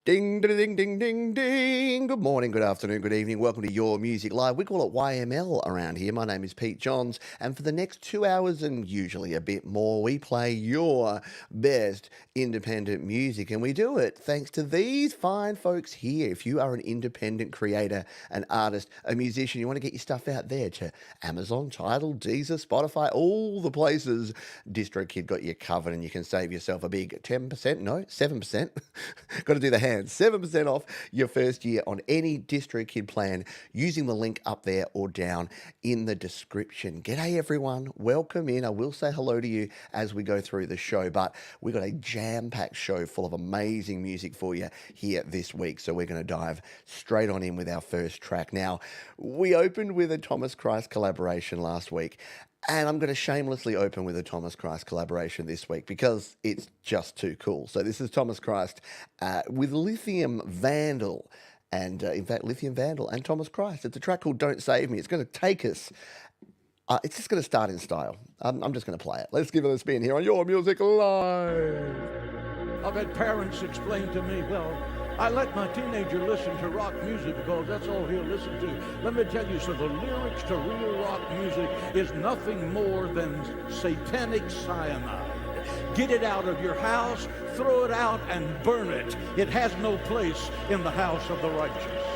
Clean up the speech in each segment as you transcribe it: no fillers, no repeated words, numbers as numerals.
Ding, ding, ding, ding, ding, ding. Good morning, good afternoon, good evening. Welcome to Your Music Live. We call it YML around here. My name is Pete Johns, and for the next 2 hours and usually a bit more, we play your best independent music, and we do it thanks to these fine folks here. If you are an independent creator, an artist, a musician, you want to get your stuff out there to Amazon, Tidal, Deezer, Spotify, all the places, DistroKid got you covered, and you can save yourself a big 10%, no, 7%. Got to do the hands. 7% off your first year on any DistroKid plan using the link up there or down in the description. G'day everyone, welcome in. I will say hello to you as we go through the show, but we've got a jam-packed show full of amazing music for you here this week. So we're going to dive straight on in with our first track. Now, we opened with a Thomas Christ collaboration last week, and I'm going to shamelessly open with a Thomas Christ collaboration this week because it's just too cool. So this is Thomas Christ with Lithium Vandal. And in fact, Lithium Vandal and Thomas Christ. It's a track called Don't Save Me. It's going to take us. It's just going to start in style. I'm just going to play it. Let's give it a spin here on Your Music Live. I've had parents explain to me, well, I let my teenager listen to rock music because that's all he'll listen to. Let me tell you, so the lyrics to real rock music is nothing more than satanic cyanide. Get it out of your house, throw it out, and burn it. It has no place in the house of the righteous.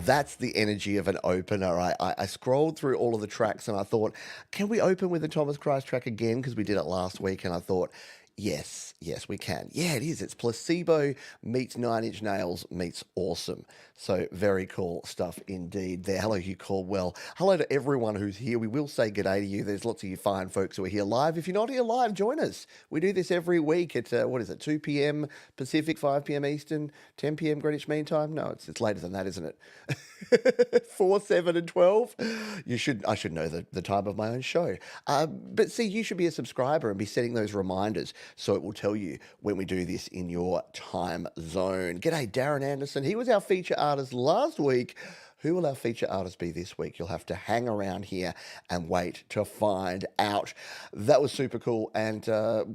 That's the energy of an opener. I scrolled through all of the tracks and I thought, can we open with the Thomas Christ track again? Because we did it last week, and I thought, yes, we can. Yeah, it is. It's Placebo meets Nine Inch Nails meets Awesome. So very cool stuff indeed there. Hello, Hugh Caldwell. Hello to everyone who's here. We will say g'day to you. There's lots of you fine folks who are here live. If you're not here live, join us. We do this every week at, 2 p.m. Pacific, 5 p.m. Eastern, 10 p.m. Greenwich Mean Time? No, it's later than that, isn't it? 4, 7, and 12. I should know the time of my own show. But see, you should be a subscriber and be setting those reminders so it will tell you when we do this in your time zone. G'day, Darren Anderson. He was our feature artist last week. Who will our feature artist be this week? You'll have to hang around here and wait to find out. That was super cool. And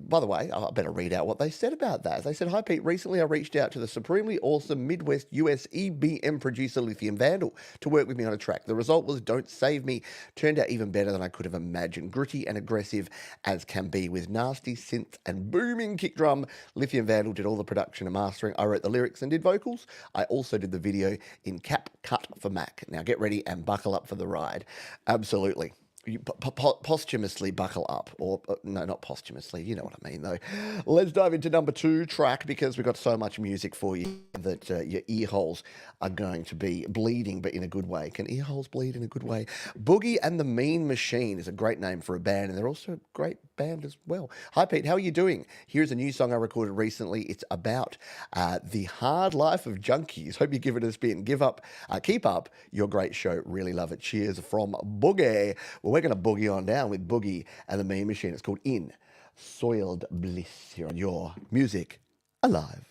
by the way, I better read out what they said about that. They said, "Hi Pete, recently I reached out to the supremely awesome Midwest US EBM producer Lithium Vandal to work with me on a track. The result was Don't Save Me. Turned out even better than I could have imagined. Gritty and aggressive as can be with nasty synth and booming kick drum. Lithium Vandal did all the production and mastering. I wrote the lyrics and did vocals. I also did the video in Cap Cut for Mac. Now get ready and buckle up for the ride." Absolutely. Posthumously buckle up, or no, not posthumously. You know what I mean, though. Let's dive into number 2 track because we've got so much music for you that your ear holes are going to be bleeding, but in a good way. Can ear holes bleed in a good way? Boogie and the Mean Machine is a great name for a band, and they're also a great band as well. Hi, Pete. How are you doing? Here's a new song I recorded recently. It's about the hard life of junkies. Hope you give it a spin. Keep up your great show. Really love it. Cheers from Boogie. Well, we're going to boogie on down with Boogie and the Mean Machine. It's called In Soiled Bliss here on Your Music Alive.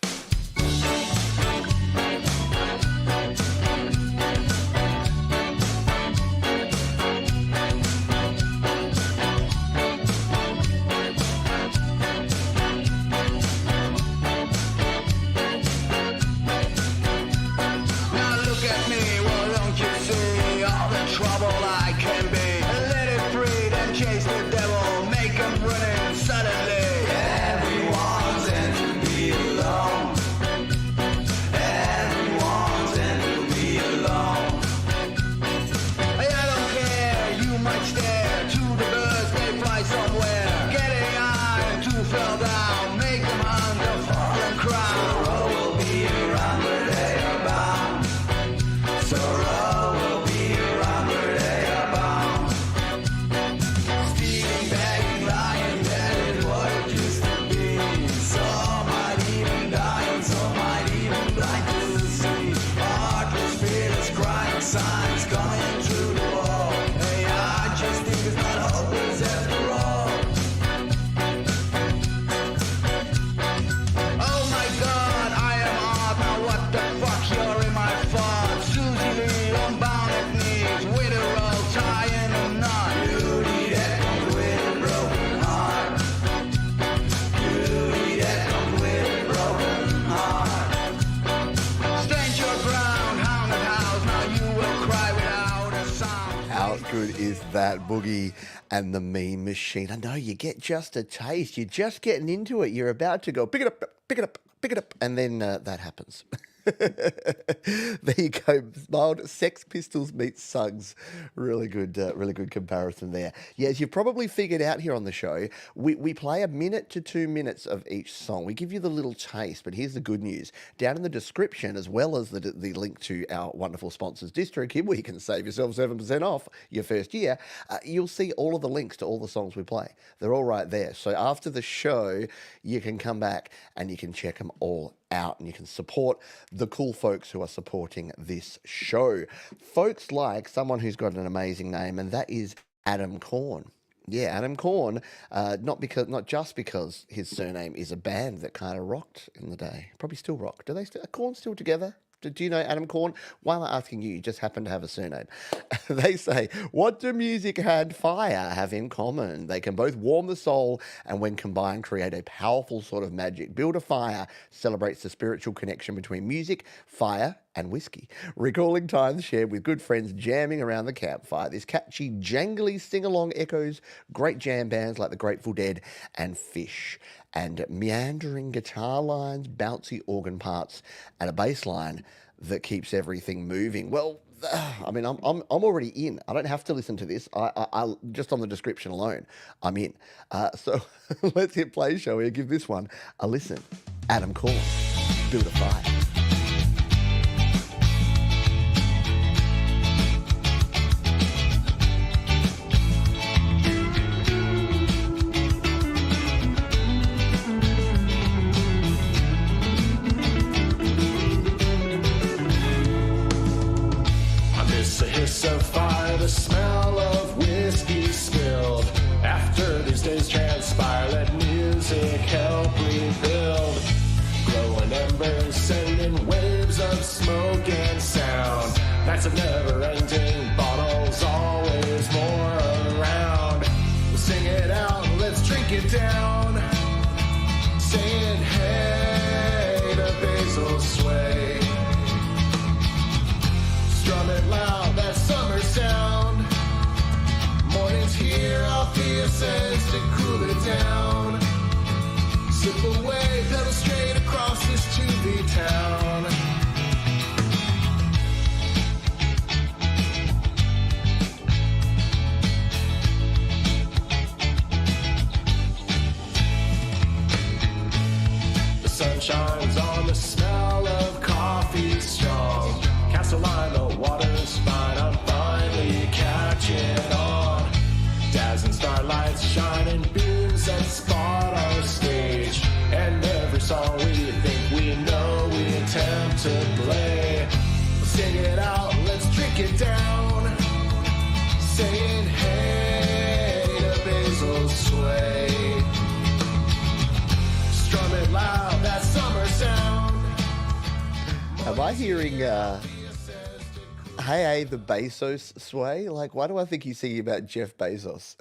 That Boogie and the Mean Machine. I know you get just a taste. You're just getting into it. You're about to go pick it up, pick it up, pick it up, and then that happens. There you go. Mild Sex Pistols meets Suggs. Really good comparison there. Yeah, as you've probably figured out here on the show, we play 1 minute to 2 minutes of each song. We give you the little taste, but here's the good news. Down in the description, as well as the link to our wonderful sponsors, DistroKid, where you can save yourself 7% off your first year, you'll see all of the links to all the songs we play. They're all right there. So after the show, you can come back and you can check them all out, and you can support the cool folks who are supporting this show. Folks like someone who's got an amazing name, and that is Adam Korn. Yeah, Adam Korn, not just because his surname is a band that kind of rocked in the day. Probably still rock. Are Korn still together? Do you know Adam Korn? Why am I asking you? You just happen to have a surname. They say, what do music and fire have in common? They can both warm the soul and when combined create a powerful sort of magic. Build a Fire celebrates the spiritual connection between music, fire, and whiskey, recalling times shared with good friends jamming around the campfire. This catchy, jangly sing-along echoes great jam bands like the Grateful Dead and Fish, and meandering guitar lines, bouncy organ parts, and a bass line that keeps everything moving. Well, I mean, I'm already in. I don't have to listen to this. I just on the description alone, I'm in. So let's hit play, shall we? Give this one a listen. Adam Korn, Build a Fire. The smell of whiskey spilled. After these days transpire, let music help rebuild. Glowing embers sending waves of smoke and sound. Nights of never-ending bottles, always more around. We'll sing it out, let's drink it down. Saying hey to basil sway. Strum it loud, that summer sound. Morning's here, I'll be a sense to cool it down. Slip away, pedal straight across this 2B town. diesel sway. Strum it loud, that summer sound. Am I hearing Hey the Bezos sway? Like, why do I think he's singing about Jeff Bezos?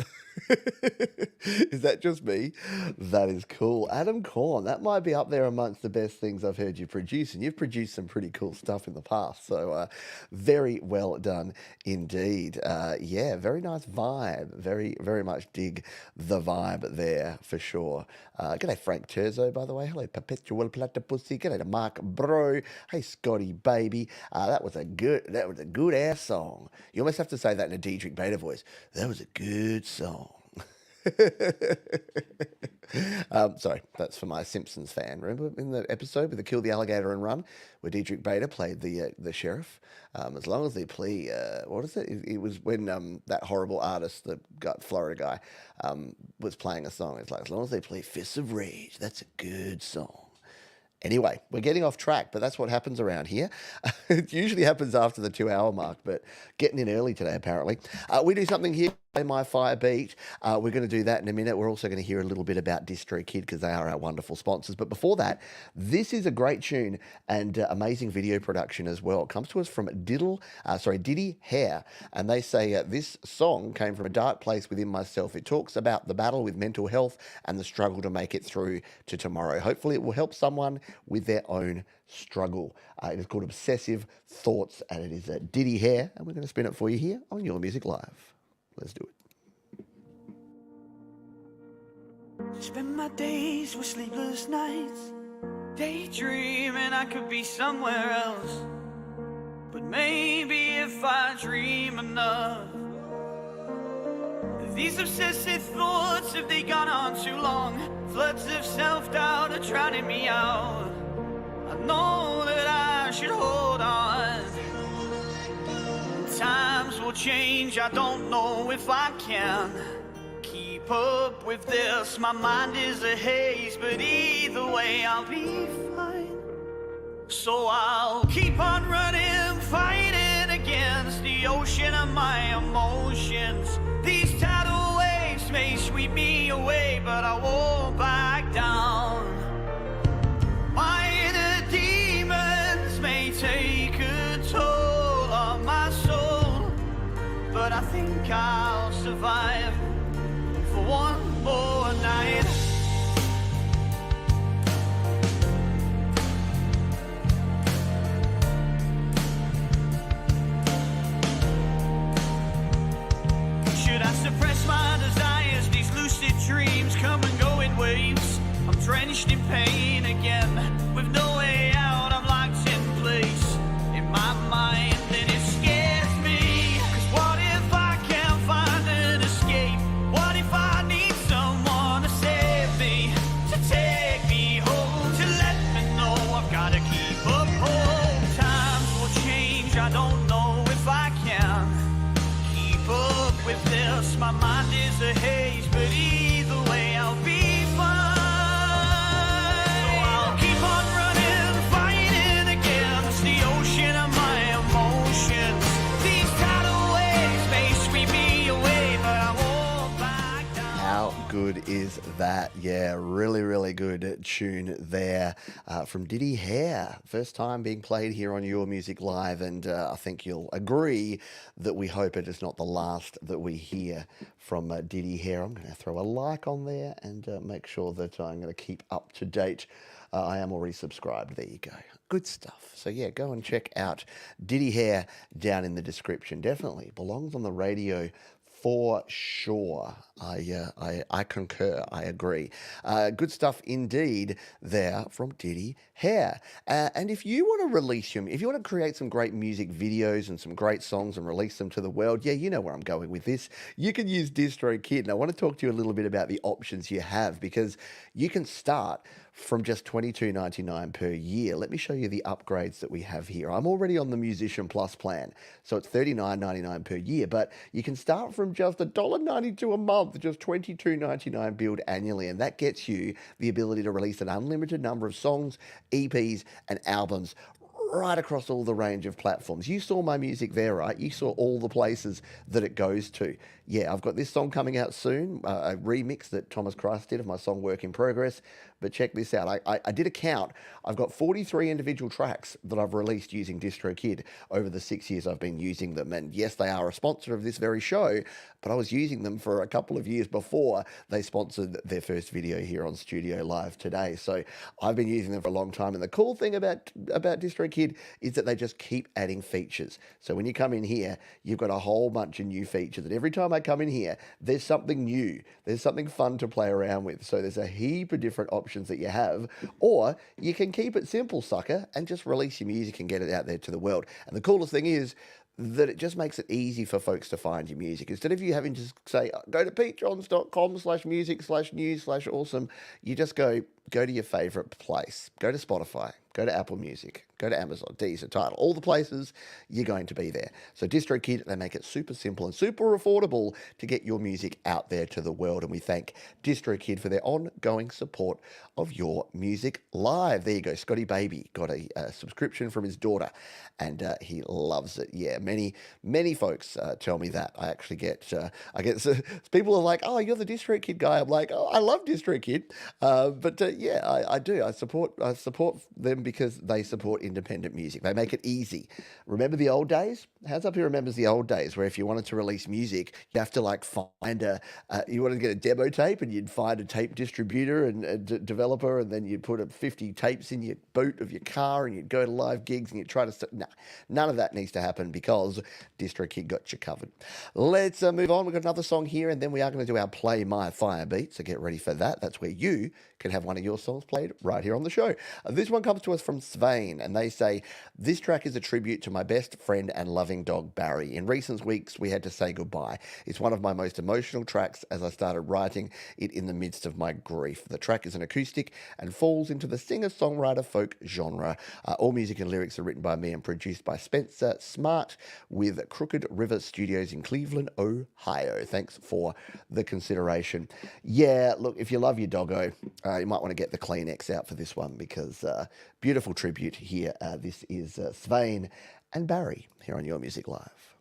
Is that just me? That is cool. Adam Korn, that might be up there amongst the best things I've heard you produce, and you've produced some pretty cool stuff in the past. So very well done indeed. Yeah, very nice vibe. Very, very much dig the vibe there for sure. G'day Frank Terzo, by the way. Hello, Perpetual Platypussy. G'day to Mark Bro. Hey, Scotty baby. That was a good ass song. You almost have to say that in a Diedrich Bader voice. That was a good song. Sorry, that's for my Simpsons fan. Remember in the episode with the Kill the Alligator and Run, where Diedrich Bader played the sheriff? As long as they play, what is it? It was when that horrible artist, the Florida guy, was playing a song. It's like, as long as they play Fists of Rage, that's a good song. Anyway, we're getting off track, but that's what happens around here. It usually happens after the 2-hour mark, but getting in early today, apparently. We do something here. My Fire Beat. We're going to do that in a minute. We're also going to hear a little bit about DistroKid because they are our wonderful sponsors. But before that, this is a great tune and amazing video production as well. It comes to us from Diddy Hair, and they say this song came from a dark place within myself. It talks about the battle with mental health and the struggle to make it through to tomorrow. Hopefully, it will help someone with their own struggle. It is called Obsessive Thoughts, and it is Diddy Hair, and we're going to spin it for you here on Your Music Live. Let's do it. Spend my days with sleepless nights, daydreaming I could be somewhere else. But maybe if I dream enough, these obsessive thoughts, have they gone on too long? Floods of self-doubt are drowning me out. I know that I should hold on. Times will change, I don't know if I can keep up with this. My mind is a haze, but either way I'll be fine. So I'll keep on running, fighting against the ocean of my emotions. These tidal waves may sweep me away, but I won't back down. My inner demons may take a toll on my soul, but I think I'll survive for one more night. Should I suppress my desires? These lucid dreams come and go in waves. I'm drenched in pain again, with no way out. I'm locked in place in my mind, and it scares me. 'Cause what if I can't find an escape? What if I need someone to save me, to take me home, to let me know I've gotta keep up hope? Times will change, I don't know if I can keep up with this. My mind is a haze, but either way I'll be fine. So I'll keep on running, fighting against the ocean of my emotions. These tidal waves may sweep me away, but I won't back down. How good is that? Yeah, really, really good tune there from Diddy Hair. First time being played here on Your Music Live, and I think you'll agree that we hope it is not the last that we hear from Diddy Hair. I'm going to throw a like on there and make sure that I'm going to keep up to date. I am already subscribed. There you go. Good stuff. So yeah, go and check out Diddy Hair down in the description. Definitely belongs on the radio for sure. I concur. I agree. Good stuff indeed there from Diddy Hair. And if you want to release if you want to create some great music videos and some great songs and release them to the world, yeah, you know where I'm going with this. You can use DistroKid. And I want to talk to you a little bit about the options you have, because you can start from just $22.99 per year. Let me show you the upgrades that we have here. I'm already on the Musician Plus plan, so it's $39.99 per year, but you can start from just $1.92 a month, just $22.99 billed annually, and that gets you the ability to release an unlimited number of songs, EPs, and albums right across all the range of platforms. You saw my music there, right? You saw all the places that it goes to. yeah, I've got this song coming out soon, a remix that Thomas Christ did of my song Work in Progress. But check this out. I did a count. I've got 43 individual tracks that I've released using DistroKid over the 6 years I've been using them. And yes, they are a sponsor of this very show, but I was using them for a couple of years before they sponsored their first video here on Studio Live today. So I've been using them for a long time. And the cool thing about DistroKid is that they just keep adding features. So when you come in here, you've got a whole bunch of new features. And every time I come in here, there's something new. There's something fun to play around with. So there's a heap of different options that you have, or you can keep it simple, sucker, and just release your music and get it out there to the world. And the coolest thing is that it just makes it easy for folks to find your music. Instead of you having to say, go to patreons.com/music/news/awesome, you just go to your favorite place. Go to Spotify, go to Apple Music, go to Amazon, Deezer, Tidal, all the places, you're going to be there. So DistroKid, they make it super simple and super affordable to get your music out there to the world. And we thank DistroKid for their ongoing support of your music live. There you go. Scotty Baby got a subscription from his daughter, and he loves it. Yeah, many folks tell me that. I actually get, people are like, oh, you're the DistroKid guy. I'm like, oh, I love DistroKid. But yeah, I do. I support them because they support independent music. They make it easy. Remember the old days? Hands up who remembers the old days where if you wanted to release music, you have to like find you wanted to get a demo tape and you'd find a tape distributor and a developer, and then you'd put 50 tapes in your boot of your car and you'd go to live gigs and you'd try to... Nah, none of that needs to happen because DistroKid got you covered. Let's move on. We've got another song here, and then we are going to do our Play My Fire beat, so get ready for that. That's where you can have one of your songs played right here on the show. This one comes to us from Svein, and they say, this track is a tribute to my best friend and loving dog, Barry. In recent weeks, we had to say goodbye. It's one of my most emotional tracks as I started writing it in the midst of my grief. The track is an acoustic and falls into the singer-songwriter folk genre. All music and lyrics are written by me and produced by Spencer Smart with Crooked River Studios in Cleveland, Ohio. Thanks for the consideration. Yeah, look, if you love your doggo, you might want to get the Kleenex out for this one because beautiful tribute here. This is Svein and Barry here on Your Music Live.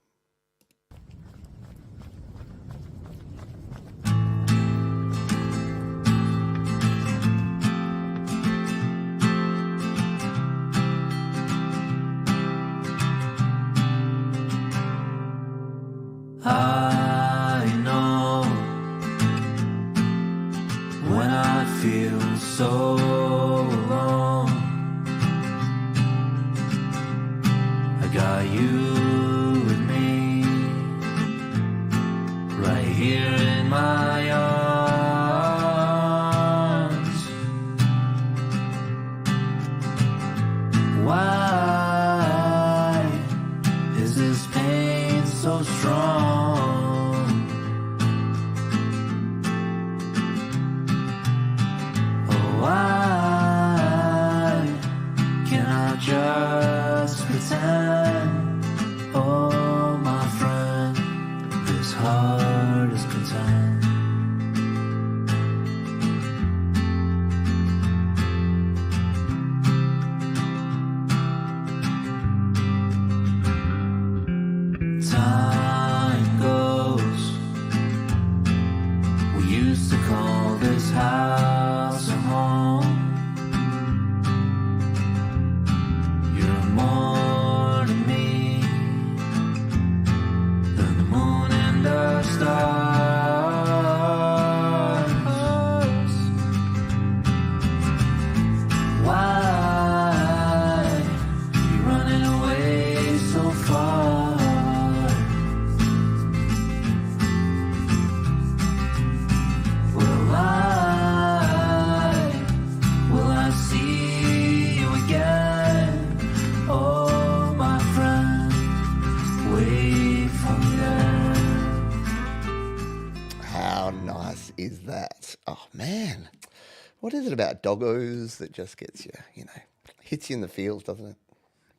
I know when I feel so alone, I got you with me right here in my arms. Why is this pain so strong? Why can I just pretend? Oh, my friend, this heart is content. Time goes. We used to call this house a home. You're more to me than the moon and the stars. Why you running away so far? Will I see you again? Oh, my friend, wait for me there. How nice is that? Oh, man. What is it about doggos that just gets you, hits you in the feels, doesn't it?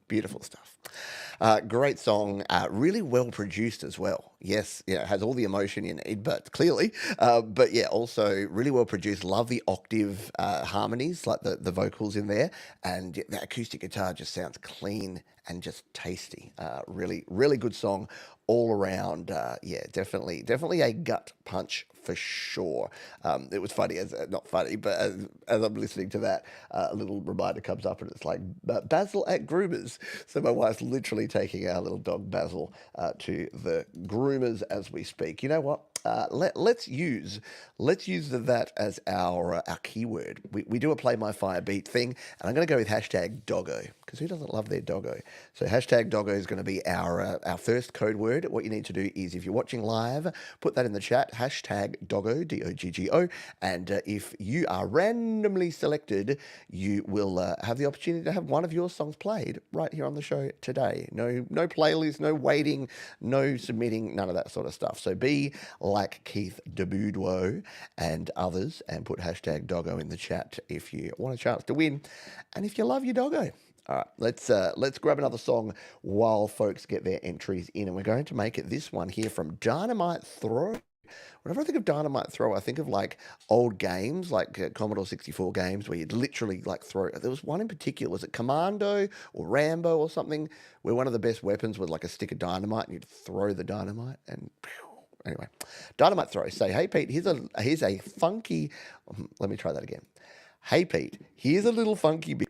Beautiful stuff. Great song, really well produced as well. Yes, it has all the emotion you need, but clearly, but yeah, also really well produced. Love the octave harmonies, like the vocals in there, and the acoustic guitar just sounds clean and just tasty. Really, really good song all around, definitely a gut punch for sure. It was funny, not funny, but as I'm listening to that, a little reminder comes up and it's like Basil at Groomers. So my wife's literally taking our little dog Basil to the groomers as we speak. You know what? Let's use that as our keyword. We do a play my fire beat thing, and I'm going to go with hashtag doggo, because who doesn't love their doggo? So hashtag doggo is going to be our first code word. What you need to do is, if you're watching live, put that in the chat, hashtag doggo, D-O-G-G-O, and if you are randomly selected, you will have the opportunity to have one of your songs played right here on the show today. No playlist, no waiting, no submitting, none of that sort of stuff. So be like Keith DeBoudreau and others and put hashtag doggo in the chat if you want a chance to win and if you love your doggo. All right, let's grab another song while folks get their entries in, and we're going to make it this one here from Dynamite Throw. Whenever I think of Dynamite Throw, I think of like old games, like Commodore 64 games where you'd literally like throw. There was one in particular, was it Commando or Rambo or something, where one of the best weapons was like a stick of dynamite and you'd throw the dynamite and anyway. Dynamite Throw. Say, hey Pete, here's a funky. Let me try that again. Hey Pete, here's a little funky bit.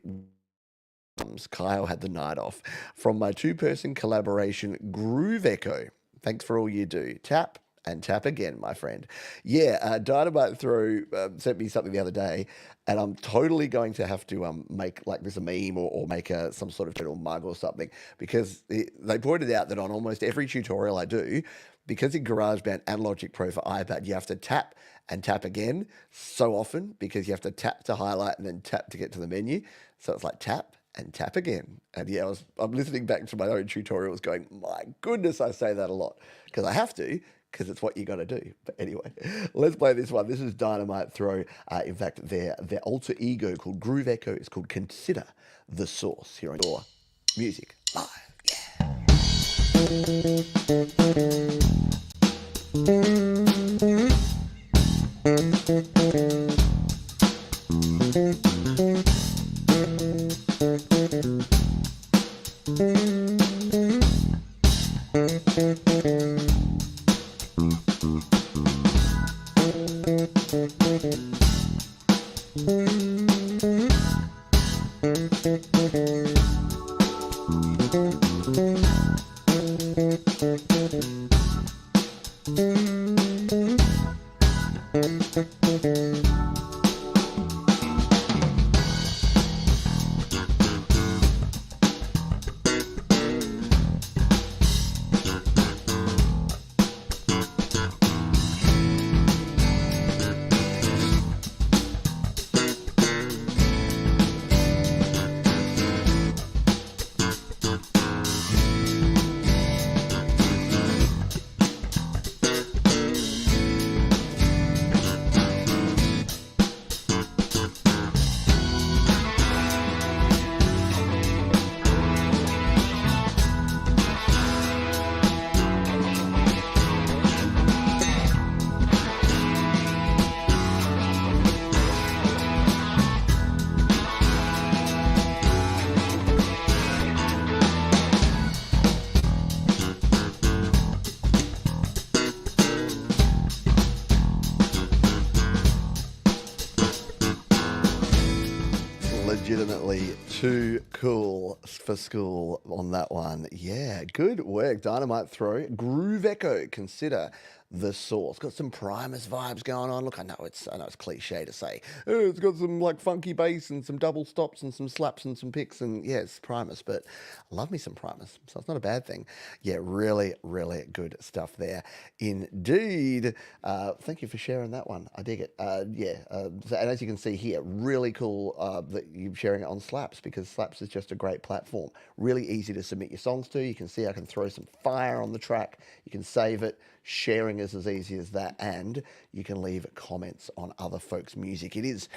Kyle had the night off from my two-person collaboration Groove Echo. Thanks for all you do. Tap and tap again, my friend. Yeah, Dynamite Throw sent me something the other day, and I'm totally going to have to make like this a meme or make some sort of little mug or something, because they pointed out that on almost every tutorial I do, because in GarageBand and Logic Pro for iPad, you have to tap and tap again so often, because you have to tap to highlight and then tap to get to the menu. So it's like tap and tap again. And yeah, I'm listening back to my own tutorials going, my goodness, I say that a lot, because I have to, because it's what you got to do. But anyway, let's play this one. This is Dynamite Throw. In fact, their alter ego called Groove Echo is called Consider the Source here on your Music Live. Legitimately too cool for school on that one. Yeah, good work. Dynamite Throw. Groove Echo. Consider the Source. Got some Primus vibes going on. Look, I know it's cliche to say. Oh, it's got some like funky bass and some double stops and some slaps and some picks, and yeah, it's Primus, but I love me some Primus, so it's not a bad thing. Yeah, really, really good stuff there indeed. Thank you for sharing that one. I dig it. So, and as you can see here, really cool that you're sharing it on Slaps, because Slaps is just a great platform. Really easy to submit your songs to. You can see I can throw some fire on the track. You can save it. Sharing is as easy as that, and you can leave comments on other folks' music. It is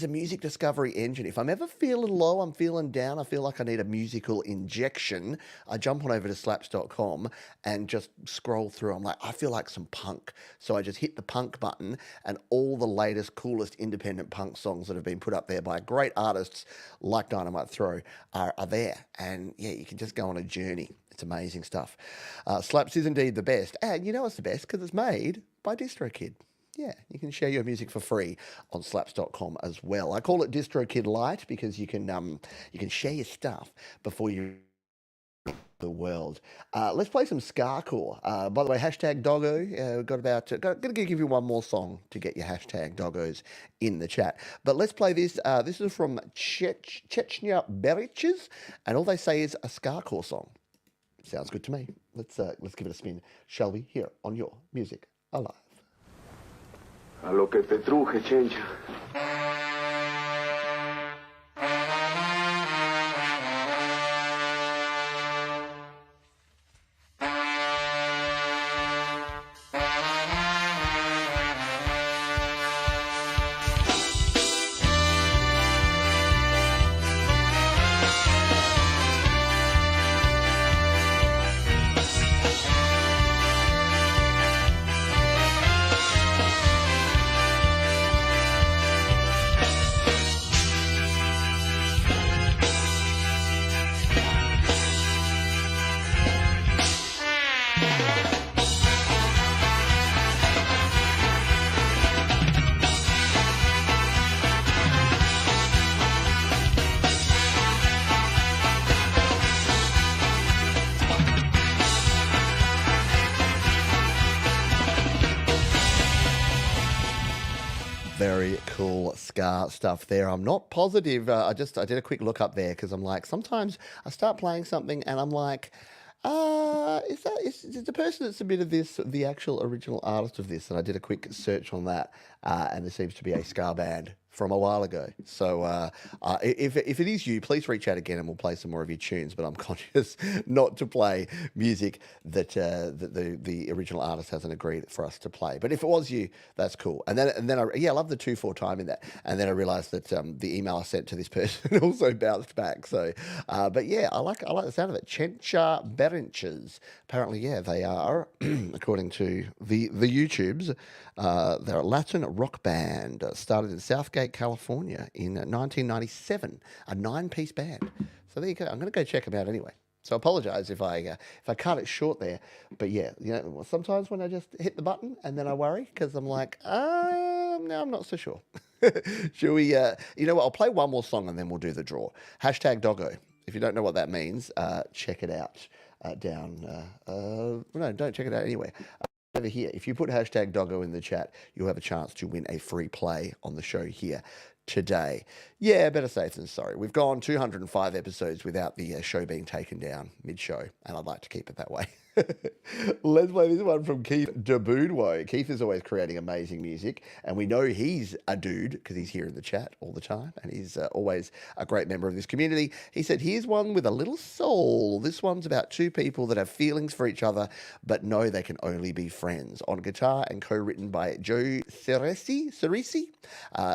a music discovery engine. If I'm ever feeling low, I'm feeling down, I feel like I need a musical injection, I jump on over to slaps.com and just scroll through. I'm like, I feel like some punk. So I just hit the punk button, and all the latest, coolest independent punk songs that have been put up there by great artists like Dynamite Throw are there. And yeah, you can just go on a journey. It's amazing stuff. Slaps is indeed the best. And you know it's the best because it's made by DistroKid. Yeah, you can share your music for free on slaps.com as well. I call it DistroKid Lite because you can share your stuff before you the world. Let's play some Scarcore. By the way, hashtag doggo. We've got about going to give you one more song to get your hashtag doggos in the chat. But let's play this. This is from Chechnya Beriches, and all they say is a Scarcore song. Sounds good to me. Let's give it a spin, shall we? Here on your Music Alive. A lo que te truje, chencha. Very cool ska stuff there. I'm not positive. I did a quick look up there because I'm like, sometimes I start playing something and I'm like, is the person that submitted this the actual original artist of this? And I did a quick search on that, and there seems to be a ska band from a while ago. So if it is you, please reach out again and we'll play some more of your tunes. But I'm conscious not to play music that the original artist hasn't agreed for us to play. But if it was you, that's cool. And then I love the 2/4 time in that. And then I realised that the email I sent to this person also bounced back. So, but yeah, I like the sound of it. Chencha Berinches. Apparently, yeah, they are, according to the YouTubes, they're a Latin rock band started in Southgate, California in 1997, a 9-piece band. So there you go. I'm going to go check them out anyway. So I apologise if I cut it short there. But yeah, sometimes when I just hit the button and then I worry because I'm like, no, I'm not so sure. Shall we, you know what, I'll play one more song and then we'll do the draw. Hashtag doggo. If you don't know what that means, check it out down. No, don't check it out anyway. Over here, if you put hashtag doggo in the chat, you'll have a chance to win a free play on the show here today. Yeah, better safe than sorry. We've gone 205 episodes without the show being taken down mid-show, and I'd like to keep it that way. Let's play this one from Keith DeBoudwo. Keith is always creating amazing music, and we know he's a dude because he's here in the chat all the time, and he's always a great member of this community. He said, here's one with a little soul. This one's about two people that have feelings for each other, but know they can only be friends. On guitar and co-written by Joe Ceresi,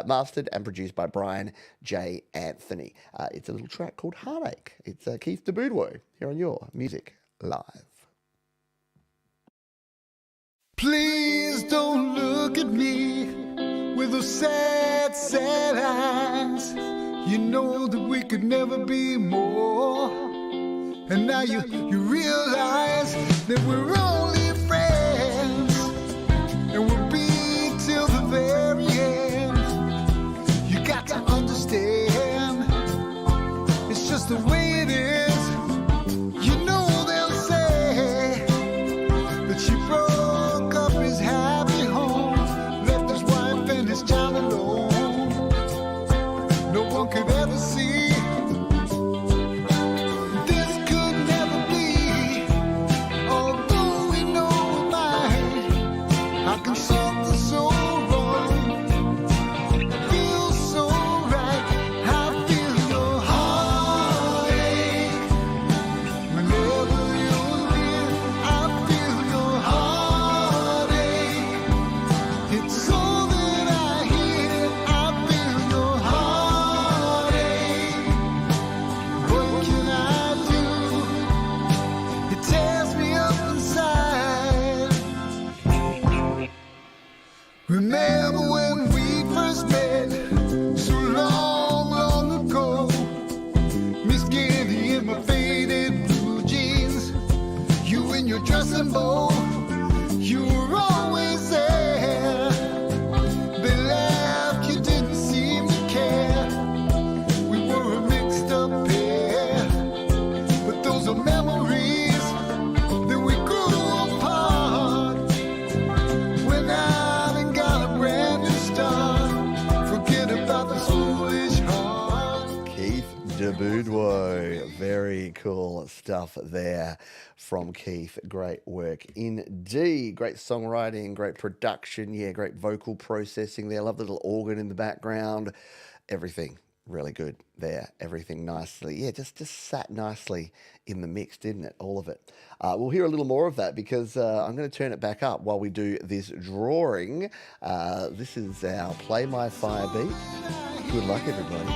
mastered and produced by Brian J. Anthony. It's a little track called Heartache. It's Keith DeBoudwo here on your Music Live. Please don't look at me with those sad, sad eyes. You know that we could never be more. And now you realize that we're only friends. And we'll be till the very end. You got to understand, it's just the way it is. You know they'll say that she broke up his happy home, left his wife and his child alone. No one could ever see this could never be. Although we know it might, I can see the so wrong, feel so right. I feel your heartache whenever you're near. I feel your heartache. It's all that I hear. I feel your heartache. What can I do? It tears me up inside. Remember when we first met, so long, long ago. Miss Kitty in my faded blue jeans. the dressing bowl. You were always there. They laughed, you didn't seem to care. We were a mixed up pair. But those are memories that we grew apart. Went out and got a brand new start. Forget about this foolish heart. Keith DeBoudreau. Very cool stuff there from Keith. Great work indeed. Great songwriting, great production. Yeah, great vocal processing there. Love the little organ in the background. Everything really good there. Everything nicely. Yeah, just sat nicely in the mix, didn't it? All of it. We'll hear a little more of that because I'm going to turn it back up while we do this drawing. This is our Play My Fire beat. Good luck, everybody.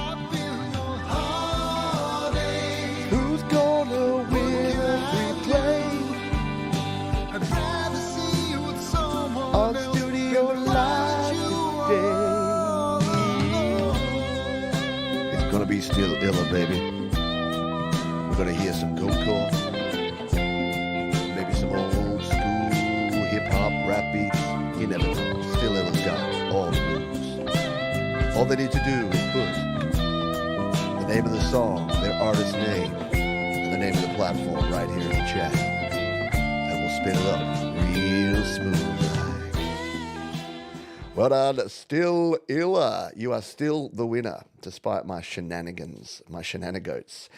Who's gonna win if we play I'd rather see you with someone on else Studio than Live today? It's gonna be still illa, baby. We're gonna hear some go-go, maybe some old school hip-hop rap beats. You never know. Still illa's got all the moves. All they need to do is put the name of the song, their artist name, and the name of the platform right here in the chat. And we'll spin it up real smooth. Well done, Still Illa. You are still the winner, despite my shenanigans, my shenanigoats.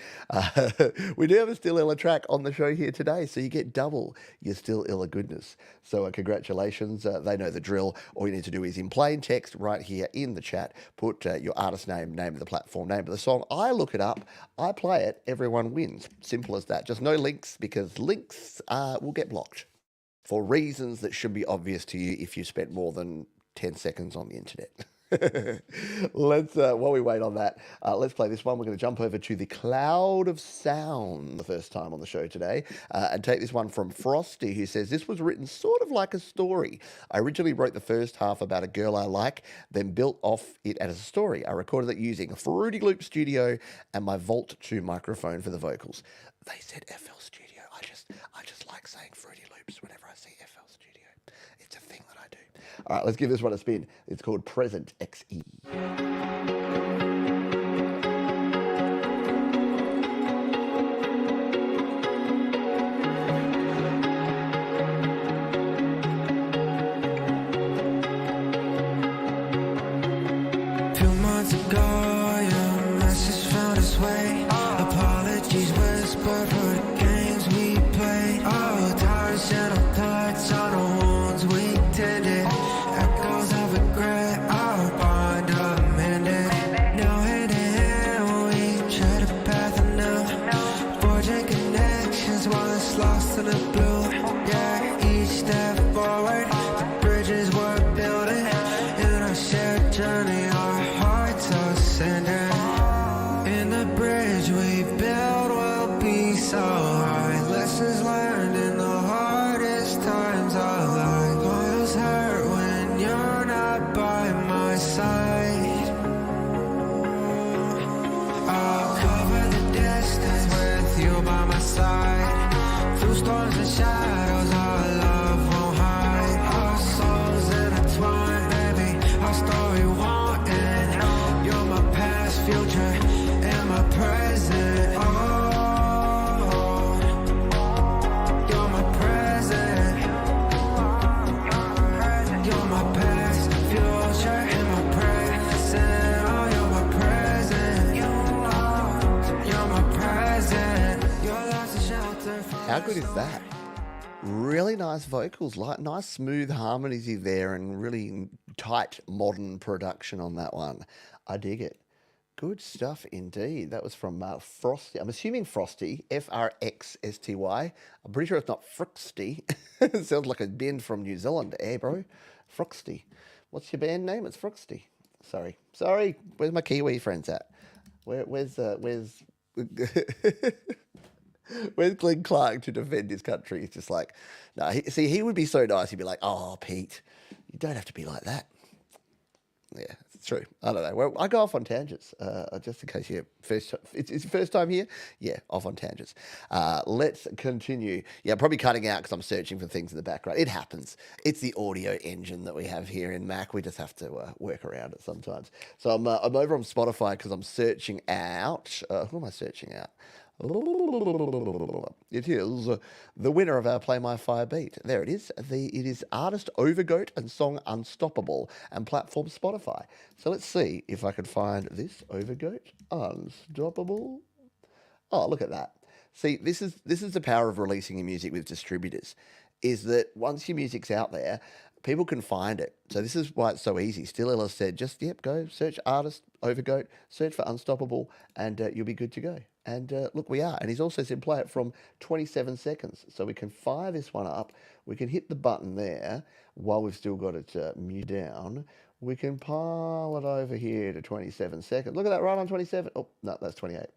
We do have a Still Illa track on the show here today, so you get double your Still Illa goodness. So congratulations. They know the drill. All you need to do is in plain text right here in the chat, put your artist name, name of the platform, name of the song. I look it up, I play it, everyone wins. Simple as that. Just no links, because links will get blocked for reasons that should be obvious to you if you spent more than 10 seconds on the internet. Let's, while we wait on that, let's play this one. We're going to jump over to the Cloud of Sound the first time on the show today and take this one from Frosty, who says, this was written sort of like a story. I originally wrote the first half about a girl I like, then built off it as a story. I recorded it using a Fruity Loop Studio and my Vault 2 microphone for the vocals. They said FL Studio. I just like saying Fruity Loops whenever I see FL Studio. It's a thing that I do. All right, let's give this one a spin. It's called Present XE. Few months ago, your message found its way. Apologies whispered for the games we played. Oh, tires gentle touch on the wounds we tended. Echoes of regret, our bond amended. Now hand in hand, we tread a path enough. Forging connections while it's lost in the blue. Yeah, each step forward, the bridges we're building. In our shared journey, our hearts are ascending. In the bridge we build will be so high. Lessons learned in the hardest times of life. Miles hurt when you're not by my side. I'll cover the distance with you by my side. Through storms and shadows, our love won't hide. Our souls intertwined, baby. Our story won't end. You're my past, future, and my present. Oh, you're my present. You're my past, future, and my present. Oh, you're my present. You're my present. Your love's a shelter from How good is that? Really nice vocals, like nice smooth harmonies in there, and really tight modern production on that one. I dig it. Good stuff indeed. That was from Frosty. I'm assuming Frosty, Frxsty. I'm pretty sure it's not Frixty. It sounds like a band from New Zealand, bro? Frosty. What's your band name? It's Frosty. Sorry. Where's my Kiwi friends at? Where's Where's Glenn Clark to defend his country? He's just like, no. He would be so nice. He'd be like, oh, Pete, you don't have to be like that. Yeah, true. I don't know. Well, I go off on tangents, just in case it's your first time here. Yeah, off on tangents. Let's continue. Yeah, probably cutting out because I'm searching for things in the background. It happens. It's the audio engine that we have here in Mac. We just have to work around it sometimes. So I'm over on Spotify because I'm searching out. Who am I searching out? It is the winner of our Play My Fire beat. There it is. It is artist Overgoat and song Unstoppable and platform Spotify. So let's see if I can find this Overgoat Unstoppable. Oh, look at that. See, this is the power of releasing your music with distributors, is that once your music's out there, people can find it. So this is why it's so easy. Still Ella said, just, go search artist Overgoat, search for Unstoppable, and you'll be good to go. And look, we are. And he's also said play it from 27 seconds. So we can fire this one up. We can hit the button there while we've still got it mute down. We can pile it over here to 27 seconds. Look at that, right on 27. Oh, no, that's 28.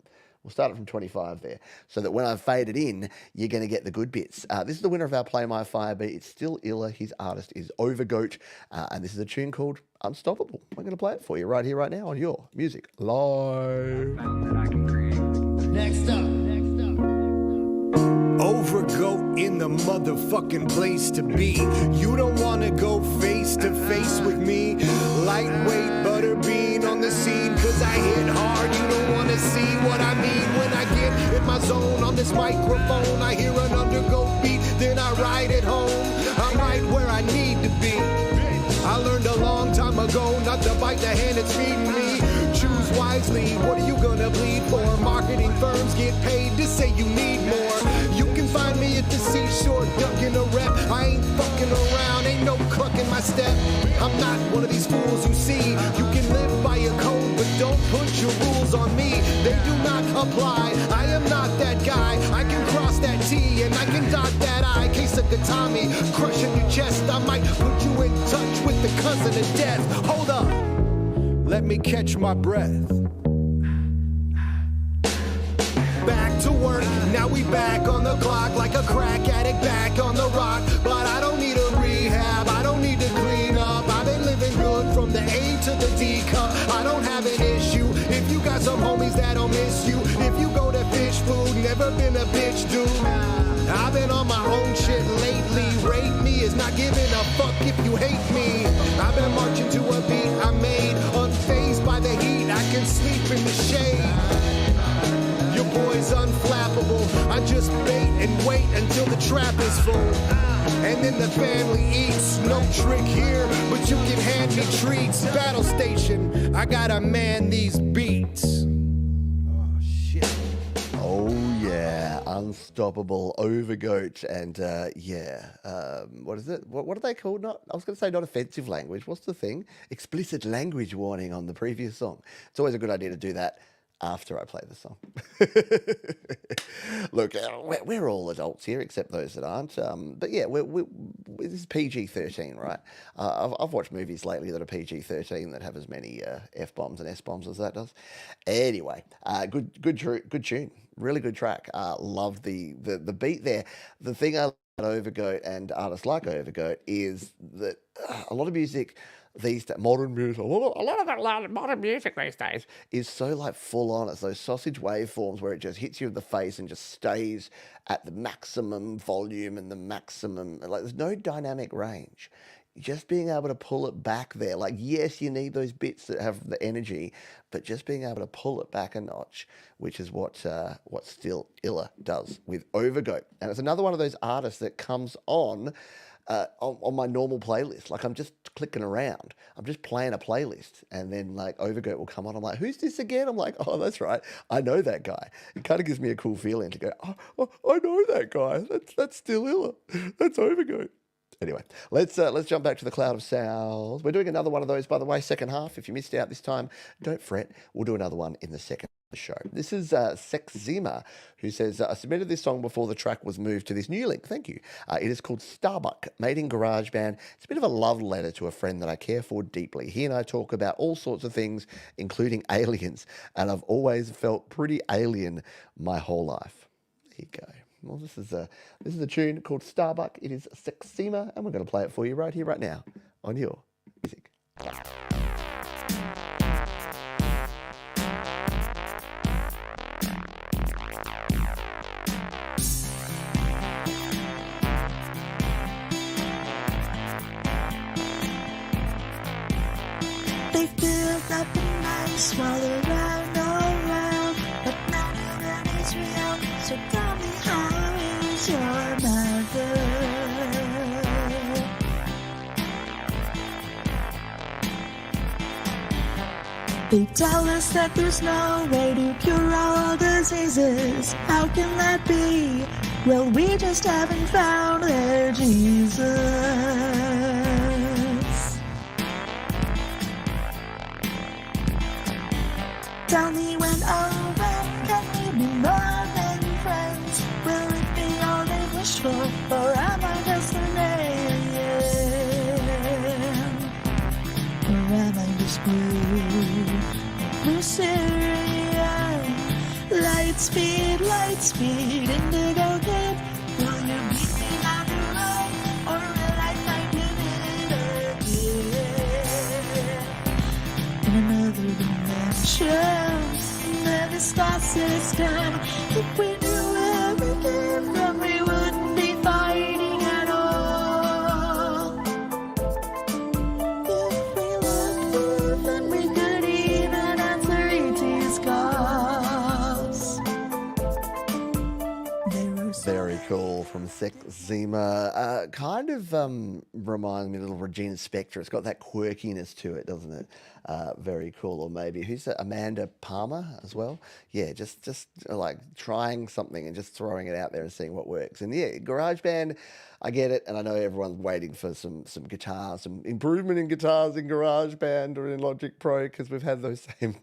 We'll start it from 25 there, so that when I fade it in, you're going to get the good bits. This is the winner of our Play My Fire beat. It's Still Illa. His artist is Overgoat, and this is a tune called Unstoppable. I'm going to play it for you right here, right now on your Music Live. Next up. Overgoat in the motherfucking place to be. You don't wanna go face to face with me. Lightweight butterbean on the scene, cause I hit hard. You don't wanna see what I mean when I get in my zone on this microphone. I hear an undergoat beat, then I ride it home. I'm right where I need to be. I learned a long time ago not to bite the hand that's feeding me. Choose wisely, what are you gonna bleed for? Marketing firms get paid to say you need more. You can find me at the seashore, ducking a rep. I ain't fucking around, ain't no clucking my step. I'm not one of these fools who see you can live by a code, but don't put your rules on me. They do not apply. I am not that guy. I can cross that T and I can dot that I. Case of Katami, crushing your chest. I might put you in touch with the cousin of death. Hold up, let me catch my breath. Back to work, now we back on the clock like a crack addict back on the rock. But I don't need a rehab, I don't need to clean up. I've been living good from the A to the D cup. I don't have an issue if you got some homies that'll miss you. If you go to fish food, never been a bitch, dude. I've been on my own shit lately. Rate me is not giving a fuck if you hate me. I've been marching to a beat I made, unfazed by the heat. I can sleep in the shade. Your boy's unflappable. I just bait and wait until the trap is full. And then the family eats. No trick here, but you can hand me treats. Battle station, I gotta man these beats. Oh, shit. Oh, yeah. Unstoppable Overgoat. And, what is it? What are they called? I was going to say not offensive language. What's the thing? Explicit language warning on the previous song. It's always a good idea to do that after I play the song. Look, we're all adults here, except those that aren't. But yeah, this is PG-13, right? I've watched movies lately that are PG-13 that have as many F-bombs and S-bombs as that does. Anyway, good tune. Really good track. Love the beat there. The thing I love about Overgoat and artists like Overgoat is that a lot of music these days, modern music, a lot of modern music these days is so like full on. It's those sausage waveforms where it just hits you in the face and just stays at the maximum volume and the maximum, like there's no dynamic range. Just being able to pull it back there, like yes, you need those bits that have the energy, but just being able to pull it back a notch, which is what Still Illa does with Overgoat. And it's another one of those artists that comes on my normal playlist. Like I'm just clicking around. I'm just playing a playlist and then like Overgoat will come on. I'm like, who's this again? I'm like, oh, that's right. I know that guy. It kind of gives me a cool feeling to go, oh, I know that guy. That's Still Illa. That's Overgoat. Anyway, let's jump back to the Cloud of Sounds. We're doing another one of those, by the way, second half. If you missed out this time, don't fret. We'll do another one in the second the show. This is Sexzima, who says, I submitted this song before the track was moved to this new link. Thank you. It is called Starbuck, made in GarageBand. It's a bit of a love letter to a friend that I care for deeply. He and I talk about all sorts of things, including aliens, and I've always felt pretty alien my whole life. There you go. Well, this is a tune called Starbuck. It is Sexzima, and we're going to play it for you right here, right now, on your Music. They built up a nice wall around, around, but none of that is real. So tell me, how is your mother? They tell us that there's no way to cure all diseases. How can that be? Well, we just haven't found their Jesus. Tell me when, oh, when can we be more than friends? Will it be all they wish for, or am I just an alien? Or am I just blue Syrian? Light speed, indigo kid. Will you meet me down the road, or will I find you in another dimension? In the star system, if we knew where we came from, we wouldn't be fighting at all. If we looked, then we could even answer ET's calls. Very cool from Sex Zima. Kind of reminds me of a little Regina Spektor. It's got that quirkiness to it, doesn't it? Very cool. Or maybe, who's that? Amanda Palmer as well? Yeah, just like trying something and just throwing it out there and seeing what works. And yeah, GarageBand, I get it. And I know everyone's waiting for some guitars, some improvement in guitars in GarageBand or in Logic Pro, because we've had those same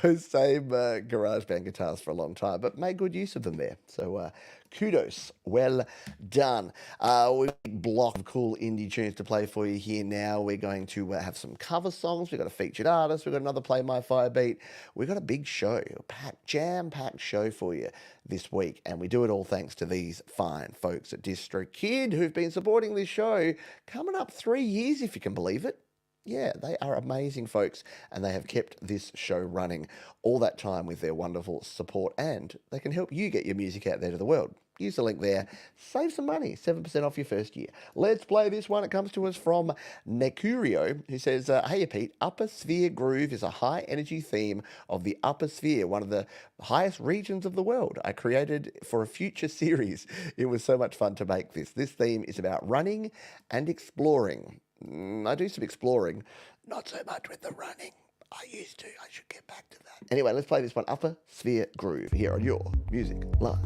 GarageBand guitars for a long time, but made good use of them there. So kudos, well done. We've got a block of cool indie tunes to play for you here now. We're going to have some cover songs. We've got a featured artist. We've got another Play My Fire beat. We've got a big show, a jam-packed show for you this week, and we do it all thanks to these fine folks at DistroKid who've been supporting this show coming up 3 years, if you can believe it. Yeah, they are amazing folks, and they have kept this show running all that time with their wonderful support, and they can help you get your music out there to the world. Use the link there. Save some money. 7% off your first year. Let's play this one. It comes to us from Nekurio, who says, hey, Pete, Upper Sphere Groove is a high-energy theme of the Upper Sphere, one of the highest regions of the world. I created for a future series. It was so much fun to make this. This theme is about running and exploring. I do some exploring, not so much with the running. I used to. I should get back to that. Anyway, let's play this one. Upper Sphere Groove here on Your Music Live.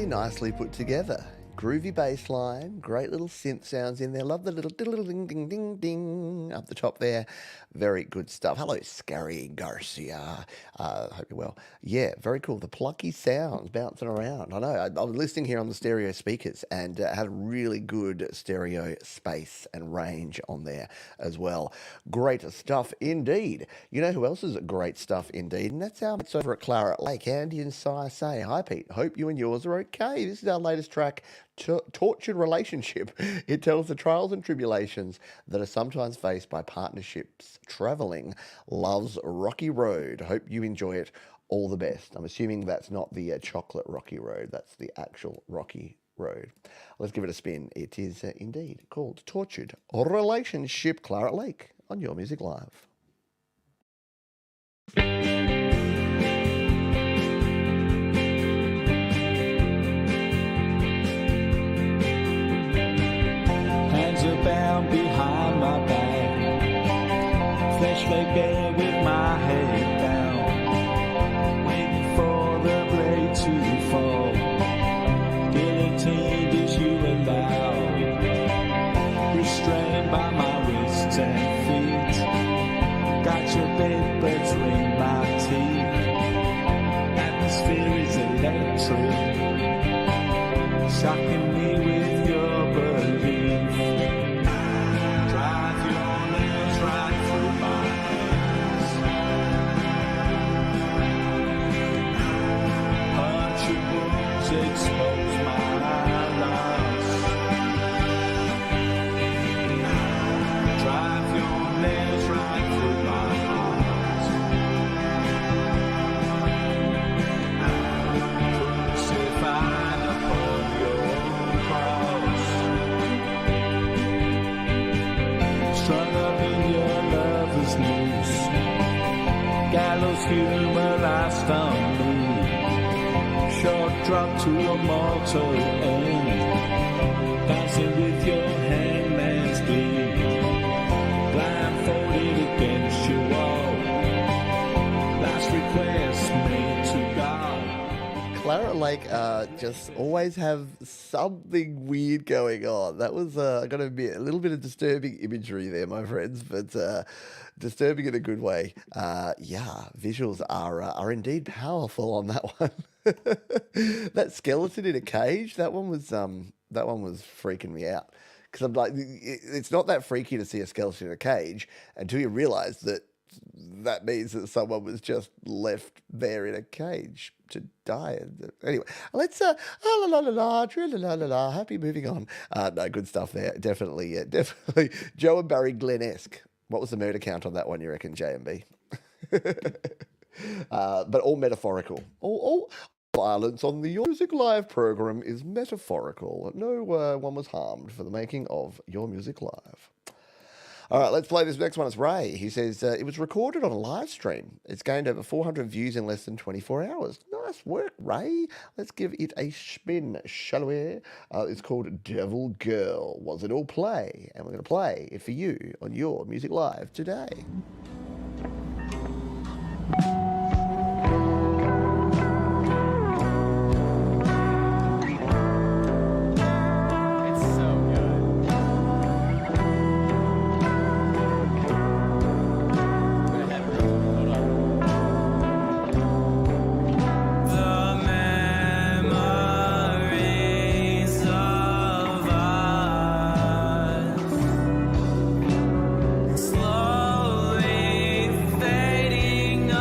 Nicely put together. Groovy bass line, great little synth sounds in there. Love the little ding ding ding ding up the top there. Very good stuff. Hello, Scary Garcia. Hope you're well. Yeah, very cool. The plucky sounds bouncing around. I know. I was listening here on the stereo speakers and had really good stereo space and range on there as well. Great stuff indeed. You know who else is great stuff indeed? And that's our mates over at Claret Lake. Andy and Si say, hi Pete. Hope you and yours are okay. This is our latest track, tortured relationship. It tells the trials and tribulations that are sometimes faced by partnerships traveling love's rocky road. Hope you enjoy it. All the best. I'm assuming that's not the chocolate rocky road. That's the actual rocky road. Let's give it a spin. It is indeed called Tortured Relationship. Clara Lake on Your Music Live. Hands are bound behind my back, flesh laid bare with my head down, waiting for the blade to fall. Guillotined as you allow, restrained by my wrists and feet. Got your bed buds ring my teeth. Atmosphere is electric, shocking me with your belief. Drive your nails right through my hands. Punch your wounds, expose my lungs. Drive your nails right through my heart. Crucified upon your cross, strung up in your lover's noose, gallows humor last on me, short drop to a mortal end, dancing with your hangman's glee, blindfolded against your wall, last request made to God. Clara Lake just always have something weird going on. That was, I got to admit, a little bit of disturbing imagery there, my friends, but disturbing in a good way. Yeah, visuals are indeed powerful on that one. That skeleton in a cage, that one was freaking me out. Because I'm like, it's not that freaky to see a skeleton in a cage until you realize that means that someone was just left there in a cage to die. Anyway, let's happy moving on. No, good stuff there. Definitely. Joe and Barry Glenn-esque. What was the murder count on that one, you reckon, JMB? But all metaphorical. All violence on the Your Music Live program is metaphorical. No one was harmed for the making of Your Music Live. All right, let's play this next one. It's Ray. He says, it was recorded on a live stream. It's gained over 400 views in less than 24 hours. Nice work, Ray. Let's give it a spin, shall we? It's called Devil Girl. Was it all play? And we're going to play it for you on Your Music Live today. Slowly fading.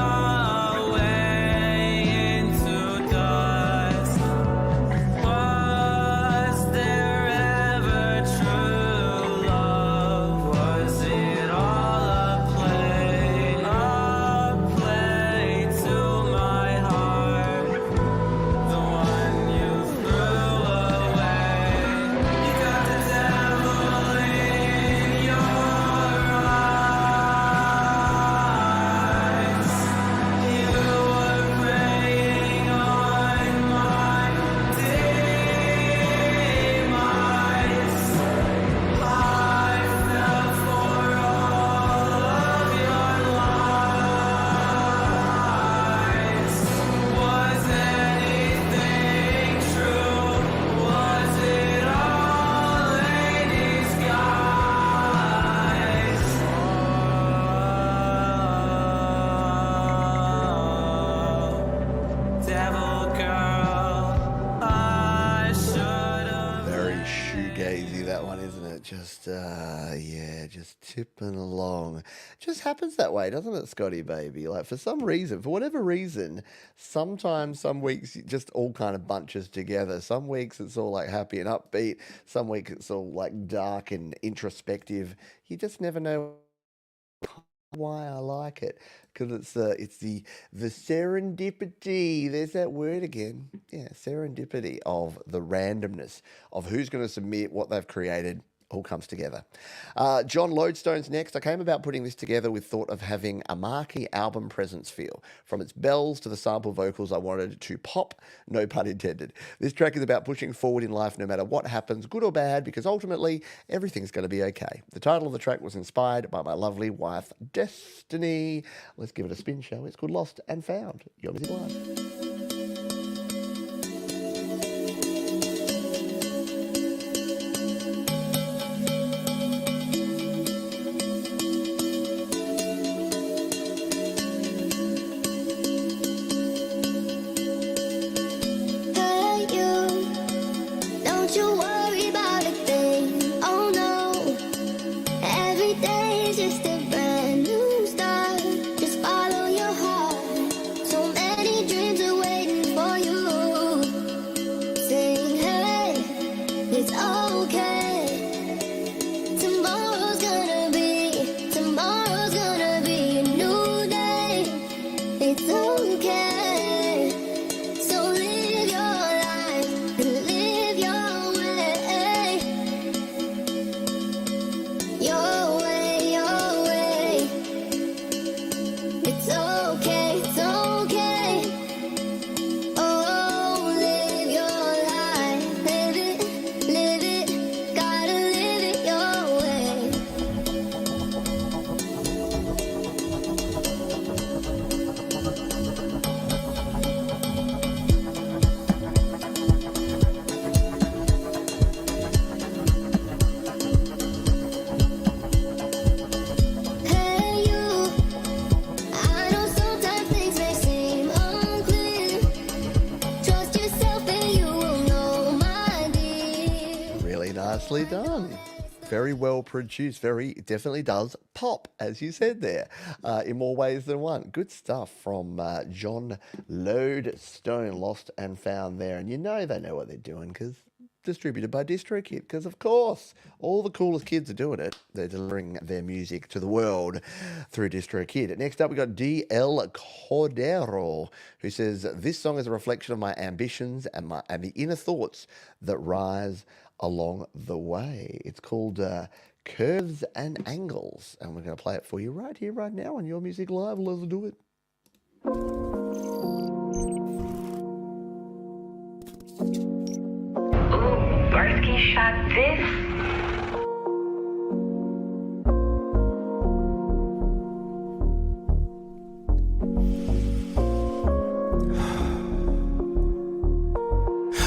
Just just tipping along. Just happens that way, doesn't it, Scotty baby? Like for some reason, for whatever reason, sometimes some weeks it just all kind of bunches together. Some weeks it's all like happy and upbeat. Some weeks it's all like dark and introspective. You just never know why I like it, because it's the serendipity. There's that word again. Yeah, serendipity of the randomness of who's going to submit what they've created. All comes together. John Lodestone's next. I came about putting this together with thought of having a marquee album presence feel. From its bells to the sample vocals, I wanted it to pop, no pun intended. This track is about pushing forward in life no matter what happens, good or bad, because ultimately everything's going to be okay. The title of the track was inspired by my lovely wife, Destiny. Let's give it a spin, shall we? It's called Lost and Found. Your Music Live. Nicely done. Very well produced. Definitely does pop, as you said there, in more ways than one. Good stuff from John Lodestone, Lost and Found there. And you know they know what they're doing because distributed by DistroKid, because of course all the coolest kids are doing it. They're delivering their music to the world through DistroKid. Next up we got DL Cordero, who says this song is a reflection of my ambitions and the inner thoughts that rise along the way. It's called Curves and Angles, and we're going to play it for you right here, right now on Your Music Live. Let's do it. Ooh, Barsky shot this.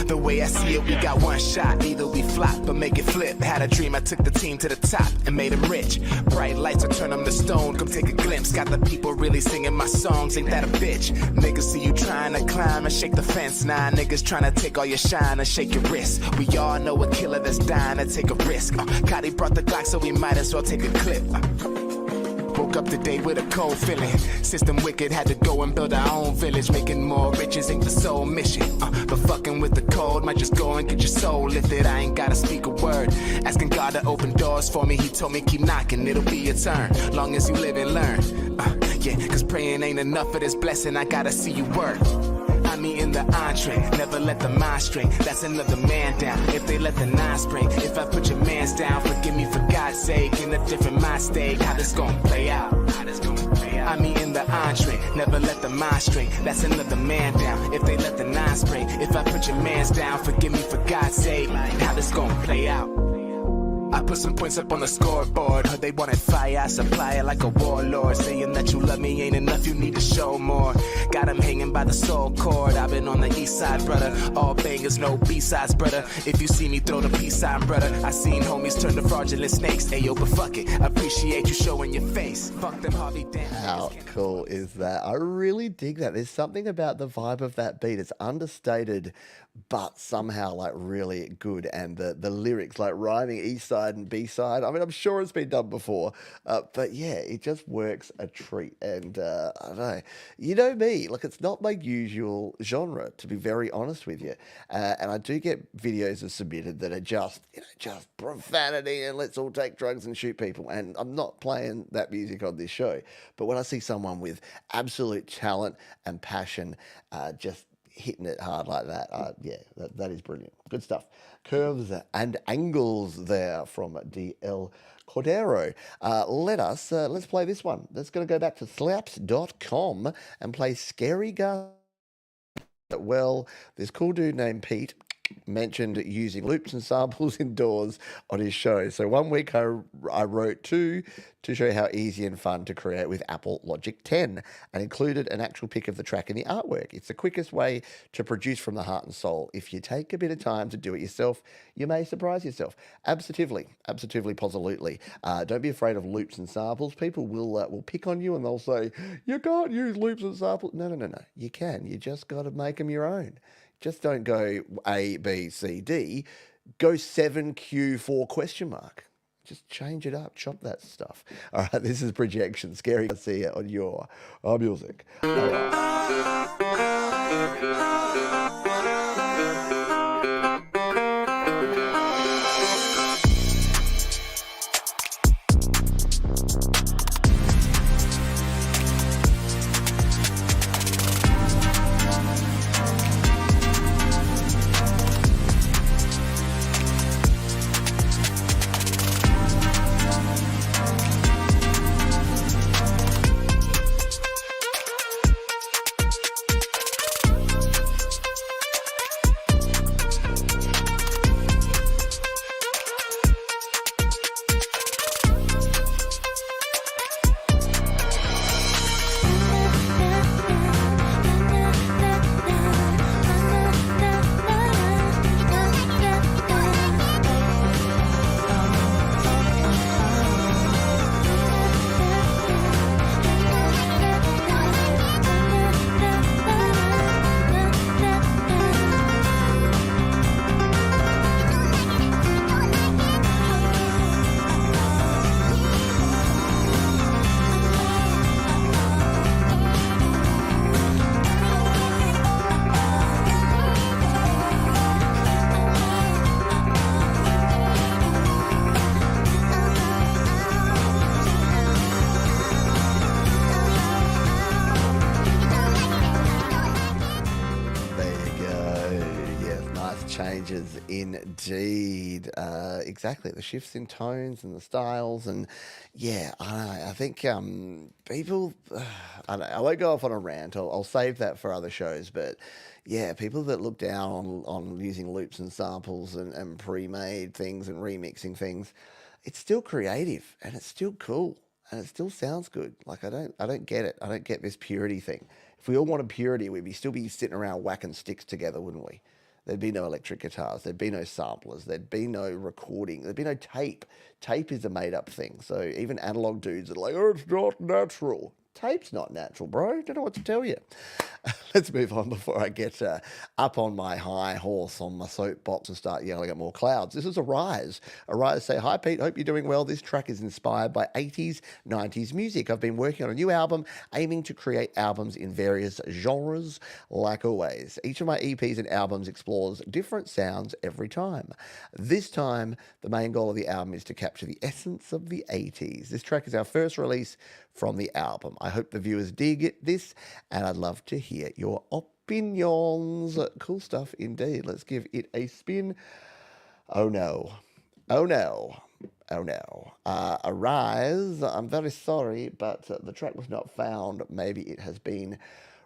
The way I see it, we got one shot. Either we flop or make it flip. Had a dream, I took the team to the top and made them rich. Bright lights, I turn them to stone. Come take a glimpse. Got the people really singing my songs. Ain't that a bitch? Niggas see you trying to climb and shake the fence. Nah, niggas trying to take all your shine and shake your wrist. We all know a killer that's dying to take a risk. Cotty brought the Glock, so we might as well take a clip. Woke up today with a cold feeling. System wicked, had to go and build our own village. Making more riches ain't the sole mission. But fucking with the cold might just go and get your soul lifted. I ain't gotta speak a word. Asking God to open doors for me. He told me keep knocking, it'll be your turn. Long as you live and learn. Yeah, cause praying ain't enough for this blessing. I gotta see you work. Me in the entree, never let the mind stray. That's another man down. If they let the nine spray, if I put your mans down, forgive me for God's sake. In a different mind state, how this gonna play out? I mean in the entree, never let the mind stray. That's another man down. If they let the nine spray, if I put your mans down, forgive me for God's sake. How this gonna play out? I put some points up on the scoreboard. Heard they wanted fire, I supply it like a warlord. Saying that you love me ain't enough, you need to show more. Got them hanging by the soul cord. I've been on the east side, brother. All bangers, no B-sides, brother. If you see me, throw the peace sign, brother. I seen homies turn to fraudulent snakes. Ayo, but fuck it, I appreciate you showing your face. Fuck them Harvey Dent. How cool is that? I really dig that. There's something about the vibe of that beat. It's understated, but somehow like really good, and the lyrics like rhyming each side and B side. I mean, I'm sure it's been done before, but yeah, it just works a treat. And I don't know, you know me, like it's not my usual genre, to be very honest with you. And I do get videos are submitted that are just just profanity and let's all take drugs and shoot people. And I'm not playing that music on this show, but when I see someone with absolute talent and passion, just hitting it hard like that. Yeah, that is brilliant. Good stuff. Curves and Angles there from DL Cordero. Let's play this one. Let's going to go back to slaps.com and play Scary Gus. Well, this cool dude named Pete mentioned using loops and samples indoors on his show. So one week I wrote two to show how easy and fun to create with Apple Logic 10 and included an actual pic of the track in the artwork. It's the quickest way to produce from the heart and soul. If you take a bit of time to do it yourself, you may surprise yourself. Absolutely, positively. Don't be afraid of loops and samples. People will pick on you and they'll say, you can't use loops and samples. No. You can. You just got to make them your own. Just don't go A, B, C, D. Go 7Q4 question mark. Just change it up. Chop that stuff. All right, this is Projection. Scary to see it on your music. All right. changes indeed. Exactly, the shifts in tones and the styles, and yeah, I think people. I don't know, I won't go off on a rant. I'll save that for other shows, but yeah, people that look down on using loops and samples and pre-made things and remixing things, it's still creative and it's still cool and it still sounds good. Like I don't get it. I don't get this purity thing. If we all wanted purity, we'd still be sitting around whacking sticks together, wouldn't we? There'd be no electric guitars. There'd be no samplers. There'd be no recording. There'd be no tape. Tape is a made-up thing. So even analog dudes are like, oh, it's not natural. Tape's not natural, bro. Don't know what to tell you. Let's move on before I get up on my high horse on my soapbox and start yelling at more clouds. This is Arise. Arise say, hi, Pete. Hope you're doing well. This track is inspired by 80s, 90s music. I've been working on a new album, aiming to create albums in various genres, like always. Each of my EPs and albums explores different sounds every time. This time, the main goal of the album is to capture the essence of the 80s. This track is our first release from the album. I hope the viewers dig this, and I'd love to hear your opinions. Cool stuff indeed. Let's give it a spin. Oh no. Oh no. Oh no. Arise. I'm very sorry, but the track was not found. Maybe it has been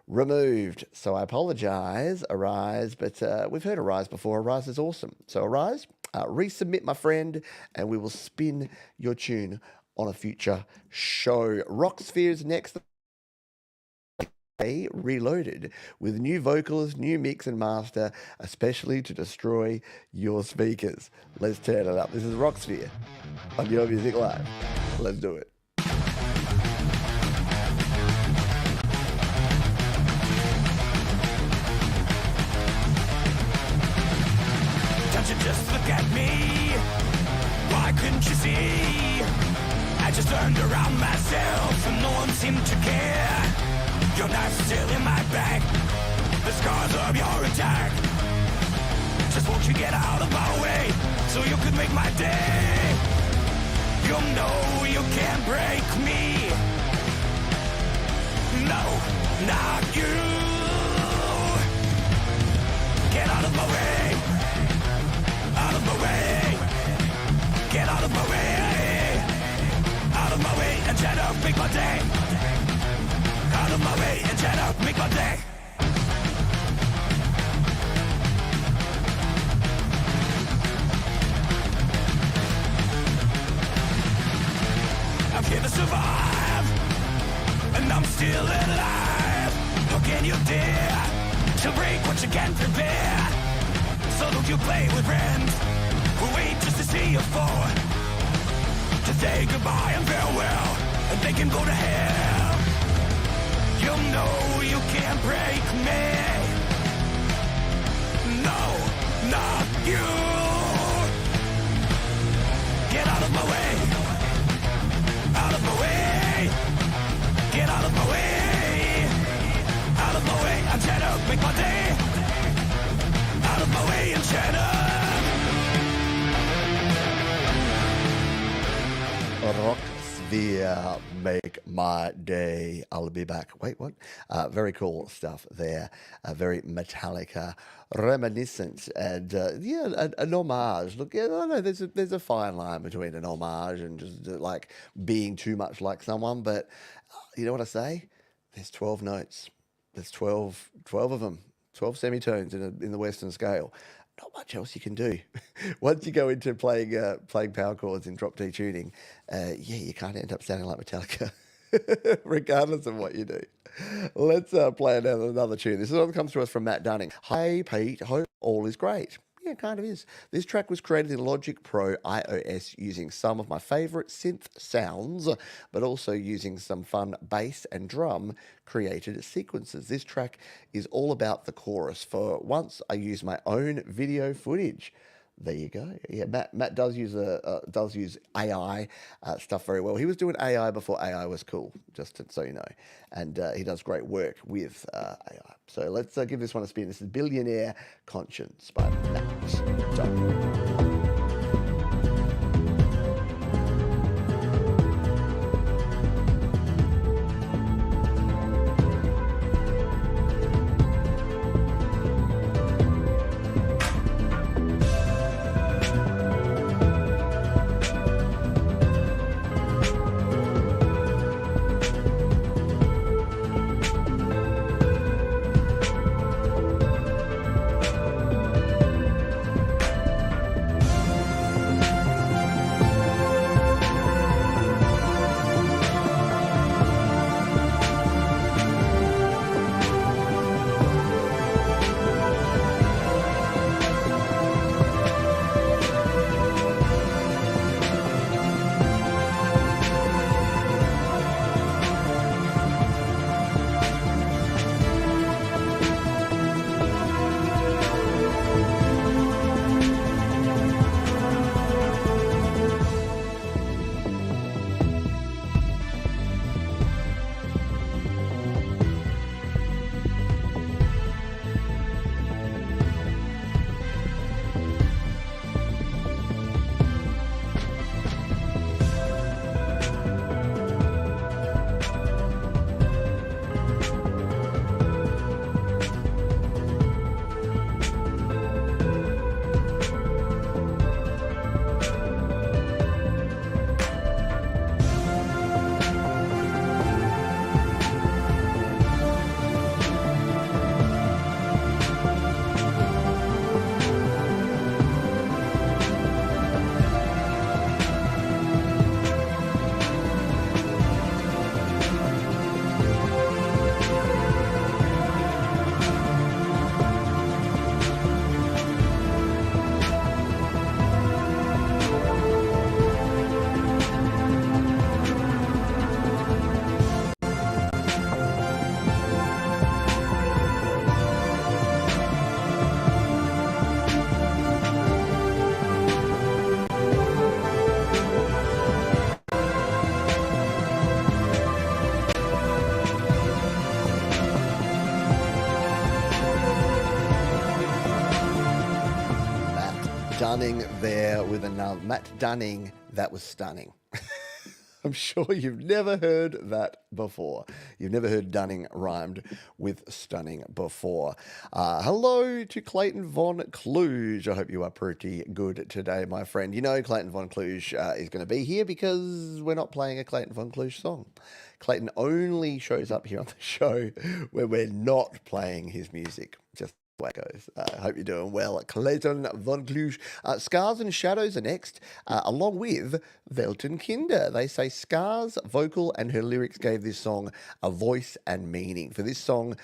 removed. So I apologize, Arise, but we've heard Arise before. Arise is awesome. So Arise, resubmit, my friend, and we will spin your tune on a future show. Rocksphere's next. Reloaded with new vocals, new mix and master, especially to destroy your speakers. Let's turn it up. This is Rocksphere on Your Music Live. Let's do it. Just look at me. Why couldn't you see? I just turned around myself and no one seemed to care. Your knife's still in my back, the scars of your attack. Just won't you get out of my way so you could make my day? You know you can't break me. No, not you. Get out of my way. Out of my way. Get out of my way. Out of my way and try to make my day. Out of my way and try to make my day. I'm here to survive, and I'm still alive. How can you dare to break what you can't prepare? So don't you play with friends who wait just to see you fall, to say goodbye and farewell, and they can go to hell. You know you can't break me. No, not you. Get out of my way. Out of my way. Get out of my way. Out of my way. I'm trying to make my day. Out of my way and trying to. Rock Sphere, make my day. I'll be back. Wait, what? Very cool stuff there. Very Metallica reminiscent, and an homage. Look, I know there's a fine line between an homage and just like being too much like someone. But you know what I say? There's 12 notes. There's 12 of them. 12 semitones in the Western scale. Not much else you can do. Once you go into playing power chords in drop D tuning, you can't end up sounding like Metallica, regardless of what you do. Let's play another tune. This one comes to us from Matt Dunning. Hey, Pete, hope all is great. Yeah, it kind of is. This track was created in Logic Pro iOS using some of my favourite synth sounds, but also using some fun bass and drum created sequences. This track is all about the chorus. For once, I use my own video footage. There you go. Yeah, Matt does use AI stuff very well. He was doing AI before AI was cool, just so you know. And he does great work with AI. So let's give this one a spin. This is Billionaire Conscience by Matt Dunning. Dunning there with another. Matt Dunning, that was stunning. I'm sure you've never heard that before. You've never heard Dunning rhymed with stunning before. Hello to Clayton Von Kluge. I hope you are pretty good today, my friend. You know Clayton Von Kluge is going to be here because we're not playing a Clayton Von Kluge song. Clayton only shows up here on the show where we're not playing his music. Just the way it goes. I hope you're doing well. Clayton Von Kluge. Scars and Shadows are next, along with Welten Kinder. They say Scars' vocal and her lyrics gave this song a voice and meaning. For this song,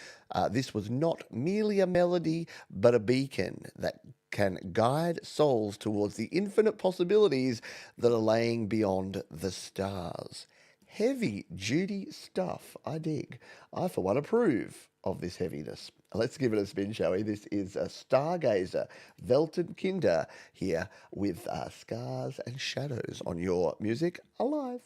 this was not merely a melody, but a beacon that can guide souls towards the infinite possibilities that are laying beyond the stars. Heavy duty stuff. I dig. I, for one, approve of this heaviness. Let's give it a spin, shall we? This is a Stargazer, Welten Kinder, here with Scars and Shadows on your Music Alive.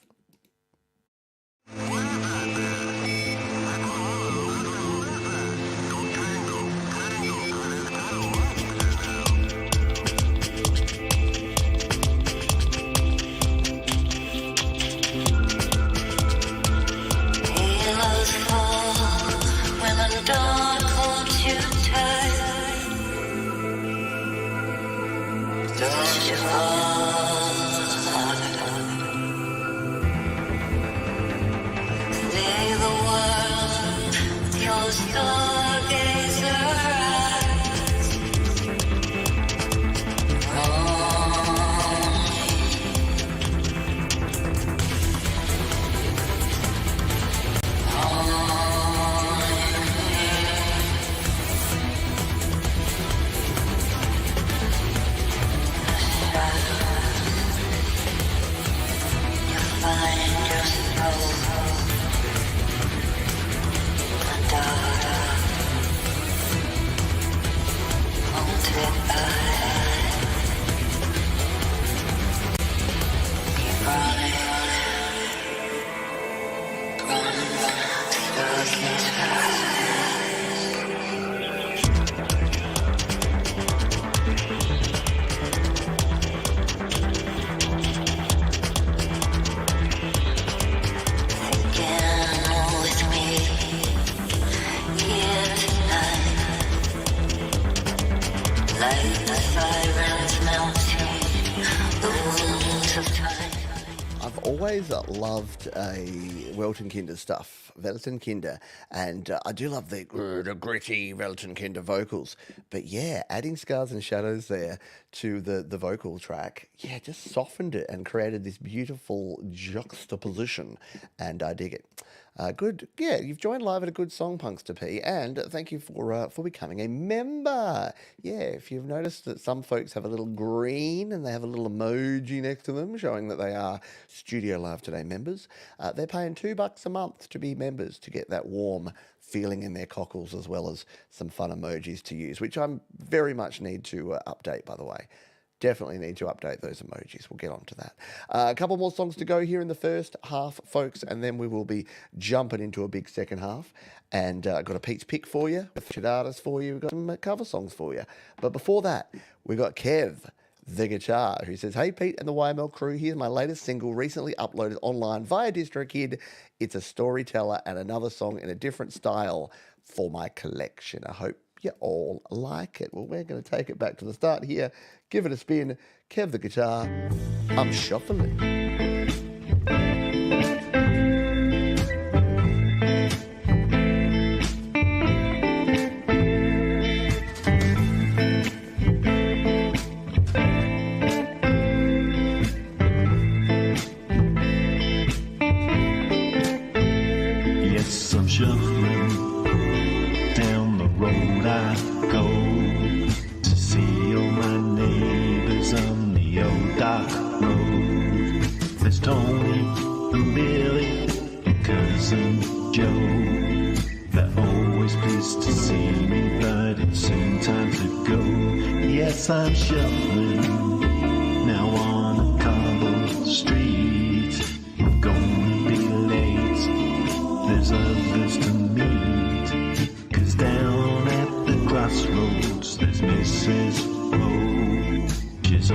Always loved Welten Kinder stuff, Welten Kinder, and I do love the gritty Welten Kinder vocals. But yeah, adding Scars and Shadows there to the vocal track, yeah, just softened it and created this beautiful juxtaposition, and I dig it. Good, yeah, you've joined live at a good song, Punkster P, and thank you for becoming a member. Yeah, if you've noticed that some folks have a little green and they have a little emoji next to them showing that they are Studio Live Today members, they're paying $2 a month to be members to get that warm feeling in their cockles as well as some fun emojis to use, which I very much need to update, by the way. Definitely need to update those emojis. We'll get on to that. A couple more songs to go here in the first half, folks, and then we will be jumping into a big second half. And I've got a Pete's Pick for you, a featured artist for you, we've got some cover songs for you. But before that, we've got Kev, the guitar, who says, "Hey Pete and the YML crew, here's my latest single recently uploaded online via DistroKid. It's a storyteller and another song in a different style for my collection. I hope you all like it." Well, we're going to take it back to the start here. Give it a spin. Kev the guitar. I'm shuffling. Yes, I'm shuffling down the road I go to see all my neighbors on the old dark road. There's Tony and Billy and cousin Joe. They're always pleased to see me, but it's soon time to go. Yes, I'm shuffling now on a cobbled street. I'm gonna be late, there's others to meet. 'Cause down at the crossroads there's Mrs. O. She's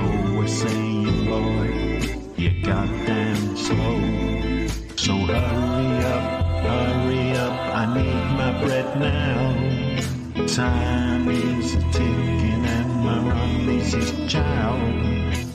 breath now. Time is ticking and my run is his child.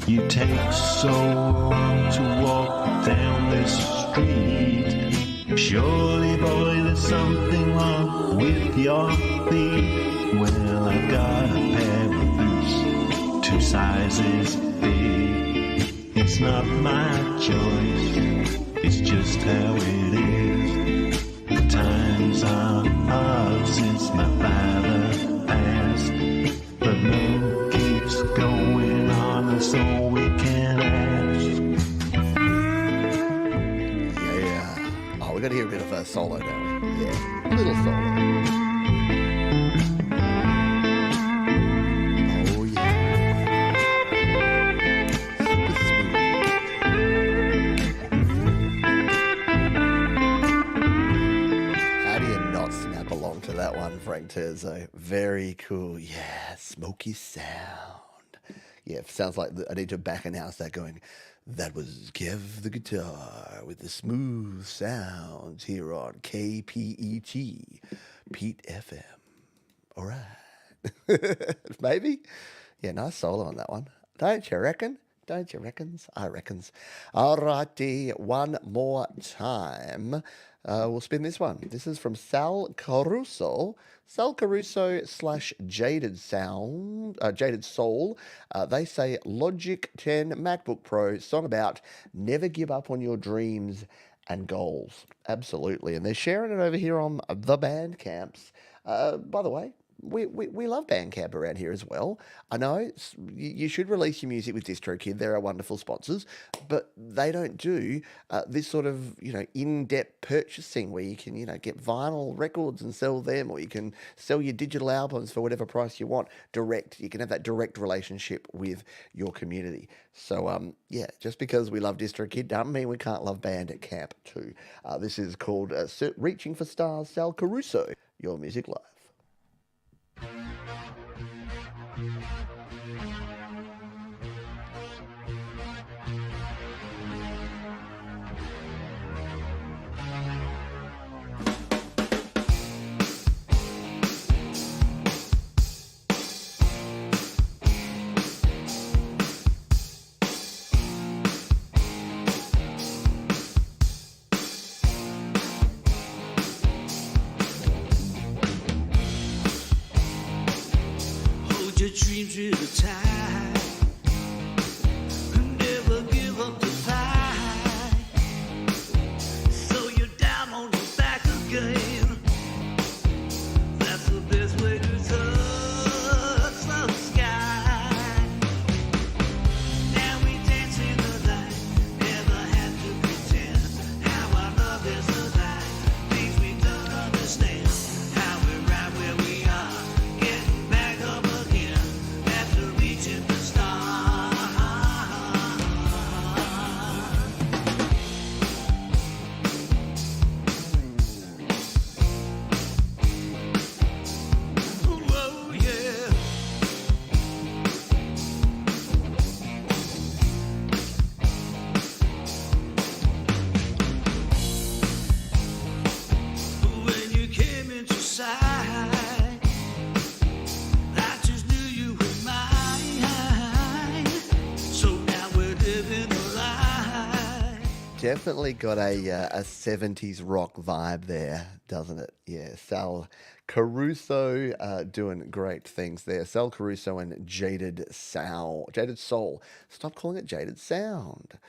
You take so long to walk down this street. Surely, boy, there's something wrong with your feet. Well, I've got a pair of boots, 2 sizes big. It's not my choice, it's just how it is. The times are hard since my father passed, but love keeps going on, that's all we can ask. Yeah. Oh, we got to hear a bit of a solo now. Yeah, little solo. Oh yeah. Super smooth. How do you not snap along to that one, Frank Terzo? Very cool. Yeah, smoky sound. Yeah, sounds like I need to back announce that going, that was Kev the guitar with the smooth sounds here on KPET, Pete FM. All right. Maybe? Yeah, nice solo on that one. Don't you reckon? Don't you reckons? I reckons. All righty, one more time. We'll spin this one. This is from Sal Caruso. Sal Caruso / Jaded Sound, Jaded Soul. They say Logic 10 MacBook Pro, song about never give up on your dreams and goals. Absolutely. And they're sharing it over here on the Bandcamps. By the way, we love Bandcamp around here as well. I know you should release your music with DistroKid. They're our wonderful sponsors, but they don't do this sort of, in-depth purchasing where you can, get vinyl records and sell them, or you can sell your digital albums for whatever price you want direct. You can have that direct relationship with your community. So, just because we love DistroKid doesn't mean we can't love Bandcamp too. This is called Reaching for Stars, Sal Caruso, Your Music Live. Your dreams with the tide, never give up the fight. So you're down on your back again. That's the best way to touch the sky. Now we dance in the light, never have to pretend how our love is alive. Things we don't understand, how we're right where we are, getting back up again. Reaching the stars. Oh, yeah. When you came into sight, I just knew you were mine. So now we're living the life. Definitely got a 70s rock vibe there, doesn't it? Yeah, Sal Caruso doing great things there. Sal Caruso and Jaded Soul. Stop calling it Jaded Sound.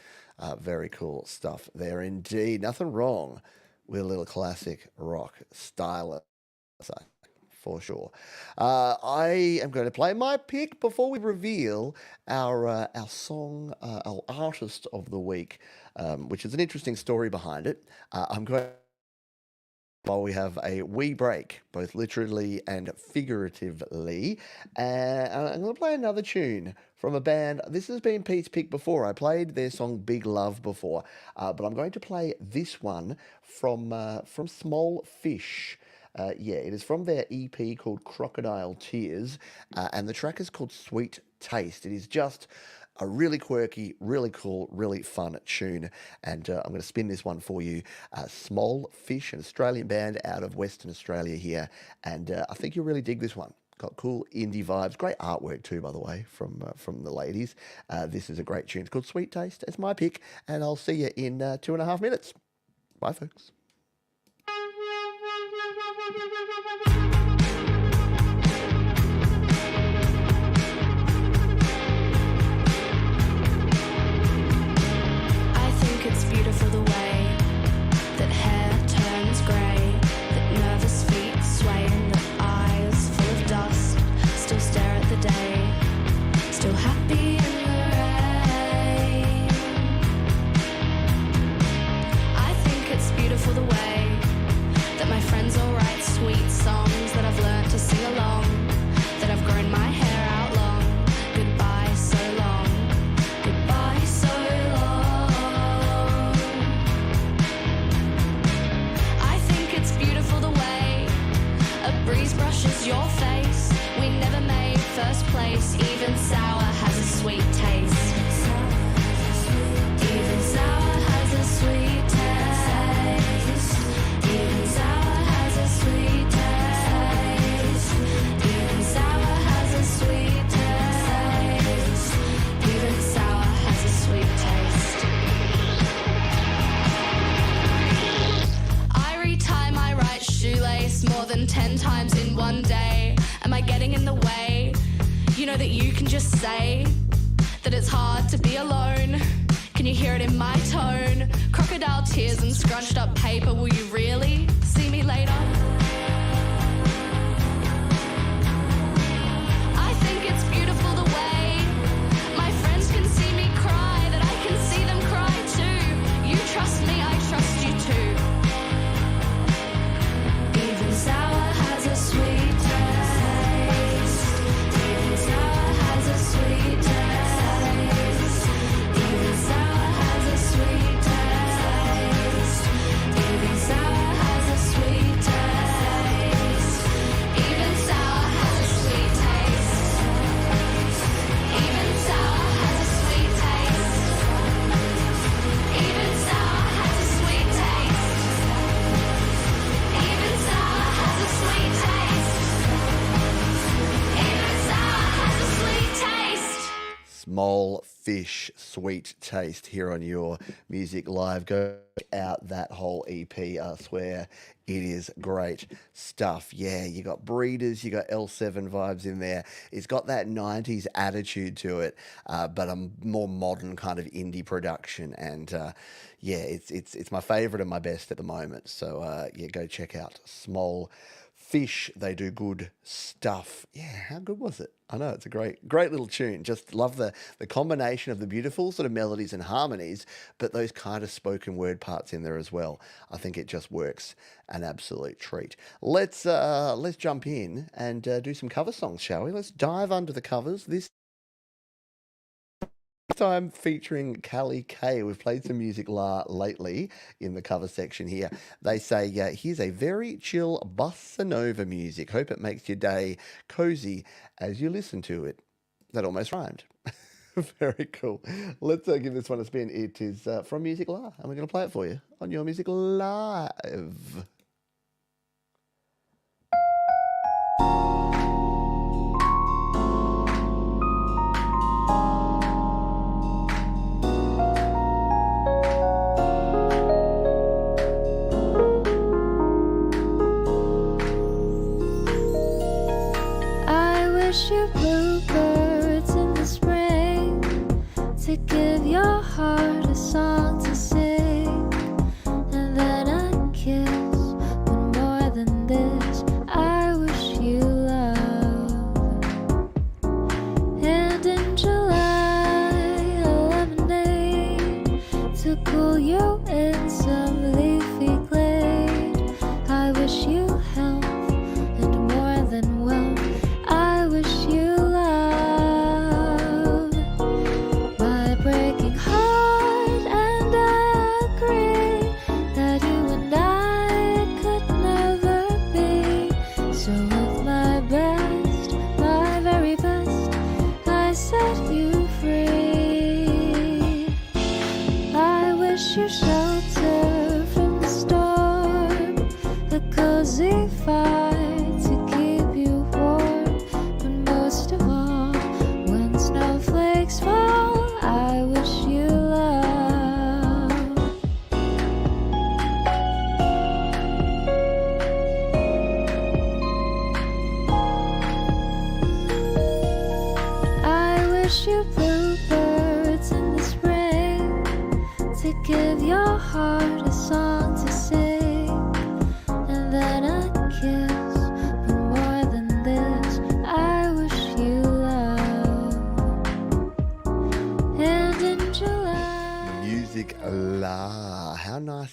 Very cool stuff there indeed. Nothing wrong with a little classic rock style. For sure. I am going to play my pick before we reveal our song, our artist of the week, which is an interesting story behind it. I'm going while we have a wee break, both literally and figuratively, and I'm going to play another tune from a band. This has been Pete's pick before. I played their song Big Love before, but I'm going to play this one from Small Fish. It is from their EP called Crocodile Tears, and the track is called Sweet Taste. It is just a really quirky, really cool, really fun tune. And I'm going to spin this one for you. Small Fish, an Australian band out of Western Australia here. And I think you'll really dig this one. Got cool indie vibes. Great artwork too, by the way, from the ladies. This is a great tune. It's called Sweet Taste. It's my pick. And I'll see you in 2.5 minutes. Bye, folks. I think it's beautiful the way that hair turns grey, that nervous feet sway and that eyes full of dust still stare at the day, still happy in the rain. I think it's beautiful the way that my friends all write sweet songs that I've learnt to sing along, that I've grown my hair out long. Goodbye so long, goodbye so long. I think it's beautiful the way a breeze brushes your face. We never made first place, even sour has a sweet taste. Even sour has a sweet taste. Even sour has a sweet taste. Even sour has a sweet taste. Even sour has a sweet taste. I retie my right shoelace more than 10 times in one day. Am I getting in the way? You know that you can just say that it's hard to be alone. Can you hear it in my tone? Crocodile tears and scrunched up paper. Will you really see me later? I think it's beautiful the way my friends can see me cry, that I can see them cry too. You trust me, I trust you too. Even sour has a sweet taste. Even sour has a sweet taste. Even sour has a sweet taste. Even sour has a sweet taste. Even sour has a sweet taste. Even sour has a sweet taste. Even sour has a sweet taste. Even sour has a sweet taste. Even sour has a sweet taste. Small Fish, Sweet Taste here on Your Music Live. Go out that whole EP. I swear it is great stuff. Yeah, you got Breeders, you got L7 vibes in there. It's got that 90s attitude to it, but a more modern kind of indie production. And yeah, it's my favorite and my best at the moment. So yeah, go check out Small Fish. They do good stuff. Yeah, how good was it? I know, it's a great little tune. Just love the combination of the beautiful sort of melodies and harmonies, but those kind of spoken word parts in there as well. I think it just works an absolute treat. Let's jump in and do some cover songs, shall we? Let's dive under the covers. This time featuring Callie K. We've played some music lately in the cover section here. They say, here's a very chill bossa nova music. Hope it makes your day cozy as you listen to it. That almost rhymed. Very cool. Let's give this one a spin. It is from Music La, and we're going to play it for you on Your Music Live. Your bluebirds in the spring to give your heart a song to sing, and then a kiss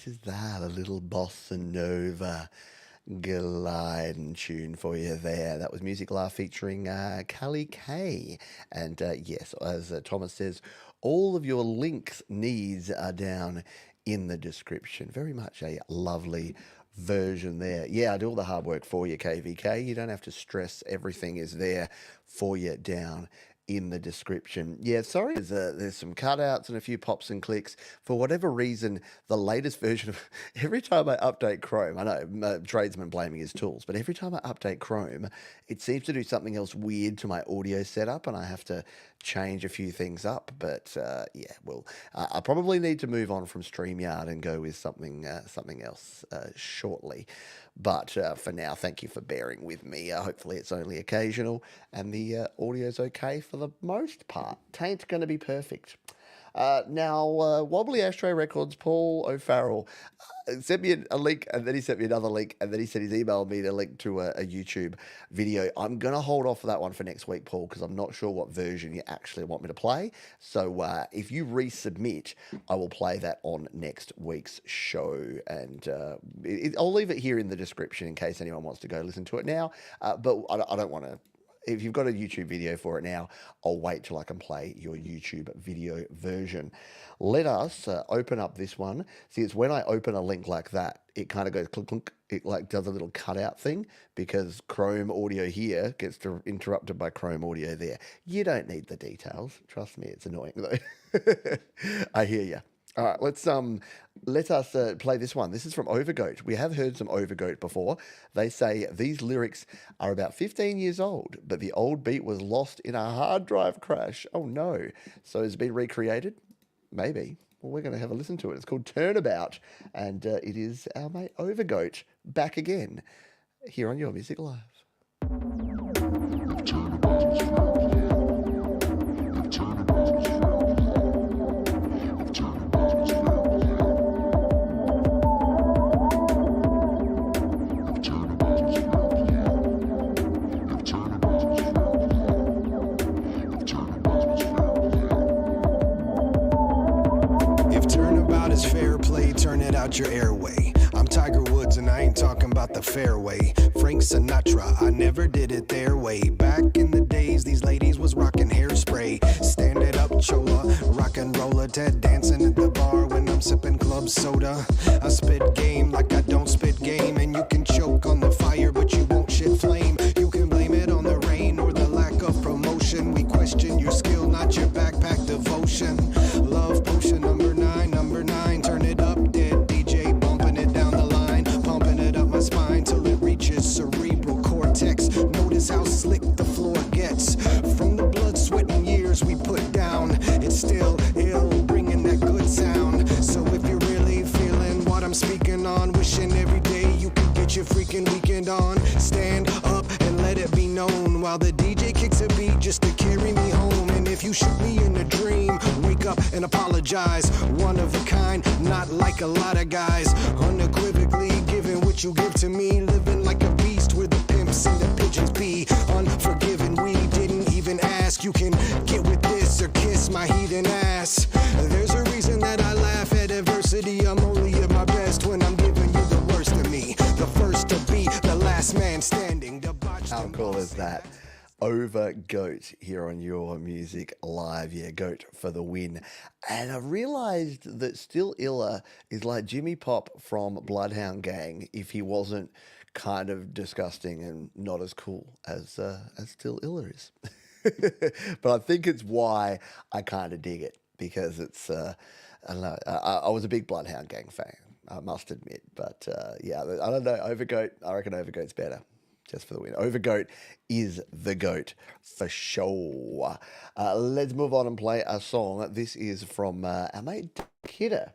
this is that, a little bossa nova gliding tune for you there. That was Music Laugh featuring Callie K. And yes, as Thomas says, all of your links needs are down in the description. Very much a lovely version there. Yeah, I do all the hard work for you, KVK. You don't have to stress. Everything is there for you down in the description. Yeah, sorry, there's some cutouts and a few pops and clicks. For whatever reason, the latest version of every time I update Chrome, I know tradesman blaming his tools, but every time I update Chrome, it seems to do something else weird to my audio setup, and I have to change a few things up. But yeah, well, I probably need to move on from StreamYard and go with something else shortly. But for now, thank you for bearing with me. Hopefully it's only occasional and the audio's okay for the most part. Tain't going to be perfect. Now, Wobbly Ashtray Records, Paul O'Farrell sent me a link, and then he sent me another link, and then he said he's emailed me the link to a YouTube video. I'm going to hold off for that one for next week, Paul, because I'm not sure what version you actually want me to play. So if you resubmit, I will play that on next week's show. And I'll leave it here in the description in case anyone wants to go listen to it now. But I don't want to. If you've got a YouTube video for it now, I'll wait till I can play your YouTube video version. Let us open up this one. See, it's when I open a link like that, it kind of goes clunk, clunk. It like does a little cutout thing because Chrome audio here gets interrupted by Chrome audio there. You don't need the details. Trust me, it's annoying though. I hear you. All right, let us play this one. This is from Overgoat. We have heard some Overgoat before. They say these lyrics are about 15 years old, but the old beat was lost in a hard drive crash. Oh no. So it's been recreated? Maybe. Well, we're going to have a listen to it. It's called Turnabout, and it is our mate Overgoat back again here on Your Music Live. Turn it out your airway. I'm Tiger Woods and I ain't talking about the fairway. Frank Sinatra, I never did it their way. Back in the days, these ladies was rocking hairspray. Stand it up, chola, rock and roller, Ted dancing at the bar when I'm sipping club soda. I spit game like I don't spit game, and you can choke on the fire, but you won't shit flame. You can blame it on the rain or the lack of promotion. We question your skill, not your backpack devotion. Love potion number nine, turn it up, dead DJ, bumping it down the line, pumping it up my spine till it reaches cerebral cortex. Notice how slick the floor gets. From the blood, sweat, and years we put down, it's still ill, bringing that good sound. So if you're really feeling what I'm speaking on, wishing every day you could get your freaking weekend on, stand up and let it be known while the DJ kicks a beat just to carry me home. And if you shoot me in a dream, wake up and apologize. One of a kind, not like a lot of guys. Unequivocally giving what you give to me, living like a beast where the pimps and the pigeons be. Unforgiven, we didn't even ask. You can get with this or kiss my heathen ass. There's a reason that I laugh at adversity. I'm only at my best when I'm giving you the worst of me. The first to be the last man standing. How cool is that? Overgoat here on Your Music Live. Yeah, Goat for the win. And I realised that Still Iller is like Jimmy Pop from Bloodhound Gang if he wasn't kind of disgusting and not as cool as Still Iller is. But I think it's why I kind of dig it, because it's, I don't know, I was a big Bloodhound Gang fan, I must admit. But yeah, I don't know, Overgoat, I reckon Overgoat's better. Just for the win. Overgoat is the goat for sure. Let's move on and play a song. This is from our mate Kidder,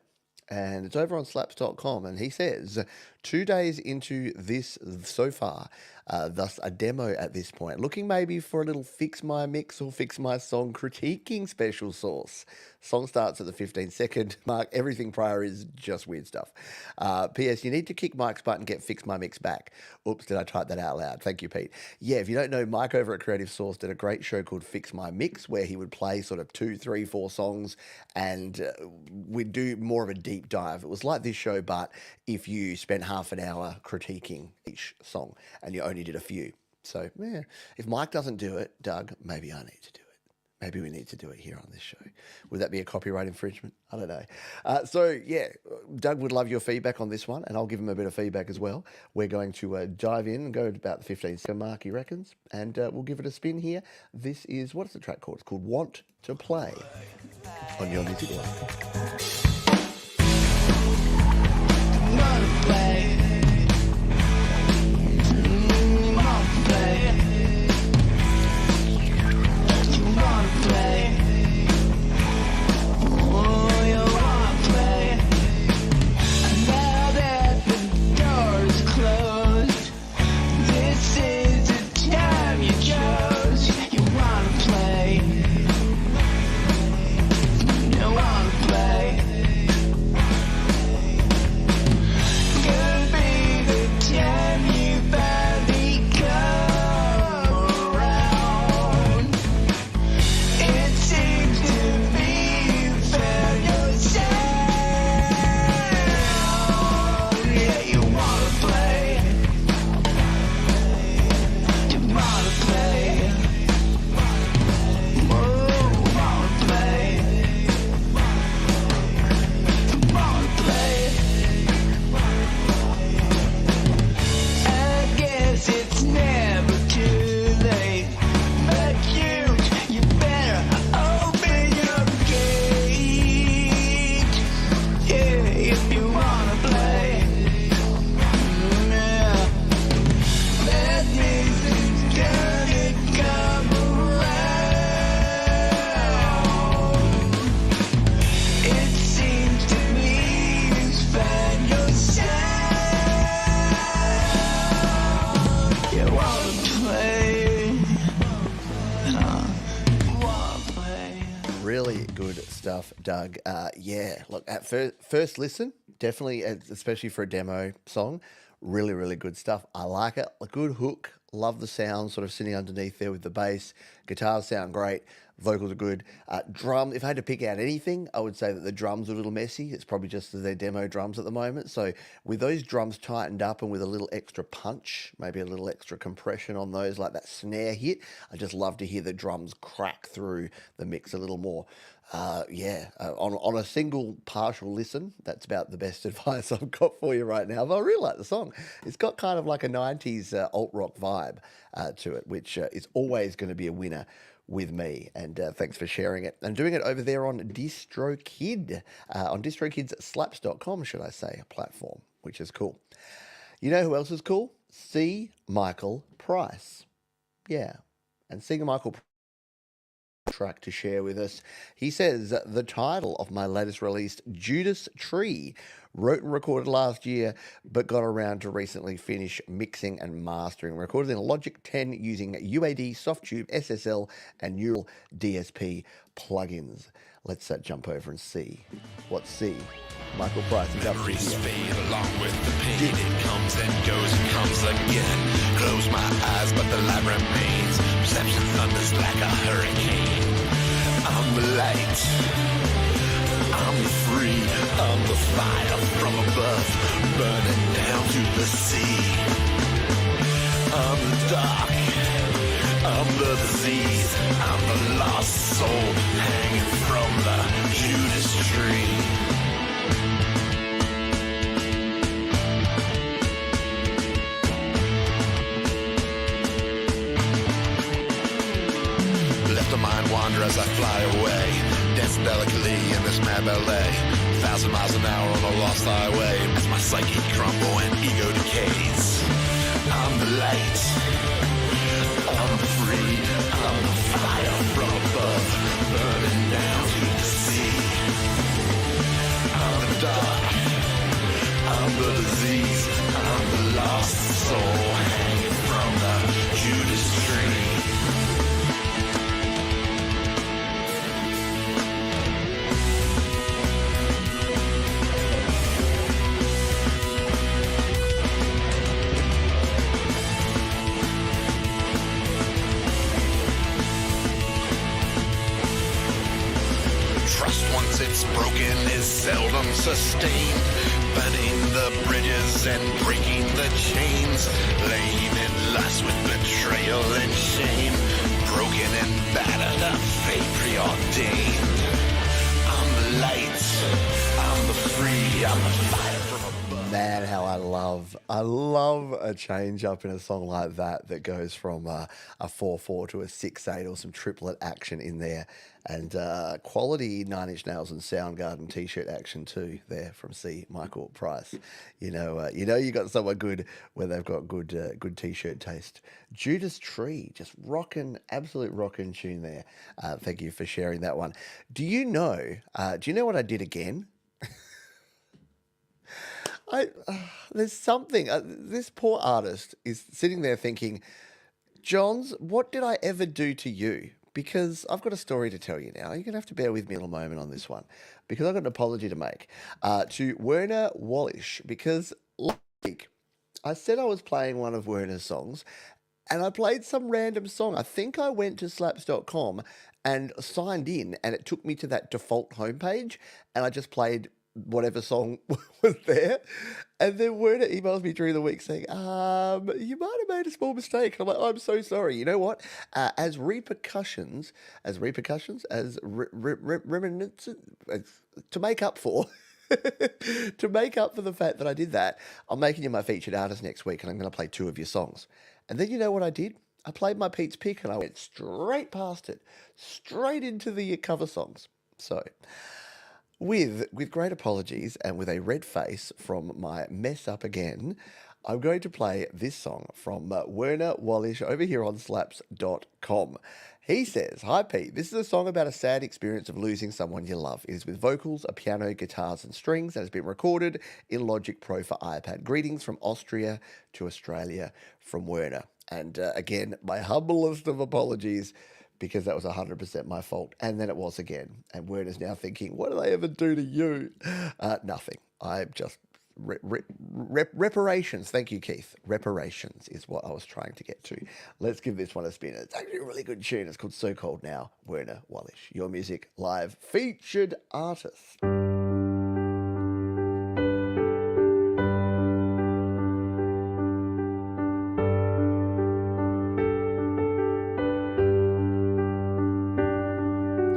and it's over on slaps.com. And he says, 2 days into this so far, thus a demo at this point, looking maybe for a little fix my mix or fix my song critiquing special sauce. Song starts at the 15-second mark. Everything prior is just weird stuff. P.S. You need to kick Mike's butt and get Fix My Mix back. Oops, did I type that out loud? Thank you, Pete. Yeah, if you don't know, Mike over at Creative Source did a great show called Fix My Mix, where he would play sort of 2, 3, 4 songs, and we'd do more of a deep dive. It was like this show, but if you spent half an hour critiquing each song and you only did a few. So, yeah, if Mike doesn't do it, Doug, maybe I need to do it. Maybe we need to do it here on this show. Would that be a copyright infringement? I don't know. So, yeah, Doug would love your feedback on this one, and I'll give him a bit of feedback as well. We're going to dive in and go to about the 15-second mark, he reckons, and we'll give it a spin here. This is, what is the track called? It's called Want to Play on Your Music Live. Really good stuff, Doug. Yeah, look, at first listen, definitely, especially for a demo song, really, really good stuff. I like it. A good hook. Love the sound sort of sitting underneath there with the bass. Guitars sound great. Vocals are good. Drum, if I had to pick out anything, I would say that the drums are a little messy. It's probably just their demo drums at the moment. So with those drums tightened up and with a little extra punch, maybe a little extra compression on those, like that snare hit, I just love to hear the drums crack through the mix a little more. On a single partial listen, that's about the best advice I've got for you right now. But I really like the song. It's got kind of like a 90s alt-rock vibe to it, which is always going to be a winner with me, and thanks for sharing it. And doing it over there on DistroKid, on DistroKidsSlaps.com, should I say, a platform, which is cool. You know who else is cool? C. Michael Price. Yeah, and C. Michael Price track to share with us. He says, the title of my latest release, Judas Tree, wrote and recorded last year, but got around to recently finish mixing and mastering. Recorded in Logic 10 using UAD, Softube, SSL, and Neural DSP plugins. Let's jump over and see what C. Michael Price is up to here. Fade along with the pain. It comes and goes and comes again. Close my eyes, but the light remains. Perception thunders like a hurricane. I'm the light. I'm the free. I'm the fire from above, burning down to the sea. I'm the dark. I'm the disease. I'm the lost soul hanging from the Judas tree. Mind wander as I fly away, dancing delicately in this mad ballet, 1,000 miles an hour on a lost highway, as my psyche crumble and ego decays. I'm the light, I'm free, I'm the fire from above, burning down to the sea. I'm the dark, I'm the disease, I'm the lost soul hanging from the Judas tree. broken is seldom sustained. Burning the bridges and breaking the chains. Laying in lust with betrayal and shame. Broken and battered, a fate preordained. I'm the light, I'm the free, I'm the fire from above. Man, how I love a change up in a song like that goes from a 4/4 to a 6/8 or some triplet action in there, and quality Nine Inch Nails and Soundgarden t-shirt action too there from C. Michael Price. You got someone good where they've got good t-shirt taste. Judas Tree, just absolute rockin' tune there. Thank you for sharing that one. Do you know what I did again? There's something. This poor artist is sitting there thinking, Johns, what did I ever do to you? Because I've got a story to tell you now. You're going to have to bear with me a little moment on this one, because I've got an apology to make to Werner Wallisch, because last week I said I was playing one of Werner's songs, and I played some random song. I think I went to slaps.com and signed in, and it took me to that default homepage, and I just played whatever song was there. And then Werner emails me during the week saying, you might have made a small mistake. And I'm like, oh, I'm so sorry. You know what? As repercussions, reminiscence, to make up for the fact that I did that, I'm making you my featured artist next week, and I'm going to play 2 of your songs. And then you know what I did? I played my Pete's Pick, and I went straight past it, straight into the cover songs. So with great apologies and with a red face from my mess up again, I'm going to play this song from Werner Wallisch over here on slaps.com. He says, "Hi Pete, this is a song about a sad experience of losing someone you love. It is with vocals, a piano, guitars and strings, and has been recorded in Logic Pro for iPad. Greetings from Austria to Australia from Werner." And again, my humblest of apologies, because that was 100% my fault. And then it was again. And Werner's now thinking, what did I ever do to you? Nothing. I just... reparations. Thank you, Keith. Reparations is what I was trying to get to. Let's give this one a spin. It's actually a really good tune. It's called So Cold Now. Werner Wallisch, Your Music Live featured artist.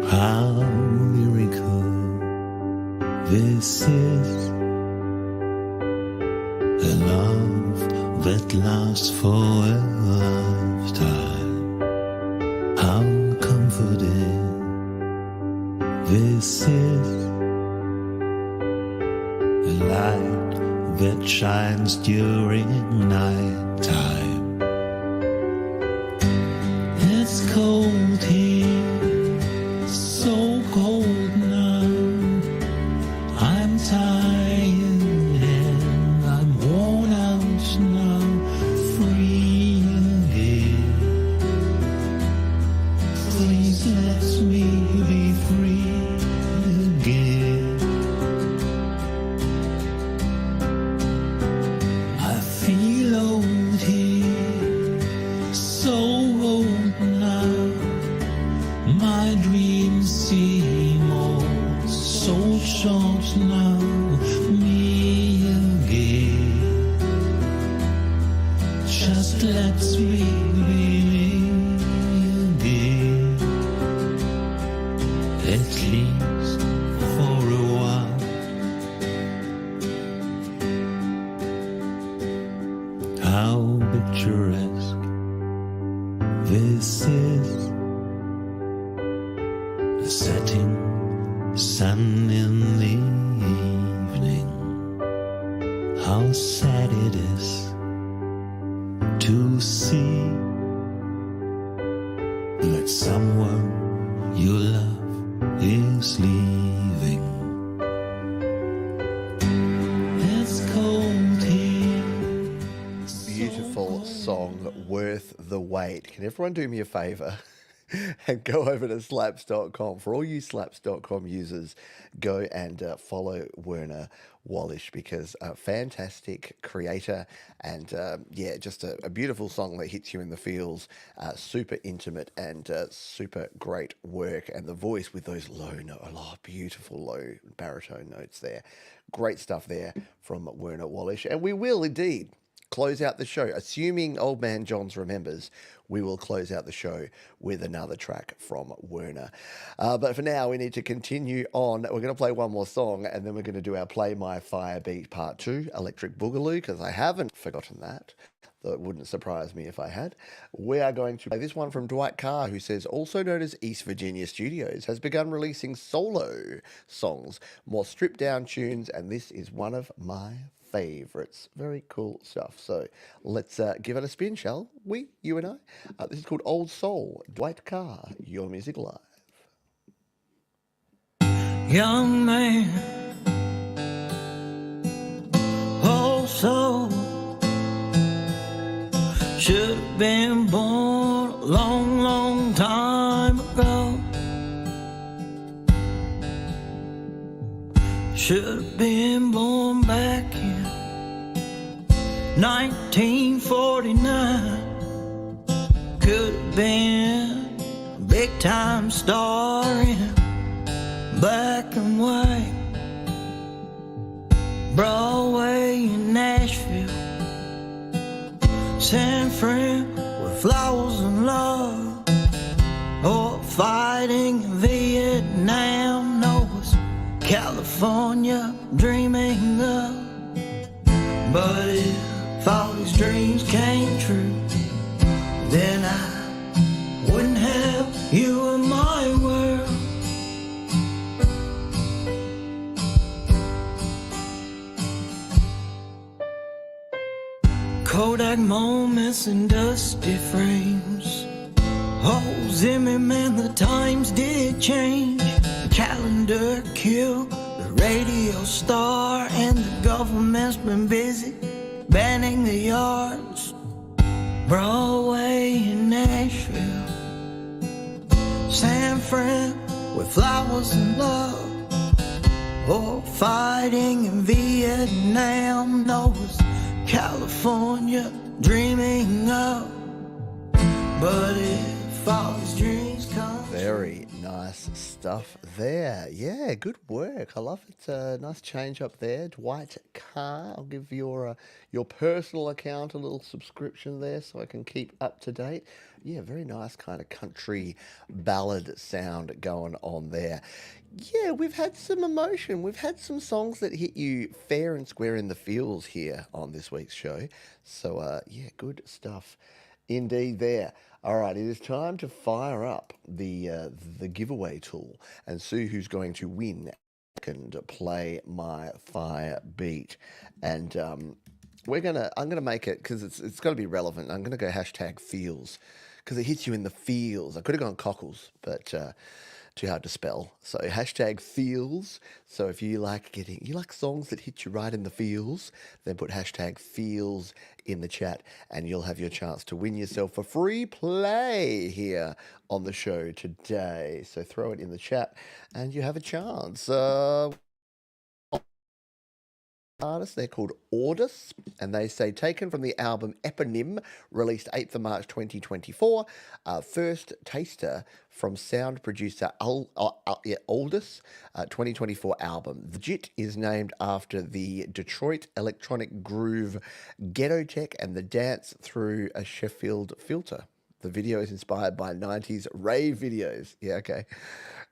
How lyrical this is, a love that lasts for a lifetime. How comforting this is, a light that shines during night time. It's cold here, so cold now. I'm tired and I'm worn out now. Free again. Please let me be free again. I feel old here, so old now. My dreams seem all so short now. Me again. Just let me be me again. At least for a while. How picturesque this is. The setting sun in the evening. How sad it is to see that someone you love is leaving. It's cold here. Beautiful song, worth the wait. Can everyone do me a favor and go over to slaps.com? For all you slaps.com users, go and follow Werner Wallish, because a fantastic creator and yeah, just a beautiful song that hits you in the feels, super intimate and super great work, and the voice with those beautiful low baritone notes there. Great stuff there from Werner Wallish, and we will indeed close out the show. Assuming Old Man Johns remembers, we will close out the show with another track from Werner. But for now, we need to continue on. We're going to play one more song, and then we're going to do our Play My Fire Beat Part 2, Electric Boogaloo, because I haven't forgotten that. Though it wouldn't surprise me if I had. We are going to play this one from Dwight Carr, who says, also known as East Virginia Studios, has begun releasing solo songs, more stripped down tunes, and this is one of my favorites. Very cool stuff. So let's give it a spin, shall we? You and I. This is called Old Soul. Dwight Carr, Your Music Live. Young man, old soul, should have been born a long, long time ago. Should have been born back in 1949. Could have been a big time star in black and white. Broadway in Nashville, San Fran, with flowers and love, or fighting in Vietnam. No, it's California dreaming of. But if all these dreams came true, then I wouldn't have you in my world. Kodak moments and dusty frames. Oh, Zimmy, man, the times did change. The calendar killed the radio star, and the government's been busy banning the arts. Broadway in Nashville, San Fran, with flowers and love, or fighting in Vietnam. No, it's California dreaming of. But if all these dreams come, very nice stuff there. Yeah, good work. I love it. Nice change up there. Dwight Carr. I'll give your personal account a little subscription there so I can keep up to date. Yeah, very nice kind of country ballad sound going on there. Yeah, we've had some emotion. We've had some songs that hit you fair and square in the feels here on this week's show. So, yeah, good stuff indeed there. All right, it is time to fire up the giveaway tool and see who's going to win and Play My Fire Beat. And I'm gonna make it, because it's got to be relevant. I'm gonna go hashtag feels, because it hits you in the feels. I could have gone cockles, but too hard to spell. So hashtag feels. So if you like songs that hit you right in the feels, then put hashtag feels in the chat, and you'll have your chance to win yourself a free play here on the show today. So throw it in the chat, and you have a chance. Artists, they're called Audis, and they say, taken from the album Eponym, released 8th of March 2024, first taster from sound producer Audis, 2024 album. The JIT is named after the Detroit electronic groove Ghetto Tech and the dance through a Sheffield filter. The video is inspired by 90s rave videos. Yeah, okay.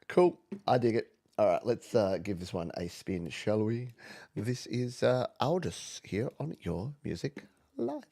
Cool. I dig it. All right, let's give this one a spin, shall we? This is Aldous here on Your Music Live.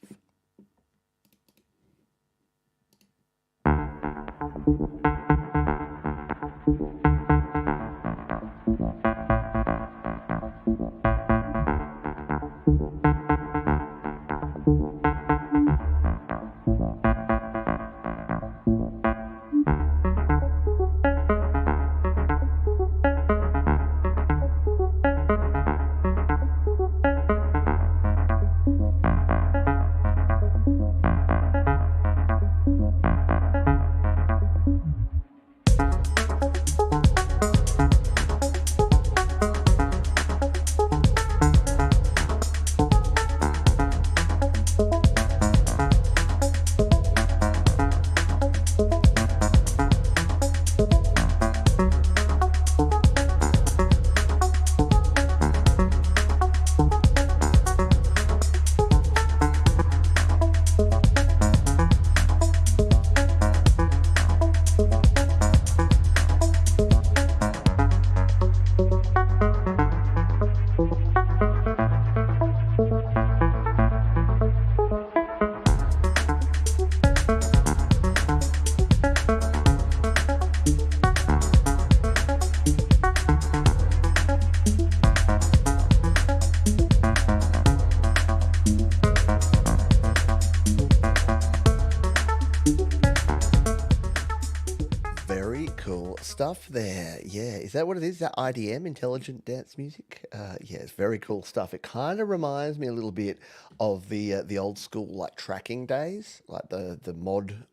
stuff there. Yeah, is that what it is? Is that IDM, intelligent dance music? Yeah, it's very cool stuff. It kind of reminds me a little bit of the old school like tracking days, like the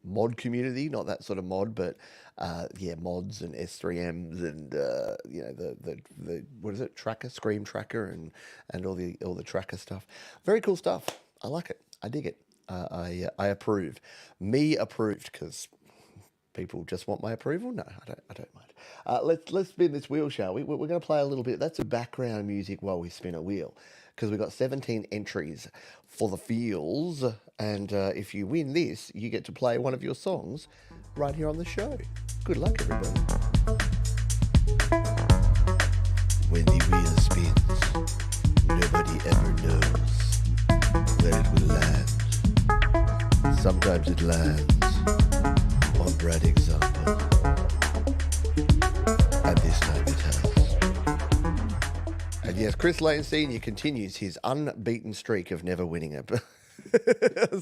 mod community. Not that sort of mod, but yeah, mods and S3Ms and you know the what is it? Tracker, Scream Tracker, and all the tracker stuff. Very cool stuff. I like it. I dig it. I approve. Me approved because people just want my approval. No, I don't mind. Let's spin this wheel, shall we? We're going to play a little bit. That's a background music while we spin a wheel because we've got 17 entries for the feels, and if you win this, you get to play one of your songs right here on the show. Good luck, everybody. When the wheel spins, nobody ever knows where it will land. Sometimes it lands on Brad Example, and this time it has. And yes, Chris Lane Sr. continues his unbeaten streak of never winning it.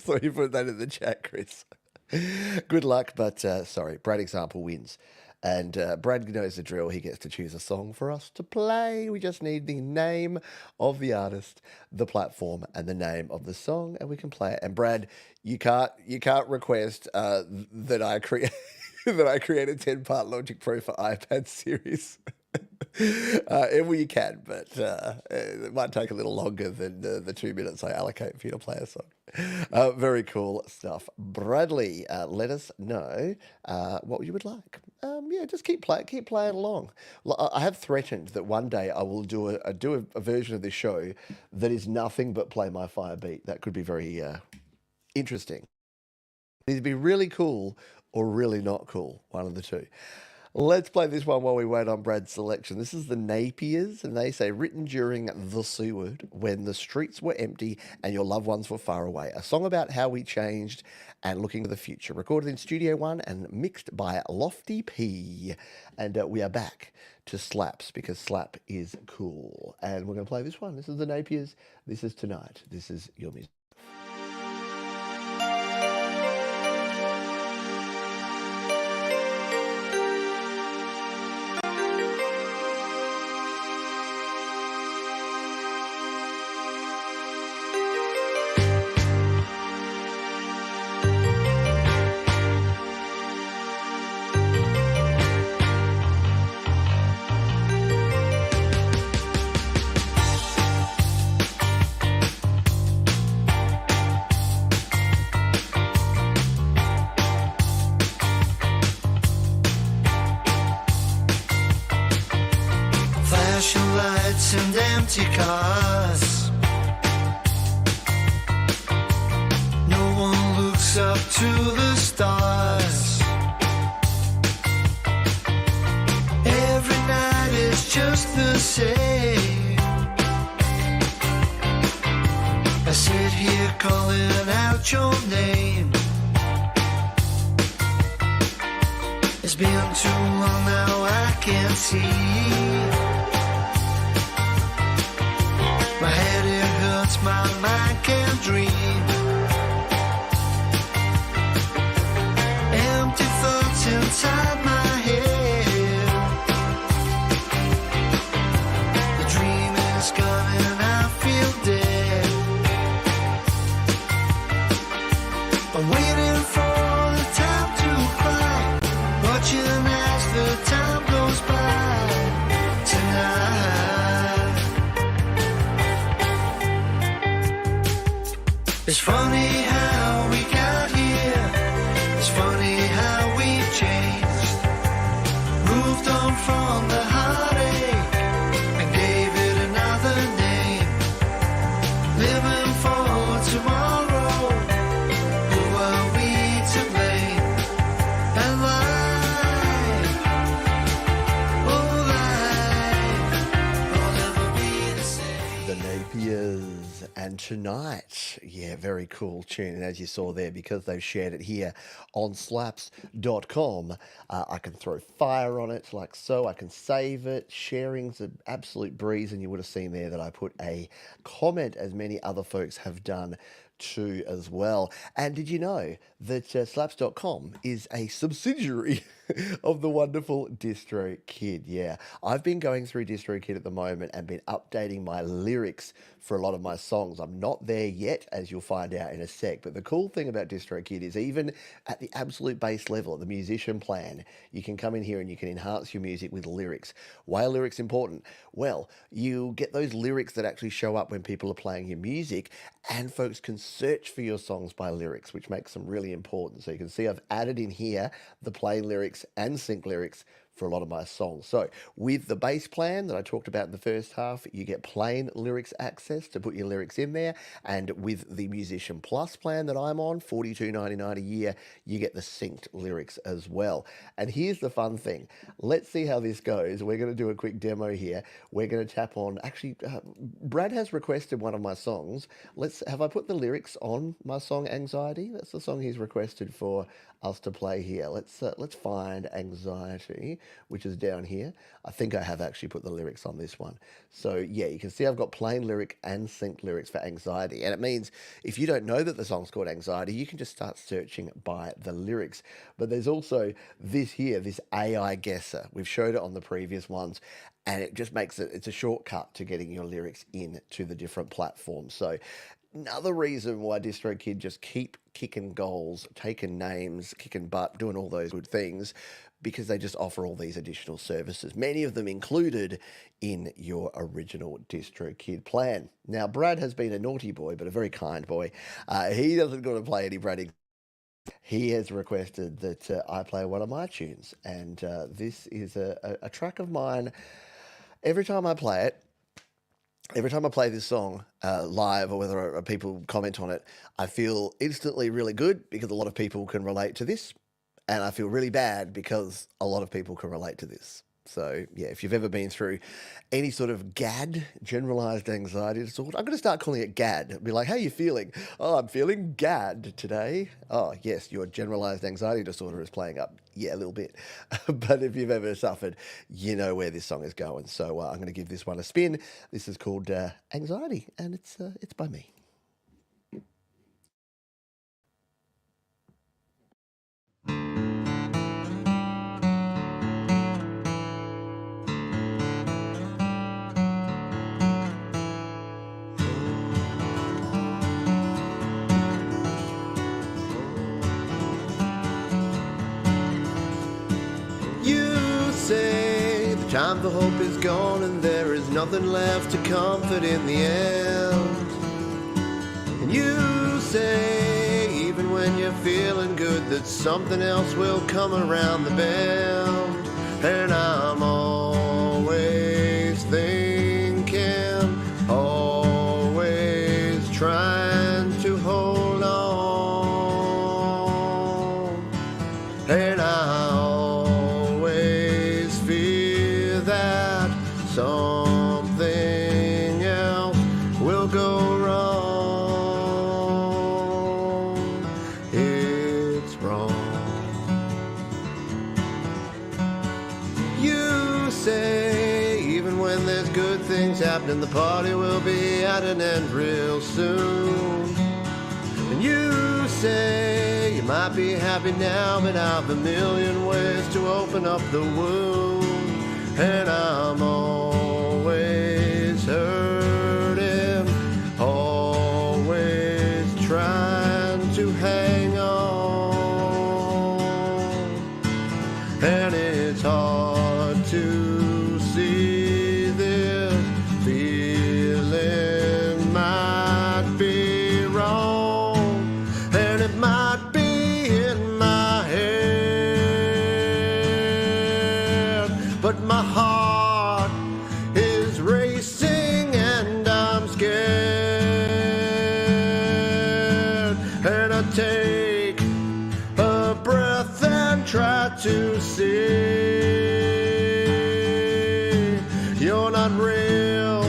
So you put that in the chat, Chris. Good luck, but sorry, Brad Example wins. And Brad knows the drill. He gets to choose a song for us to play. We just need the name of the artist, the platform, and the name of the song, and we can play it. And Brad, you can't request that I create that I create a 10-part Logic Pro for iPad series. Well, you can, but it might take a little longer than the 2 minutes I allocate for you to play a song. Very cool stuff. Bradley, let us know what you would like. Yeah, just keep playing along. I have threatened that one day I will do a version of this show that is nothing but Play My Fire beat. That could be very interesting. It'd be really cool or really not cool, one of the two. Let's play this one while we wait on Brad's selection. This is the Napiers, and they say, written during the C word, when the streets were empty and your loved ones were far away. A song about how we changed and looking to the future. Recorded in Studio One and mixed by Lofty P. And we are back to slaps because slap is cool. And we're going to play this one. This is the Napiers. This is Tonight. This is your music. Flashing lights and empty cars. No one looks up to the stars. Every night is just the same. I sit here calling out your name. It's been too long now, I can't see. My head it hurts, my mind can't dream. Empty thoughts inside my head. The dream is gone and I feel dead. I'm waiting for the time to cry, watching as the time goes by tonight. It's funny how we got here. It's funny how we changed. Moved on from the heartache and gave it another name. Living for tomorrow. Who are we to blame? And life, oh life, will never be the same. The Napiers and Tonight. Yeah, very cool tune. And as you saw there, because they've shared it here on slaps.com, I can throw fire on it like so. I can save it. Sharing's an absolute breeze. And you would have seen there that I put a comment, as many other folks have done, too as well. And did you know that slaps.com is a subsidiary of the wonderful DistroKid? Yeah, I've been going through DistroKid at the moment and been updating my lyrics for a lot of my songs. I'm not there yet, as you'll find out in a sec, but the cool thing about DistroKid is even at the absolute base level, the musician plan, you can come in here and you can enhance your music with lyrics. Why are lyrics important? Well, you get those lyrics that actually show up when people are playing your music, and folks can search for your songs by lyrics, which makes them really important. So you can see I've added in here the plain lyrics and sync lyrics for a lot of my songs. So with the base plan that I talked about in the first half, you get plain lyrics access to put your lyrics in there. And with the Musician Plus plan that I'm on, $42.99 a year, you get the synced lyrics as well. And here's the fun thing. Let's see how this goes. We're going to do a quick demo here. We're going to tap on, actually, Brad has requested one of my songs. Have I put the lyrics on my song Anxiety? That's the song he's requested for us to play here. Let's find Anxiety, which is down here. I think I have actually put the lyrics on this one. So yeah, you can see I've got plain lyric and synced lyrics for Anxiety. And it means if you don't know that the song's called Anxiety, you can just start searching by the lyrics. But there's also this here, this AI guesser. We've showed it on the previous ones, and it just makes it's a shortcut to getting your lyrics into the different platforms. So another reason why DistroKid just keep kicking goals, taking names, kicking butt, doing all those good things, because they just offer all these additional services, many of them included in your original DistroKid plan. Now, Brad has been a naughty boy, but a very kind boy. He doesn't want to play any Brad. He has requested that I play one of my tunes, and this is a track of mine. Every time I play it, every time I play this song live, or whether people comment on it, I feel instantly really good because a lot of people can relate to this. And I feel really bad because a lot of people can relate to this. So yeah, if you've ever been through any sort of GAD, generalized anxiety disorder, I'm going to start calling it GAD. Be like, how are you feeling? Oh, I'm feeling GAD today. Oh yes, your generalized anxiety disorder is playing up. Yeah, a little bit. But if you've ever suffered, you know where this song is going. So I'm going to give this one a spin. This is called Anxiety, and it's by me. Time for hope is gone and there is nothing left to comfort in the end. And you say, even when you're feeling good, that something else will come around the bend. And I'm always thinking, always trying to hold on. And I something else will go wrong. It's wrong. You say, even when there's good things happening, the party will be at an end real soon. And you say, you might be happy now, but I've a million ways to open up the wound. And I'm always hurting, always trying to hang on. And it's hard to see this feeling might be wrong, and it might be in my head, but my heart is racing and I'm scared. And I take a breath and try to see you're not real,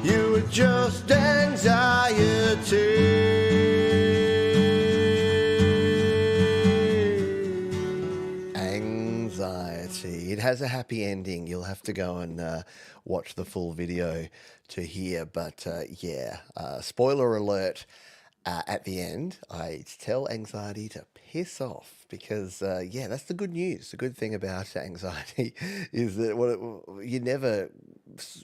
you were just anxiety. It has a happy ending. You'll have to go and watch the full video to hear. But yeah, spoiler alert, at the end, I tell anxiety to piss off because, yeah, that's the good news. The good thing about anxiety is that you never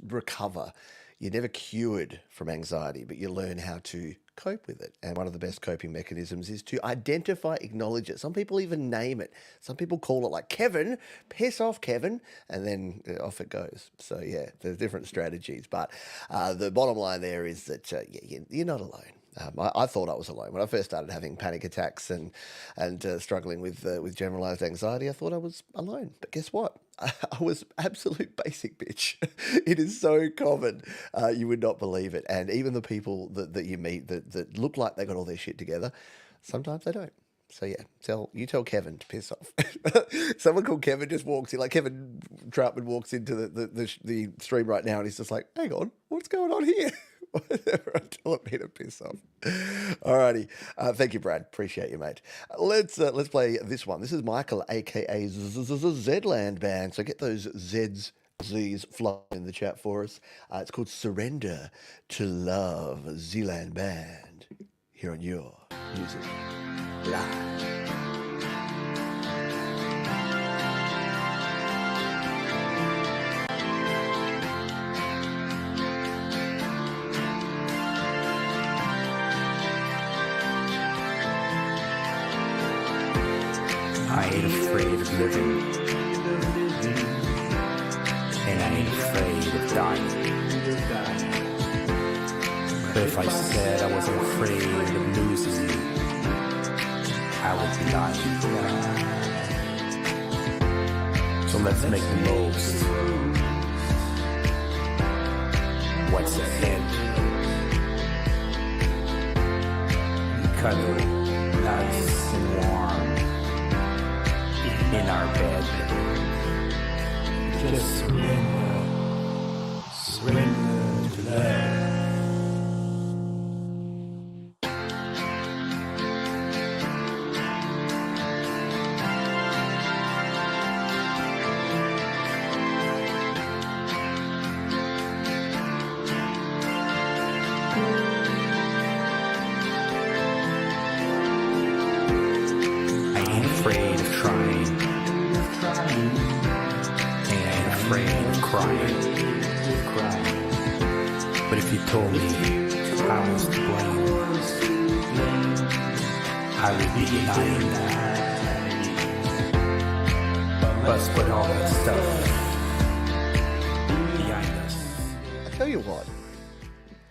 recover. You're never cured from anxiety, but you learn how to cope with it. And one of the best coping mechanisms is to identify, acknowledge it. Some people even name it. Some people call it like, Kevin, piss off, Kevin, and then off it goes. So, yeah, there's different strategies. But the bottom line there is that you're not alone. I thought I was alone when I first started having panic attacks and struggling with generalized anxiety. I thought I was alone, but guess what? I was absolute basic bitch. It is so common, you would not believe it. And even the people that you meet that look like they got all their shit together, sometimes they don't. So yeah, tell Kevin to piss off. Someone called Kevin just walks in, like Kevin Troutman walks into the stream right now, and he's just like, "Hang on, what's going on here?" Whatever, tell me to piss off. Alrighty, thank you, Brad. Appreciate you, mate. Let's play this one. This is Michael, aka Zland Band. So get those Z's flying in the chat for us. It's called "Surrender to Love." Zealand Band here on your music live. I ain't afraid of living, and I ain't afraid of dying. But if I said I wasn't afraid of losing you, I would be lying. So let's make the most. What's ahead? Cuddle nice and warm in our bed. Just surrender to love. But if you told me I was to blame, I would be denying that. Let's put all that stuff behind us. I tell you what,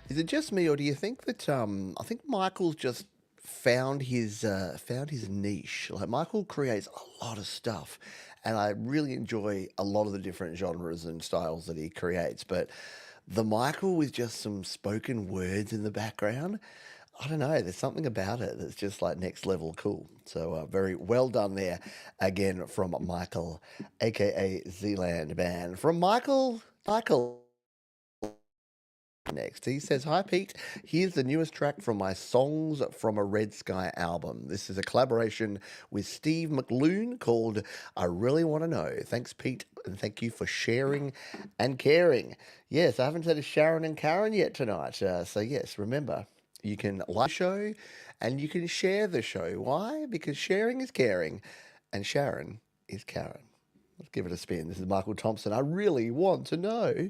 is it just me, or do you think that I think Michael's just found his niche? Like, Michael creates a lot of stuff, and I really enjoy a lot of the different genres and styles that he creates. But the Michael with just some spoken words in the background, I don't know, there's something about it that's just like next level cool. So very well done there again from Michael, aka Zealand Band. From Michael. Next, he says, "Hi Pete, here's the newest track from my Songs from a Red Sky album. This is a collaboration with Steve McLoone called I Really Want to Know. Thanks Pete, and thank you for sharing and caring." Yes, I haven't said a Sharon and Karen yet tonight. So yes, remember, you can like the show and you can share the show. Why? Because sharing is caring and Sharon is Karen. Let's give it a spin. This is Michael Thompson. I really want to know.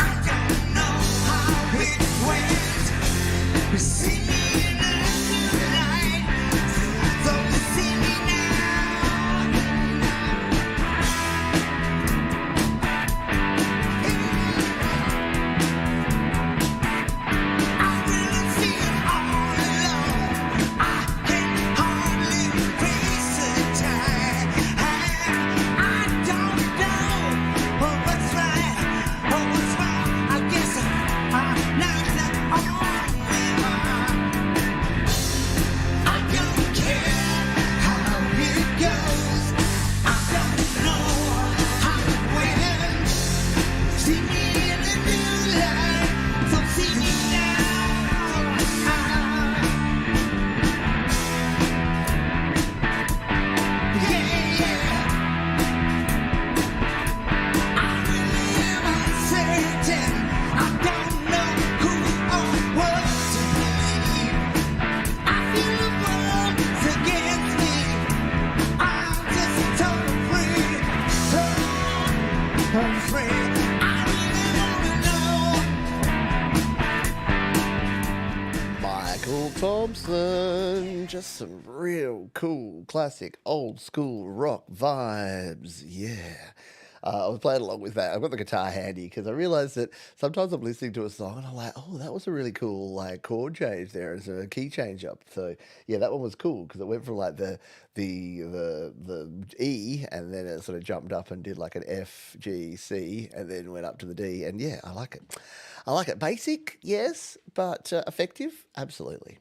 I don't know how it Thompson. Just some real cool, classic, old school rock vibes. Yeah. I was playing along with that. I've got the guitar handy because I realized that sometimes I'm listening to a song and I'm like, oh, that was a really cool like chord change there. It's a key change up. So yeah, that one was cool because it went from like the E and then it sort of jumped up and did like an F, G, C and then went up to the D. And yeah, I like it. I like it. Basic, yes, but effective, absolutely.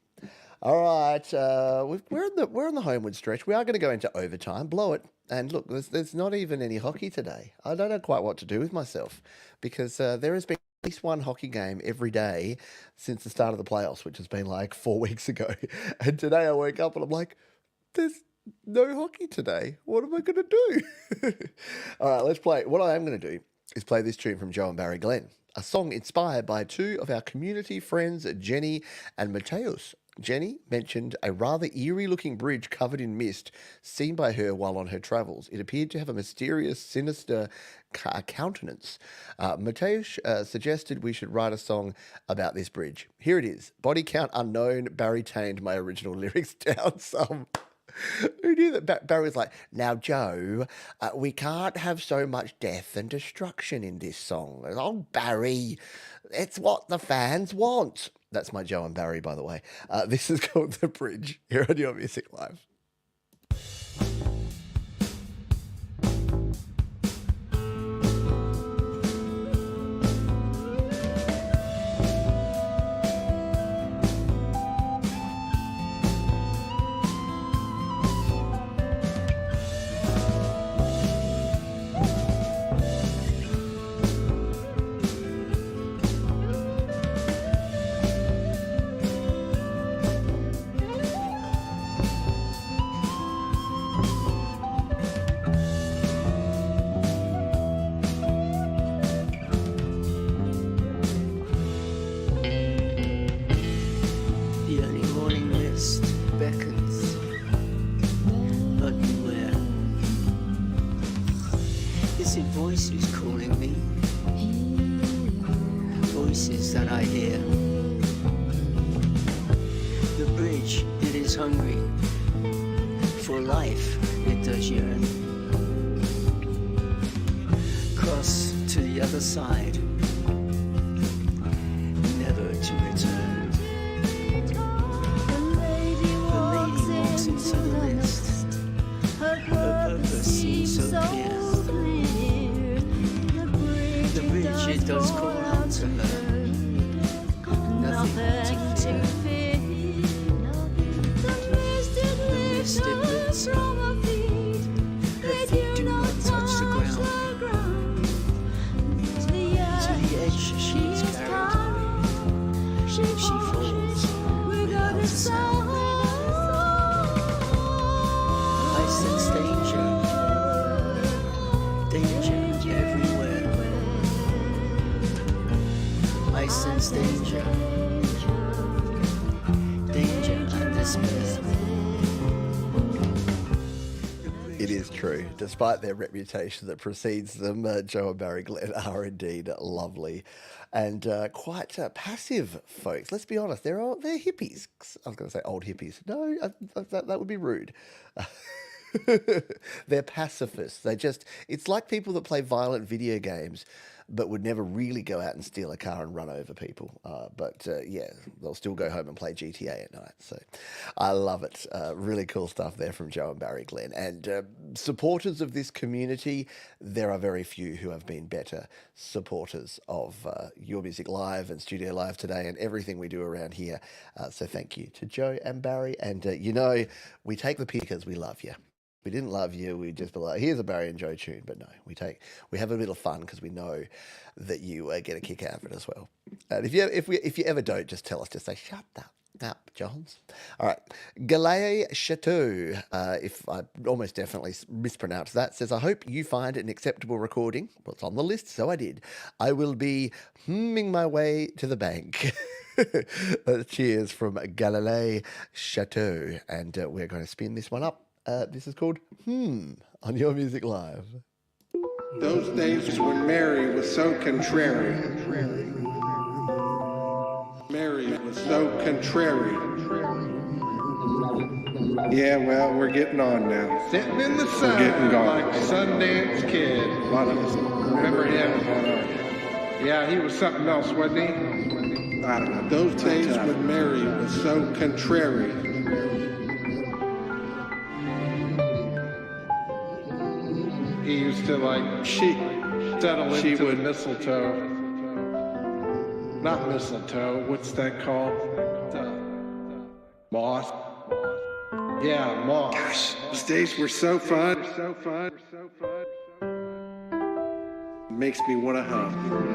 All right, we're on the homeward stretch. We are going to go into overtime. Blow it. And look, there's not even any hockey today. I don't know quite what to do with myself because there has been at least one hockey game every day since the start of the playoffs, which has been like 4 weeks ago. And today I woke up and I'm like, there's no hockey today. What am I going to do? All right, let's play. What I am going to do is play this tune from Joe and Barry Glenn, a song inspired by two of our community friends, Jenny and Mateus. Jenny mentioned a rather eerie-looking bridge covered in mist seen by her while on her travels. It appeared to have a mysterious, sinister countenance. Mateus suggested we should write a song about this bridge. Here it is. Body count unknown. Barry tamed my original lyrics down some. Who knew that? Barry was like, now, Joe, we can't have so much death and destruction in this song. Oh, Barry, it's what the fans want. That's my Joe and Barry, by the way. This is called The Bridge here on Your Music Live. The early morning mist beckons, but beware. Is it voices calling me? Voices that I hear. The bridge, it is hungry. For life, it does yearn. Cross to the other side, never to return. Into the mist. Her purpose seems so clear. The bridge, it does call out to her. Nothing to fear. The mist, it lifts from her feet. Her feet do not touch the ground. To the edge she is carried. She falls without a sound. I sense danger everywhere. I sense danger and despair. It is true. Despite their reputation that precedes them, Joe and Barry Glenn are indeed lovely and quite passive folks. Let's be honest, they're hippies. I was going to say old hippies. No, that would be rude. They're pacifists. It's like people that play violent video games but would never really go out and steal a car and run over people. But yeah, they'll still go home and play GTA at night. So I love it. Really cool stuff there from Joe and Barry Glenn. And supporters of this community, there are very few who have been better supporters of Your Music Live and Studio Live today and everything we do around here. So thank you to Joe and Barry. And we take the pick because we love you. If we didn't love you, we'd just be like, here's a Barry and Joe tune. But no, we have a bit of fun because we know that you get a kick out of it as well. And if you ever don't, just tell us. Just say, shut up, Johns. All right. Galay Chateau, if I almost definitely mispronounced that, says, I hope you find an acceptable recording. Well, it's on the list, so I did. I will be humming my way to the bank. Cheers from Galilei Chateau. And we're going to spin this one up. This is called on Your Music Live. Those days when Mary was so contrary. Mary was was so contrary. Yeah, well, we're getting on now. Sitting in the sun getting gone. like a Sundance Kid. A lot of us remember him. Yeah, he was something else, wasn't he? I don't know. Those days with Mary was so contrary. He used to settle into the mistletoe. Not mistletoe. What's that called? Moss. Yeah, moss. Gosh, those days were so fun. Makes me want to hum.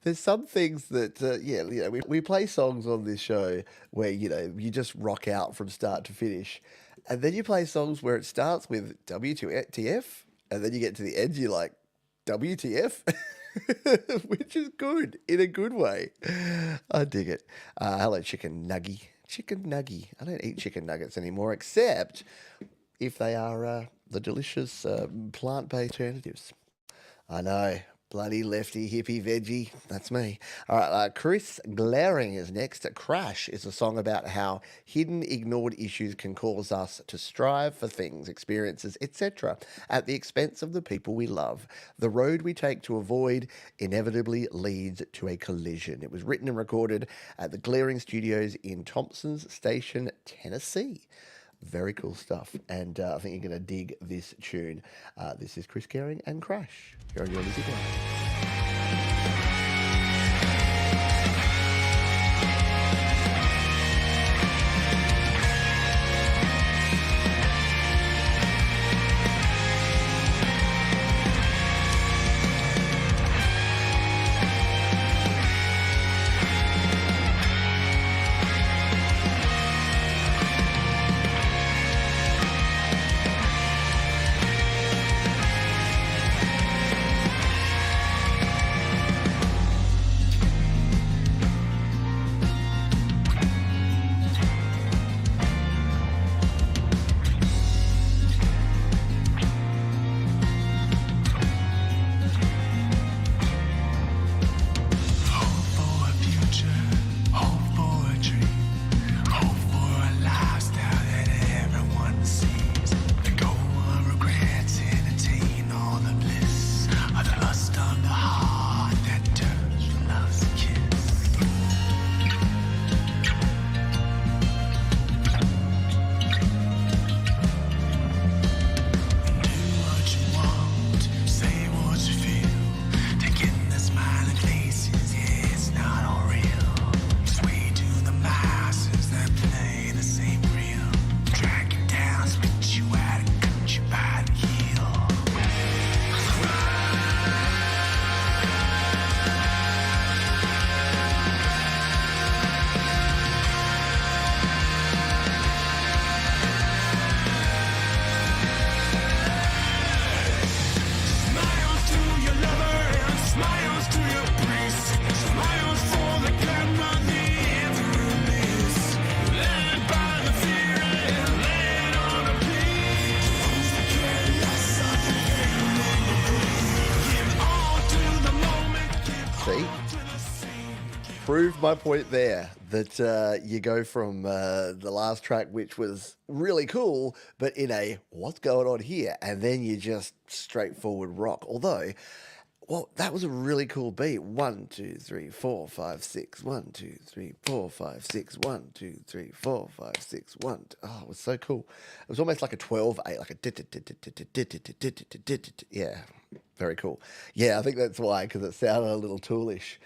There's some things that, we play songs on this show where, you just rock out from start to finish. And then you play songs where it starts with WTF, and then you get to the end, you're like, WTF? Which is good, in a good way. I dig it. Hello, Chicken Nuggy. Chicken Nuggy. I don't eat chicken nuggets anymore, except if they are the delicious plant-based alternatives. I know. Bloody lefty hippie veggie. That's me. All right, Chris Glaring is next. Crash is a song about how hidden, ignored issues can cause us to strive for things, experiences, etc., at the expense of the people we love. The road we take to avoid inevitably leads to a collision. It was written and recorded at the Glaring Studios in Thompson's Station, Tennessee. Very cool stuff, and I think you're going to dig this tune. This is Chris Glaring and Crash here on Your Music Live. Proved my point there that you go from the last track, which was really cool, but in a what's going on here, and then you just straightforward rock. Although, Well, that was a really cool beat. 1, 2, 3, 4, 5, 6. 1, 2, 3, 4, 5, 6. 1, 2, 3, 4, 5, 6. 1. Oh, it was so cool. It was almost like a 12/8, like a yeah, very cool. Yeah, I think that's why, because it sounded a little toolish.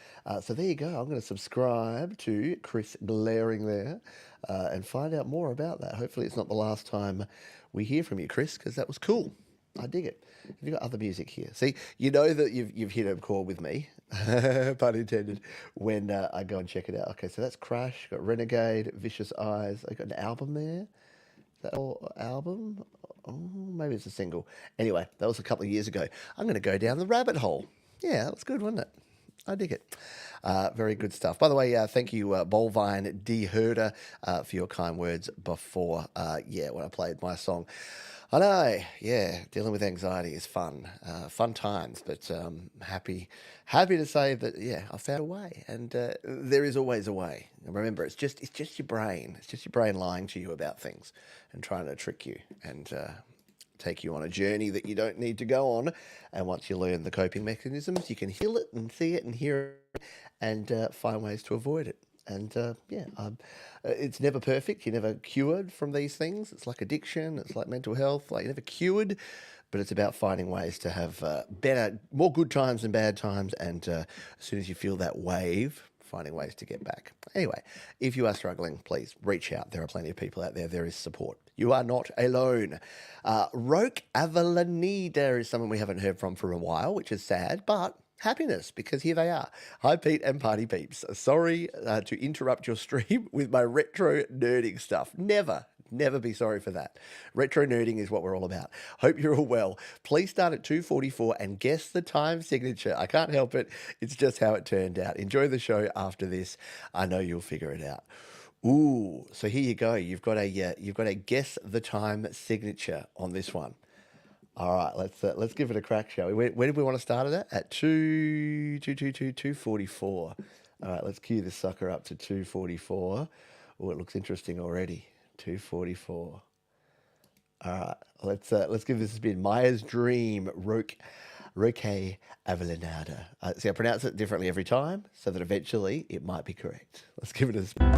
So there you go. I'm going to subscribe to Chris Glaring there and find out more about that. Hopefully, it's not the last time we hear from you, Chris, because that was cool. I dig it. Have you got other music here? See, you know that you've hit a chord with me, pun intended, when I go and check it out. Okay, so that's Crash, got Renegade, Vicious Eyes. I got an album there. Is that all album? Oh, maybe it's a single. Anyway, that was a couple of years ago. I'm going to go down the rabbit hole. Yeah, that was good, wasn't it? I dig it. Very good stuff. By the way, thank you, Bolvine D. Herder, for your kind words before, when I played my song. I know, yeah, dealing with anxiety is fun, fun times, but happy to say that, yeah, I found a way, and there is always a way. And remember, it's just your brain. It's just your brain lying to you about things and trying to trick you and take you on a journey that you don't need to go on. And once you learn the coping mechanisms, you can heal it and see it and hear it and find ways to avoid it. And it's never perfect. You're never cured from these things. It's like addiction. It's like mental health. Like, you're never cured, but it's about finding ways to have more good times than bad times. And as soon as you feel that wave, finding ways to get back. Anyway, if you are struggling, please reach out. There are plenty of people out there. There is support. You are not alone. Roque Avellaneda is someone we haven't heard from for a while, which is sad, but happiness, because here they are. Hi, Pete and Party Peeps. Sorry to interrupt your stream with my retro nerding stuff. Never be sorry for that. Retro nerding is what we're all about. Hope you're all well. Please start at 2:44 and guess the time signature. I can't help it. It's just how it turned out. Enjoy the show after this. I know you'll figure it out. Ooh, so here you go. You've got a guess the time signature on this one. All right, let's give it a crack, shall we? Where did we want to start it at? 2:44. All right, let's cue this sucker up to 2:44. Oh, it looks interesting already. 2:44. All right, let's give this a spin. Maya's Dream, Roque Avellaneda. See, I pronounce it differently every time, so that eventually it might be correct. Let's give it a spin.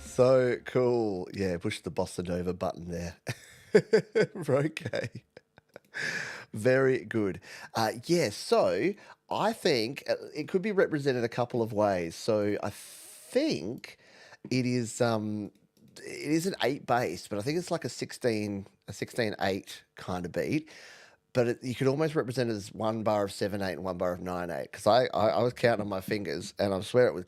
So cool. Yeah, push the Bossa Nova button there. Okay. Very good. So I think it could be represented a couple of ways. So I think it is an 8 bass, but I think it's like a 16/8 kind of beat. but you could almost represent it as one bar of 7/8 and one bar of 9/8 because I was counting on my fingers and I swear it was.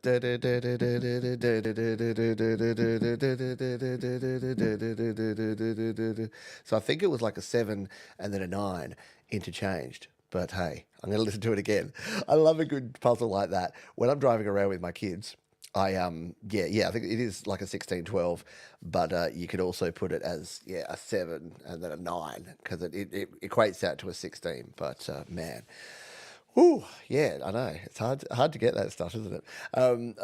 So I think it was like a 7 and then a 9 interchanged. But hey, I'm going to listen to it again. I love a good puzzle like that. When I'm driving around with my kids, I I think it is like a 16/12, but you could also put it as a 7 and then a 9 because it equates out to a 16. But man, whew, yeah, I know it's hard to get that stuff, isn't it?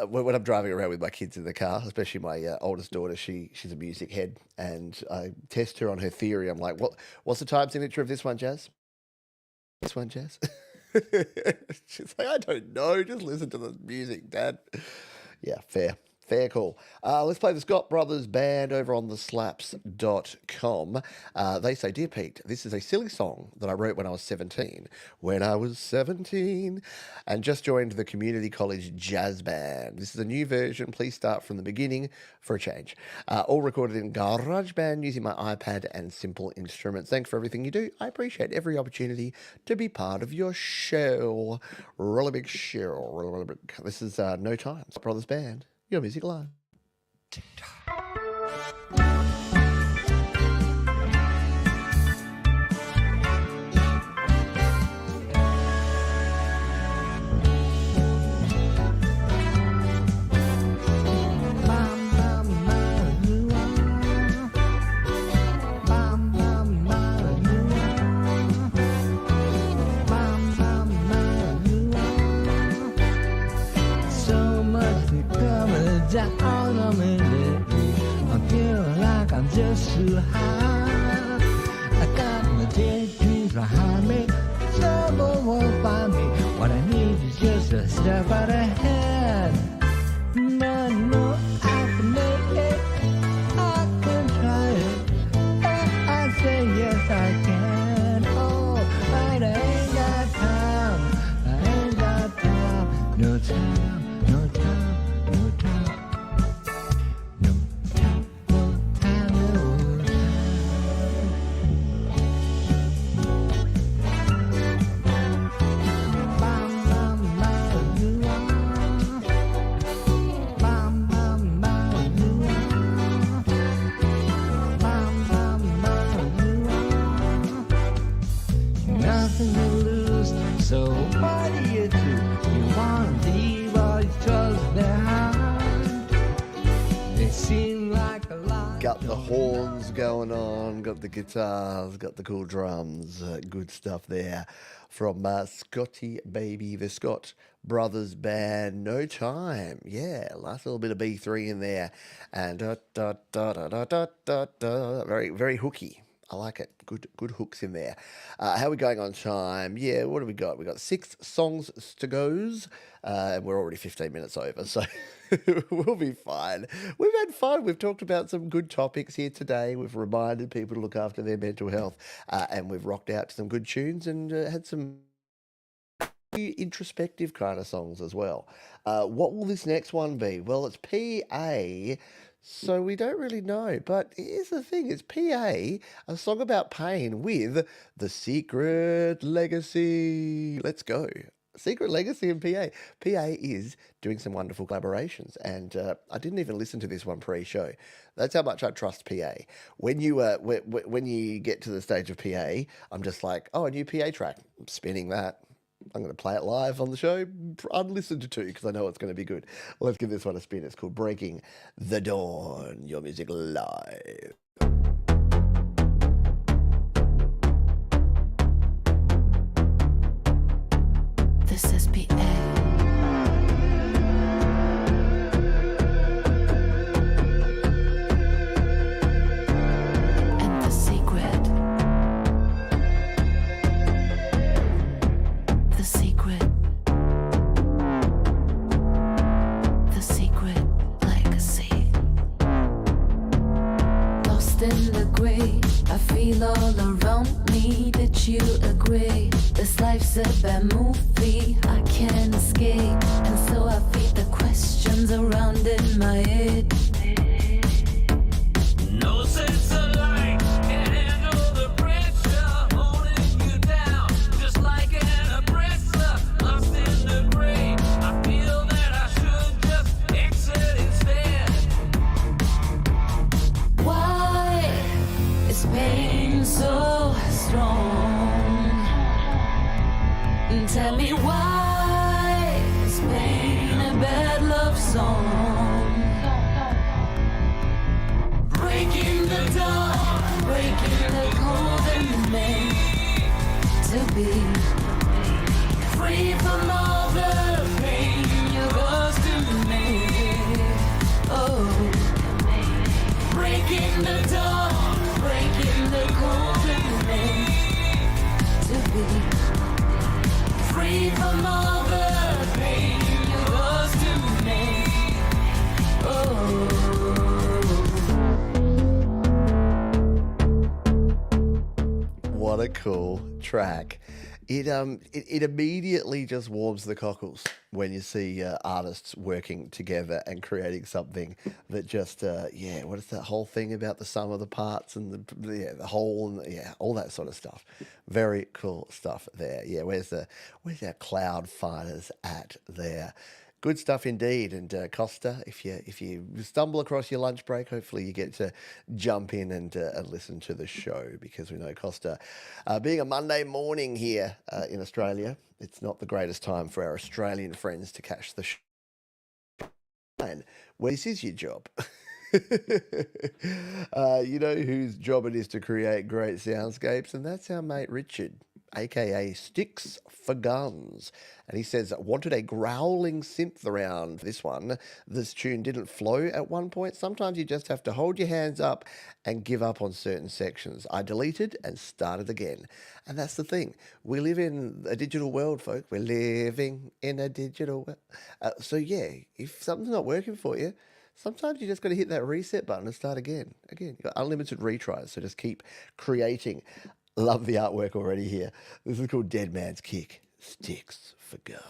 When I'm driving around with my kids in the car, especially my oldest daughter, she's a music head, and I test her on her theory. I'm like, what's the time signature of this one, Jazz? This one, Jazz? She's like, I don't know. Just listen to the music, Dad. Yeah, fair call. Let's play the Scott Brothers Band over on theslaps.com. They say, Dear Pete, this is a silly song that I wrote when I was 17. When I was 17 and just joined the community college jazz band. This is a new version. Please start from the beginning for a change. All recorded in GarageBand using my iPad and simple instruments. Thanks for everything you do. I appreciate every opportunity to be part of your show. Really big show. Really big. This is No Time, Scott Brothers Band. Your music live. Down on me lately, I'm feeling like I'm just too high. I got my dead dreams behind me, trouble won't find me. What I need is just a step out ahead. But no, I can make it, I can try it. Oh, I say yes I can. Oh, but I ain't got time, no time, no time, no time. Nothing to lose, so what do? You want to leave all your troubles behind. They seem like a lot. Got the horns going on, got the guitars, got the cool drums, good stuff there from Scotty Baby, the Scott Brothers Band, No Time. Yeah, last little bit of B3 in there, and very, very hooky. I like it. Good hooks in there. How are we going on time? Yeah, what do we got? We got 6 songs to goes, and we're already 15 minutes over, so we'll be fine. We've had fun. We've talked about some good topics here today. We've reminded people to look after their mental health, and we've rocked out to some good tunes and had some introspective kind of songs as well. What will this next one be? Well, it's PA. So we don't really know, but here's the thing, it's PA, a song about pain with The Secret Legacy. Let's go. Secret Legacy and PA. PA is doing some wonderful collaborations, and I didn't even listen to this one pre-show. That's how much I trust PA. When you get to the stage of PA, I'm just like, oh, a new PA track. I'm spinning that. I'm going to play it live on the show, unlistened to, because I know it's going to be good. Let's give this one a spin. It's called Breaking the Dawn. Your music live. This is PA. And the secret. The secret. The secret legacy. Lost in the grave, I feel all around me. Did you agree? This life's a bad movie, I can't escape. And so I feed the questions around in my head. No sense of life can handle the pressure holding you down. seem so strong. Tell me why is pain a bad love song? Breaking the dawn, breaking the cold and meant to be free from all the pain you caused to me. Oh, breaking the dawn, breaking the cold and meant to be free from all the pain you caused to me. Oh. What a cool track. It immediately just warms the cockles when you see artists working together and creating something that just what is that whole thing about the sum of the parts and the whole and all that sort of stuff. Very cool stuff there. Yeah, where's our cloud fighters at there? Good stuff indeed. And Costa, if you stumble across your lunch break, hopefully you get to jump in and listen to the show, because we know Costa, being a Monday morning here in Australia, it's not the greatest time for our Australian friends to catch the show. Well, this is your job. You know whose job it is to create great soundscapes, and that's our mate Richard, aka Sticks for Guns. And he says, wanted a growling synth around this one. This tune didn't flow at one point. Sometimes you just have to hold your hands up and give up on certain sections. I deleted and started again. And that's the thing. We live in a digital world, folk. We're living in a digital world. So yeah, if something's not working for you, sometimes you just got to hit that reset button and start again. Again, you've got unlimited retries, so just keep creating. Love the artwork already here. This is called Dead Man's Kick. Sticks for Guns.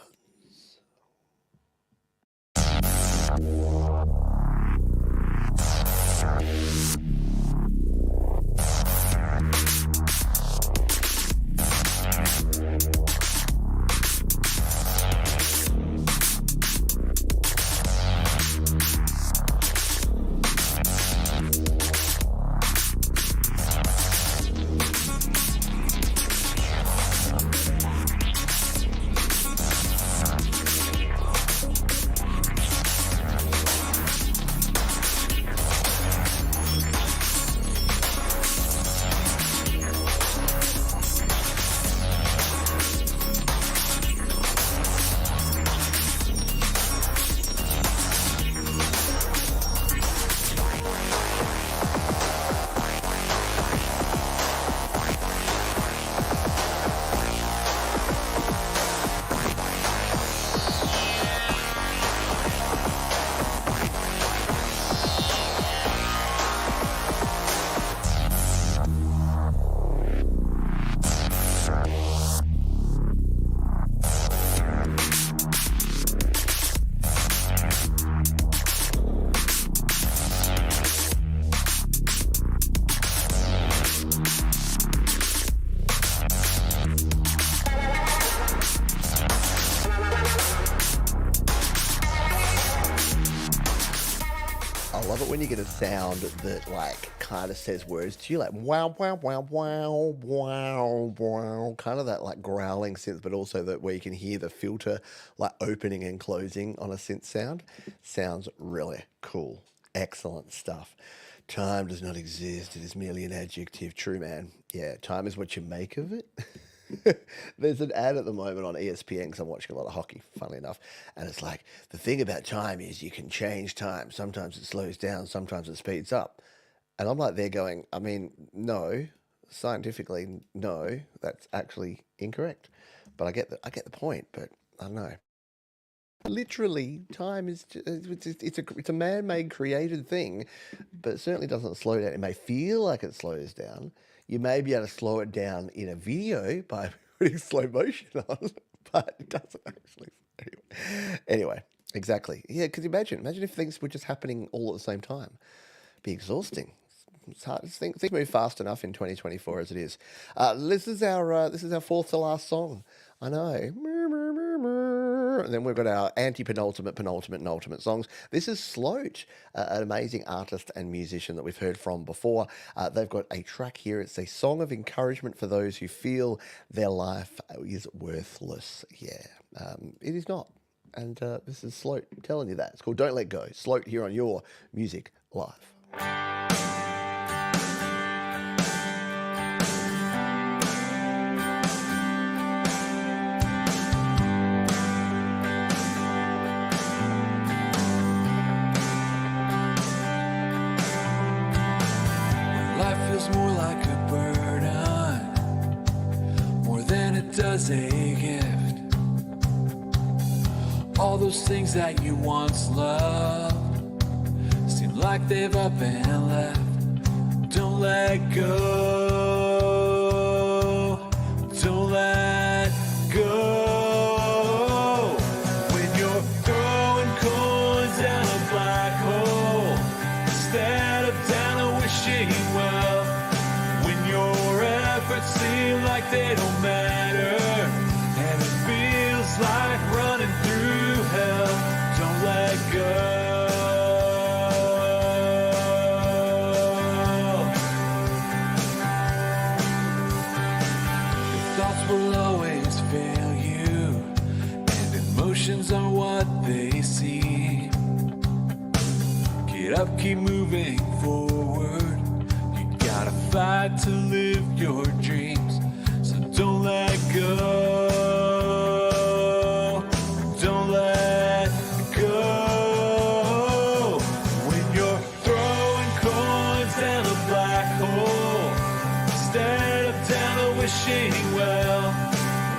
I love it when you get a sound that like kind of says words to you, like wow, wow, wow, wow, wow, wow, kind of that like growling synth, but also that where you can hear the filter like opening and closing on a synth sound. Sounds really cool. Excellent stuff. Time does not exist. It is merely an adjective. True, man. Yeah, time is what you make of it. There's an ad at the moment on ESPN because I'm watching a lot of hockey, funnily enough. And it's like, the thing about time is you can change time. Sometimes it slows down, sometimes it speeds up. And I'm like, they're going, I mean, no, scientifically, no, that's actually incorrect. But I get the point, but I don't know. Literally, time is it's a man-made created thing, but it certainly doesn't slow down. It may feel like it slows down. You may be able to slow it down in a video by putting slow motion on, but it doesn't actually. Anyway, exactly. Yeah, because imagine if things were just happening all at the same time. It'd be exhausting. It's hard. Things move fast enough in 2024 as it is. This is our fourth to last song. I know. here. And then we've got our anti-penultimate, penultimate, and ultimate songs. This is Sloat, an amazing artist and musician that we've heard from before. They've got a track here. It's a song of encouragement for those who feel their life is worthless. Yeah, it is not. And this is Sloat telling you that. It's called Don't Let Go. Sloat here on Your Music Live. Life feels more like a burden, more than it does a gift. All those things that you once loved seem like they've up and left. Don't let go, don't let go. When you're throwing coins down a black hole instead of down a wishing well, when your efforts seem like they don't matter and it feels like running through hell, don't let go. Your thoughts will always fail you, and emotions are what they seem. Get up, keep moving forward. You gotta fight to live your dreams, so don't let go. Don't let go. When you're throwing coins down a black hole instead of down a wishing well,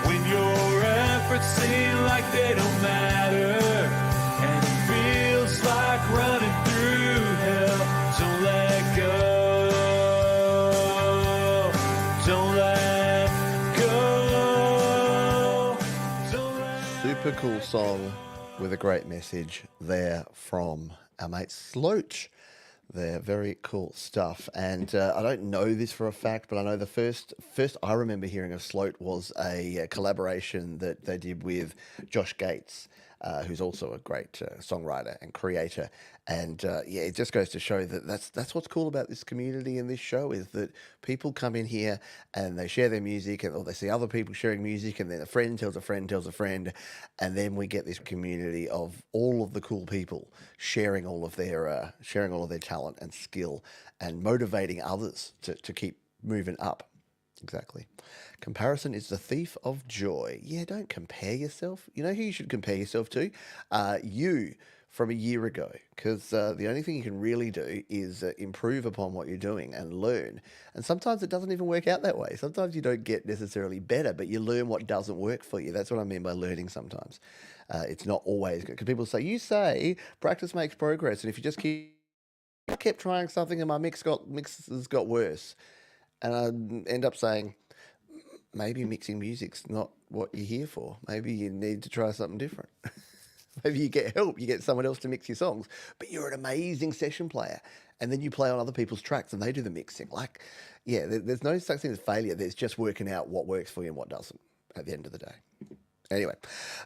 when your efforts seem like they don't matter and it feels like running through hell, don't let go. Don't let go. Don't let Super cool song with a great message there from our mate Sloat. They're very cool stuff. And I don't know this for a fact, but I know the first I remember hearing of Sloat was a collaboration that they did with Josh Gates, who's also a great songwriter and creator. And yeah, it just goes to show that that's what's cool about this community and this show, is that people come in here and they share their music, or they see other people sharing music, and then a friend tells a friend tells a friend, and then we get this community of all of the cool people sharing all of their talent and skill and motivating others to keep moving up. Exactly. Comparison is the thief of joy. Yeah, don't compare yourself. You know who you should compare yourself to? You from a year ago, because the only thing you can really do is improve upon what you're doing and learn. And sometimes it doesn't even work out that way. Sometimes you don't get necessarily better, but you learn what doesn't work for you. That's what I mean by learning sometimes. It's not always good. Because people say, practice makes progress. And if you just I kept trying something and my mixes got worse. And I end up saying, maybe mixing music's not what you're here for. Maybe you need to try something different. Maybe you get help, you get someone else to mix your songs, but you're an amazing session player. And then you play on other people's tracks and they do the mixing. Like, yeah, there's no such thing as failure. There's just working out what works for you and what doesn't at the end of the day. Anyway,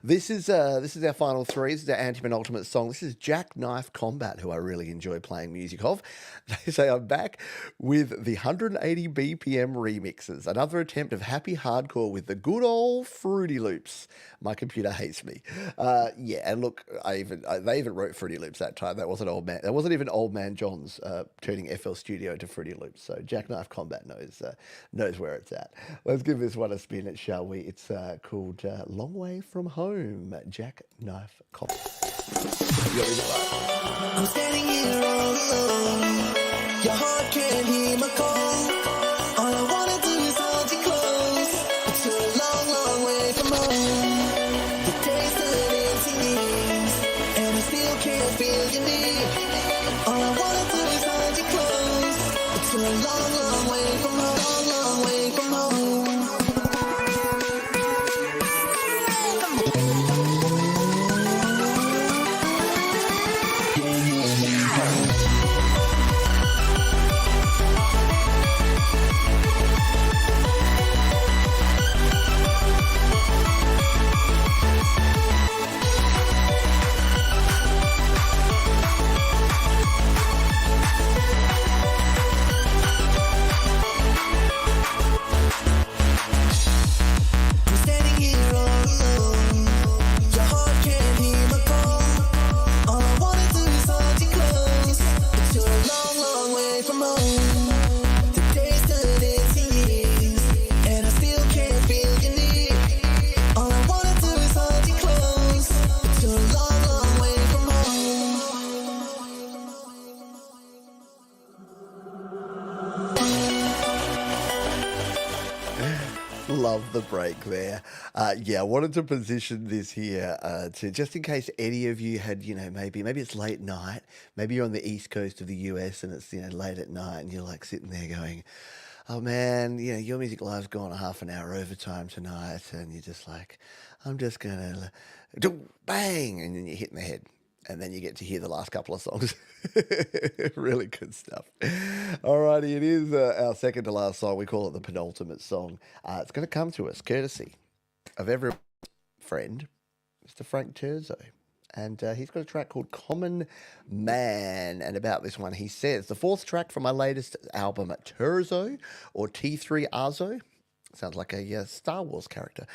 this is our final three. This is our anti-penultimate song. This is Jackknife Combat, who I really enjoy playing music of. They say I'm back with the 180 BPM remixes. Another attempt of happy hardcore with the good old Fruity Loops. My computer hates me. Yeah, and look, they even wrote Fruity Loops that time. That wasn't old man. That wasn't even Old Man John's turning FL Studio to Fruity Loops. So Jackknife Combat knows where it's at. Let's give this one a spin, shall we? It's called Long Way From Home, Jackknife Combat. I'm standing here all alone. Your heart can't hear my call. All I wanna do is hold you close. But you're a long, long way from home. The days turn into years, and I still can't feel your need. All I wanna do is hold you close. But you're a long, long way from home. Long, long way from home. Love the break there. Yeah, I wanted to position this here to just in case any of you had, maybe it's late night, maybe you're on the east coast of the US and it's late at night and you're like sitting there going, oh man, Your Music Live's gone a half an hour overtime tonight, and you're just like, I'm just gonna do bang, and then you hit in the head. And then you get to hear the last couple of songs. Really good stuff. Alrighty, it is our second to last song. We call it the penultimate song. It's going to come to us courtesy of every friend, Mr. Frank Terzo. And he's got a track called Common Man. And about this one, he says, the fourth track from my latest album, Terzo, or T3 Azo. Sounds like a Star Wars character.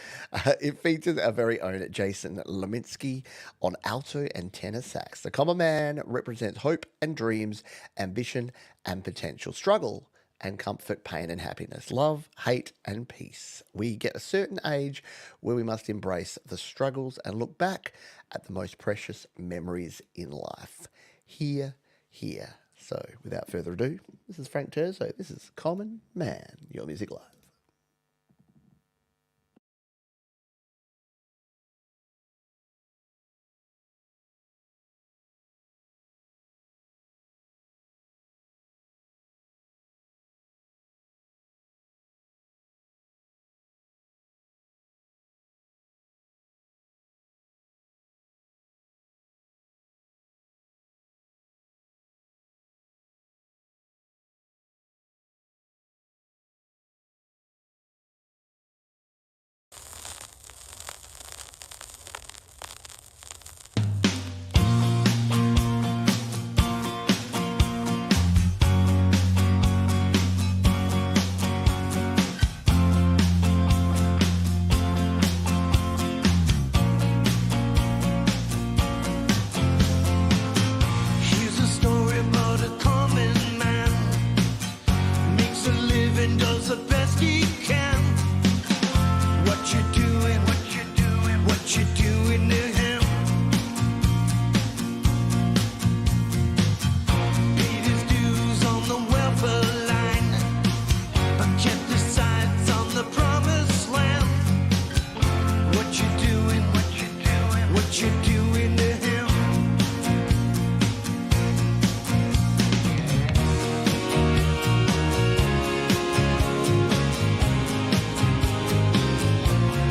It features our very own Jason Leminski on alto and tenor sax. The Common Man represents hope and dreams, ambition and potential, struggle and comfort, pain and happiness, love, hate and peace. We get a certain age where we must embrace the struggles and look back at the most precious memories in life. Here. So, without further ado, this is Frank Terzo. This is Common Man, Your Music Live. Here's a story about a common man. Makes a living, does the best he can. What you doing? What you doing? What you doing to him? Paid his dues on the welfare line, but kept his sights on the promised land. What you doing? What you doing? What you doing to him?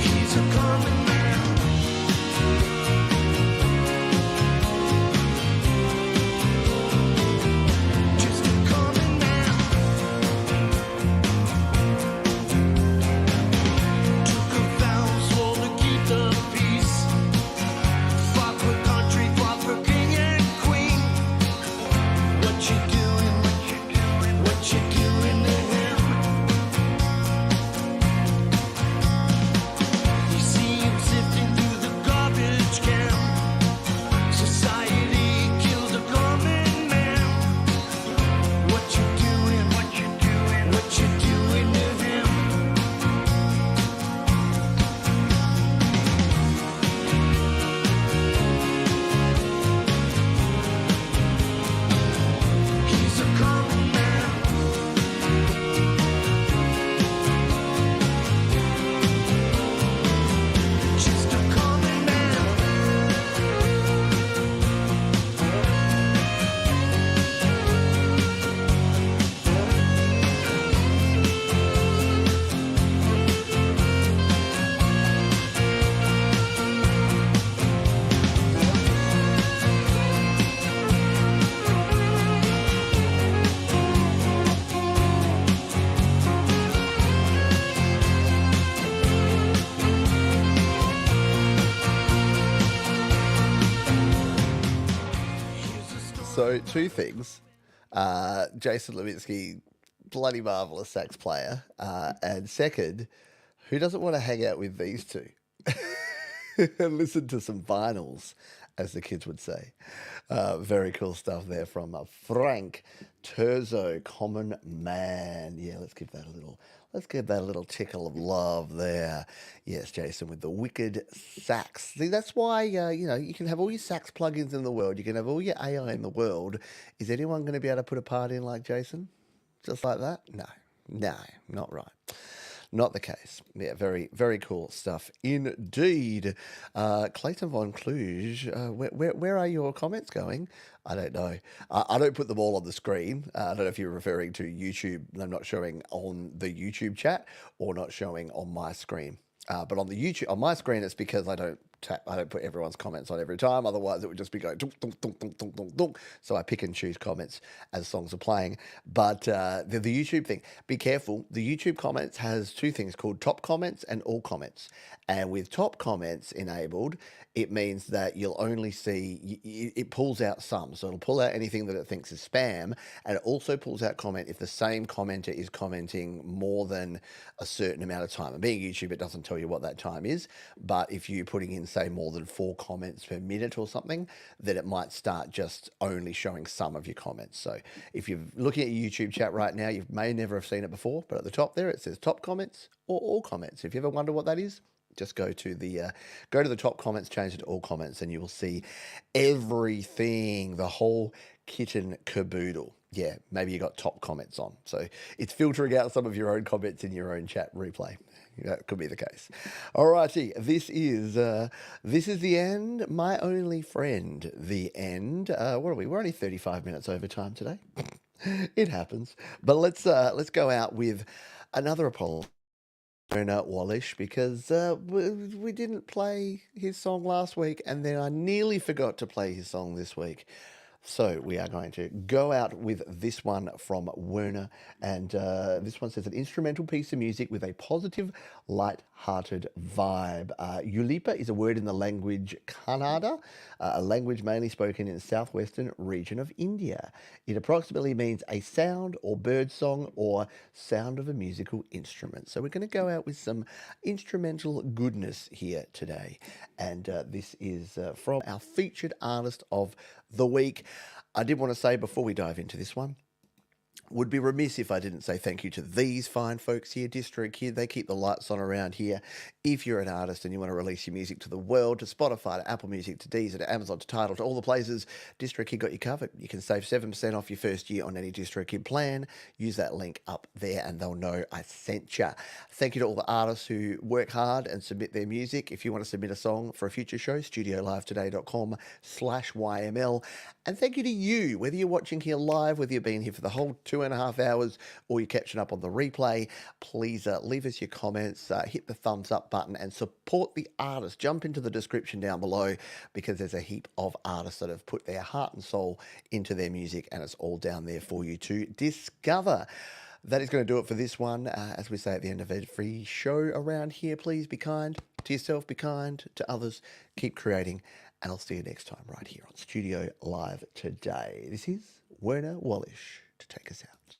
He's a common man. Just a common man. Took a vow, swore to keep the peace. Fought for country, fought for king and queen. What you doing? What you doing? What you doing to him? You see him sifting through the garbage can. Society killed a common man. What you doing? What you doing? What you doing to him? He's a common man. Just a common man. So, two things. Jason Leminski, bloody marvelous sax player. And second, who doesn't want to hang out with these two and listen to some vinyls, as the kids would say? Very cool stuff there from Frank Terzo, Common Man. Yeah, let's give that a little tickle of love there. Yes, Jason, with the wicked sax. See, that's why, you can have all your sax plugins in the world. You can have all your AI in the world. Is anyone going to be able to put a part in like Jason? Just like that? No, not right. Not the case. Yeah, very, very cool stuff indeed. Clayton Von Kluge, where are your comments going? I don't know. I don't put them all on the screen. I don't know if you're referring to YouTube, them not showing on the YouTube chat or not showing on my screen. But on the YouTube, on my screen, it's because I don't put everyone's comments on every time. Otherwise, it would just be going dunk, dunk, dunk, dunk, dunk, dunk, dunk. So I pick and choose comments as songs are playing. But the YouTube thing, be careful. The YouTube comments has two things called top comments and all comments. And with top comments enabled, it means that you'll only see, it pulls out some. So it'll pull out anything that it thinks is spam. And it also pulls out comment if the same commenter is commenting more than a certain amount of time. And being YouTube, it doesn't tell you what that time is. But if you're putting in, say, more than 4 comments per minute or something, then it might start just only showing some of your comments. So if you're looking at your YouTube chat right now, you may never have seen it before, but at the top there, it says top comments or all comments. If you ever wonder what that is, just go to the top comments, change it to all comments, and you will see everything, the whole kit and caboodle. Yeah, maybe you got top comments on. So it's filtering out some of your own comments in your own chat replay. That could be the case. Alrighty, this is the end. My only friend, the end. What are we? We're only 35 minutes over time today. It happens. But let's go out with another Apollo. Werner Wallisch, because we didn't play his song last week, and then I nearly forgot to play his song this week. So we are going to go out with this one from Werner, and this one says an instrumental piece of music with a positive, light-hearted vibe. Yulipa is a word in the language Kannada, a language mainly spoken in the southwestern region of India. It approximately means a sound or bird song or sound of a musical instrument. So we're going to go out with some instrumental goodness here today, and this is from our featured artist of the week. I did want to say before we dive into this one, would be remiss if I didn't say thank you to these fine folks here, DistroKid. They keep the lights on around here. If you're an artist and you want to release your music to the world, to Spotify, to Apple Music, to Deezer, to Amazon, to Tidal, to all the places, DistroKid got you covered. You can save 7% off your first year on any DistroKid plan. Use that link up there and they'll know I sent you. Thank you to all the artists who work hard and submit their music. If you want to submit a song for a future show, studiolivetoday.com/YML. And thank you to you, whether you're watching here live, whether you've been here for the whole 2.5 hours, or you're catching up on the replay. Please leave us your comments, hit the thumbs up button, and support the artist. Jump into the description down below, because there's a heap of artists that have put their heart and soul into their music, and it's all down there for you to discover. That is going to do it for this one. As we say at the end of every show around here, please be kind to yourself, be kind to others, keep creating, and I'll see you next time right here on Studio Live Today. This is Werner Wallisch to take us out.